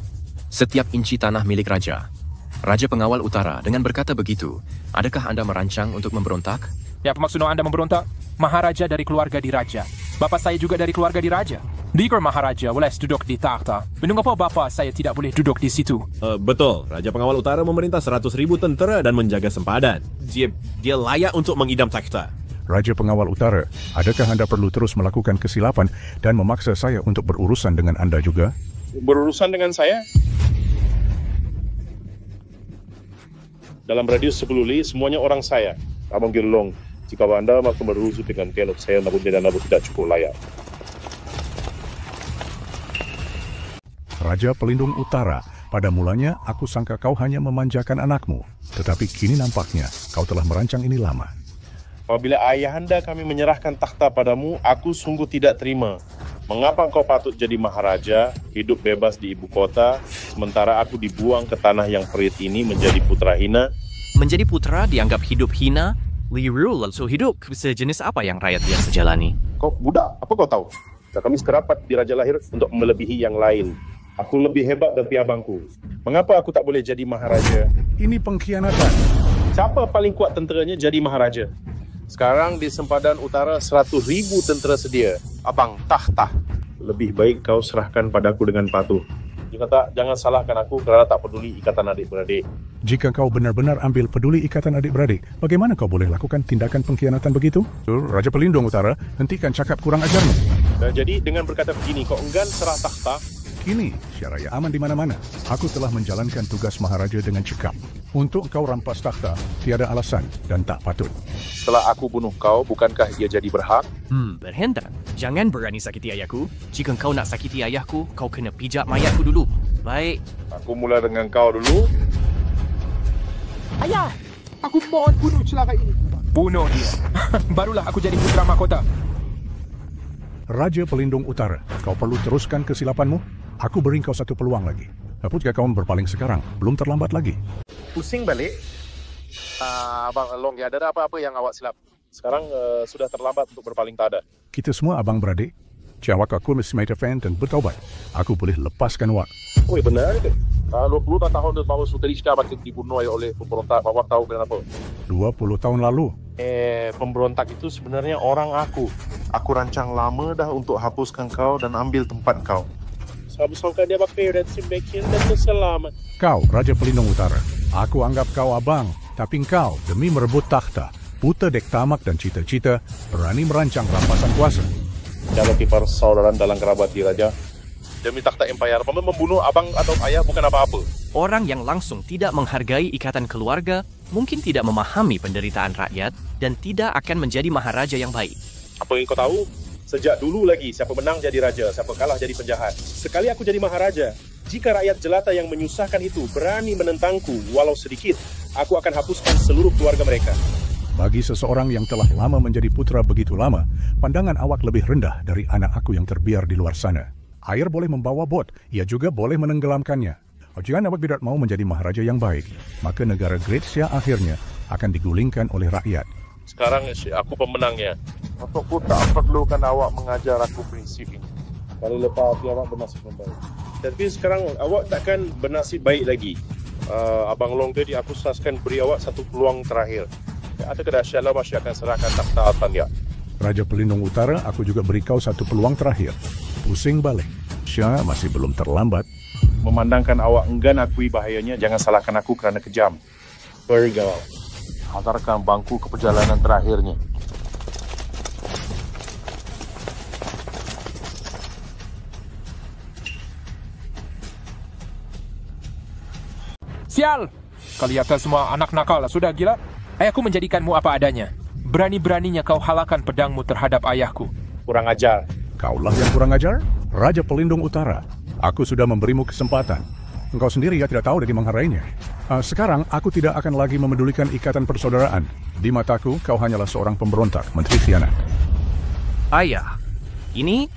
Setiap inci tanah milik Raja. Raja Pengawal Utara, dengan berkata begitu, adakah Anda merancang untuk memberontak? Ya, apa maksudnya Anda memberontak? Maharaja dari keluarga diraja. Bapa saya juga dari keluarga diraja. Jika Maharaja boleh duduk di takhta, mengapa bapa saya tidak boleh duduk di situ? Betul, Raja Pengawal Utara memerintah 100.000 tentera dan menjaga sempadan. Dia layak untuk mengidam takhta. Raja Pengawal Utara, adakah Anda perlu terus melakukan kesilapan dan memaksa saya untuk berurusan dengan Anda juga? Berurusan dengan saya? Dalam radius 10 li, semuanya orang saya. Abang Girlong, jika Anda mahu berurusan dengan kelok saya, namun tidak cukup layak. Raja Pelindung Utara, pada mulanya aku sangka kau hanya memanjakan anakmu. Tetapi kini nampaknya kau telah merancang ini lama. Apabila ayahanda kami menyerahkan takhta padamu, aku sungguh tidak terima. Mengapa kau patut jadi maharaja, hidup bebas di ibu kota, sementara aku dibuang ke tanah yang perit ini menjadi putra hina? Menjadi putra dianggap hidup hina? Liru lalu hidup sejenis apa yang rakyat biasa jalani? Kau budak, apa kau tahu? Dan kami sekerapat di Raja Lahir untuk melebihi yang lain. Aku lebih hebat dari abangku. Mengapa aku tak boleh jadi maharaja? Ini pengkhianatan. Siapa paling kuat tenteranya jadi maharaja? Sekarang di sempadan utara 100.000 tentera sedia. Abang, tah. Lebih baik kau serahkan padaku dengan patuh. Jika tak, jangan salahkan aku kerana tak peduli ikatan adik-beradik. Jika kau benar-benar ambil peduli ikatan adik-beradik, bagaimana kau boleh lakukan tindakan pengkhianatan begitu? Raja Pelindung Utara, hentikan cakap kurang ajarmu. Dan jadi dengan berkata begini, kau enggan serah takhta? Kini, syaraya aman di mana-mana. Aku telah menjalankan tugas maharaja dengan cekap. Untuk kau rampas takhta, tiada alasan dan tak patut. Setelah aku bunuh kau, bukankah ia jadi berhak? Berhentak. Jangan berani sakiti ayahku. Jika kau nak sakiti ayahku, kau kena pijak mayatku dulu. Baik. Aku mula dengan kau dulu. Ayah, aku mohon bunuh celaka ini. Bunuh dia. Barulah aku jadi putra mahkota. Raja Pelindung Utara, kau perlu teruskan kesilapanmu. Aku beri kau satu peluang lagi. Jika kau berpaling sekarang, belum terlambat lagi. Pusing balik. Abang Long, ya ada apa-apa yang awak silap? Sekarang sudah terlambat untuk berpaling, tak ada. Kita semua abang beradik. Jawab aku mesti main dan bertaubat. Aku boleh lepaskan awak. Oh, benar itu. 20 tahun dan bawa Suteriska bakal dibunuh oleh pemberontak. Awak tahu kenapa? 20 tahun lalu. Pemberontak itu sebenarnya orang aku. Aku rancang lama dah untuk hapuskan kau dan ambil tempat kau. Sabu-sangka dia bakal dan simbekin dan selamat. Kau, Raja Pelindung Utara. Aku anggap kau abang, tapi kau demi merebut takhta, buta dek tamak dan cita-cita, berani merancang rampasan kuasa. Kalau persaudaraan dalam kerabat diraja, demi takhta empire, membunuh abang atau ayah bukan apa-apa. Orang yang langsung tidak menghargai ikatan keluarga mungkin tidak memahami penderitaan rakyat dan tidak akan menjadi maharaja yang baik. Apa yang kau tahu? Sejak dulu lagi, siapa menang jadi raja, siapa kalah jadi penjahat. Sekali aku jadi maharaja, jika rakyat jelata yang menyusahkan itu berani menentangku walau sedikit, aku akan hapuskan seluruh keluarga mereka. Bagi seseorang yang telah lama menjadi putra begitu lama, pandangan awak lebih rendah dari anak aku yang terbiar di luar sana. Air boleh membawa bot, ia juga boleh menenggelamkannya. Jika awak tidak mau menjadi maharaja yang baik, maka negara Grecia akhirnya akan digulingkan oleh rakyat. Sekarang aku pemenangnya. Aku tak perlukan awak mengajar aku prinsip ini. Kali lepas awak bernasib membaik. Tapi sekarang awak takkan bernasib baik lagi. Abang Long tadi aku saskan beri awak satu peluang terakhir. Ada kedahsyatan masih akan serahkan takhta Altania. Raja Pelindung Utara, aku juga beri kau satu peluang terakhir. Pusing balik. Syah masih belum terlambat. Memandangkan awak enggan akui bahayanya, jangan salahkan aku kerana kejam. Bergaul. Hantarkan bangku ke perjalanan terakhirnya. Sial! Kalian semua anak nakal sudah gila? Ayahku menjadikanmu apa adanya. Berani-beraninya kau halalkan pedangmu terhadap ayahku. Kurang ajar. Kaulah yang kurang ajar? Raja Pelindung Utara. Aku sudah memberimu kesempatan. Engkau sendiri ya tidak tahu dari mengharainya. Sekarang aku tidak akan lagi memedulikan ikatan persaudaraan. Di mataku, kau hanyalah seorang pemberontak, menteri khianat. Ayah, ini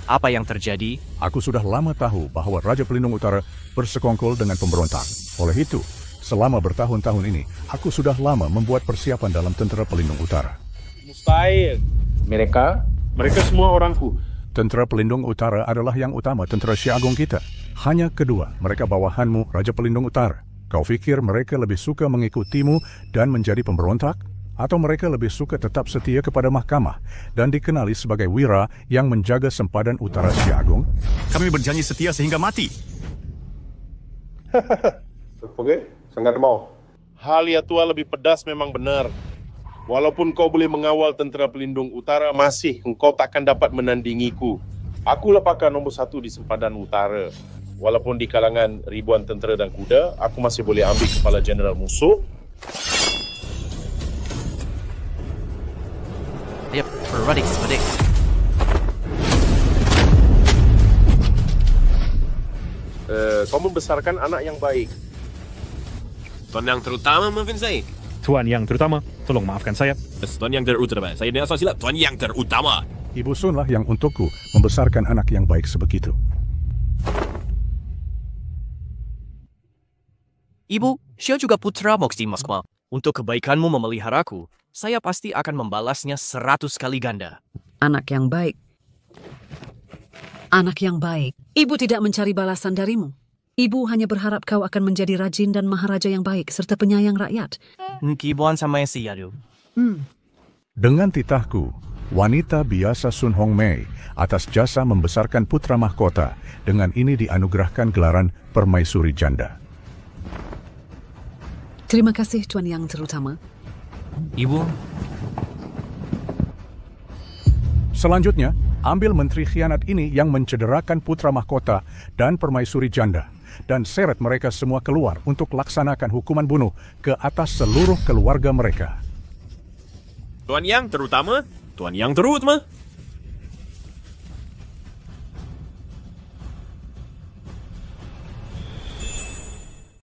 apa yang terjadi? Aku sudah lama tahu bahwa Raja Pelindung Utara bersekongkol dengan pemberontak. Oleh itu, selama bertahun-tahun ini, aku sudah lama membuat persiapan dalam Tentera Pelindung Utara. Mustahil. Mereka semua orangku. Tentera Pelindung Utara adalah yang utama tentera Syagung kita. Hanya kedua, mereka bawahanmu, Raja Pelindung Utara. Kau fikir mereka lebih suka mengikutimu dan menjadi pemberontak? Atau mereka lebih suka tetap setia kepada mahkamah dan dikenali sebagai wira yang menjaga sempadan utara Syagung? Kami berjanji setia sehingga mati. Okey, sangat mau. Hal yang tua lebih pedas memang benar. Walaupun kau boleh mengawal Tentera Pelindung Utara, masih engkau takkan dapat menandingiku. Akulah pakar nombor 1 di sempadan utara. Walaupun di kalangan ribuan tentera dan kuda, aku masih boleh ambil kepala jeneral musuh. Yep, we're ready, Spadik. Kau membesarkan anak yang baik. Tuan yang terutama maafkan saya. Tuan yang terutama, tolong maafkan saya. Tuan yang terutama. Saya tidak asal silap. Tuan yang terutama. Ibu Sunlah yang untukku membesarkan anak yang baik sebegitu. Ibu, saya juga putra Moksi Moskva. Untuk kebaikanmu memeliharaku, saya pasti akan membalasnya 100 kali ganda. Anak yang baik. Anak yang baik. Ibu tidak mencari balasan darimu. Ibu hanya berharap kau akan menjadi rajin dan maharaja yang baik serta penyayang rakyat. Kibuan sama si Yadu. Dengan titahku, wanita biasa Sun Hong Mei atas jasa membesarkan putra mahkota dengan ini dianugerahkan gelaran Permaisuri Janda. Terima kasih Tuan yang terutama. Ibu. Selanjutnya, ambil menteri khianat ini yang mencederakan putra mahkota dan permaisuri janda. dan seret mereka semua keluar untuk laksanakan hukuman bunuh ke atas seluruh keluarga mereka. Tuan Yang terutama, Tuan Yang terutama.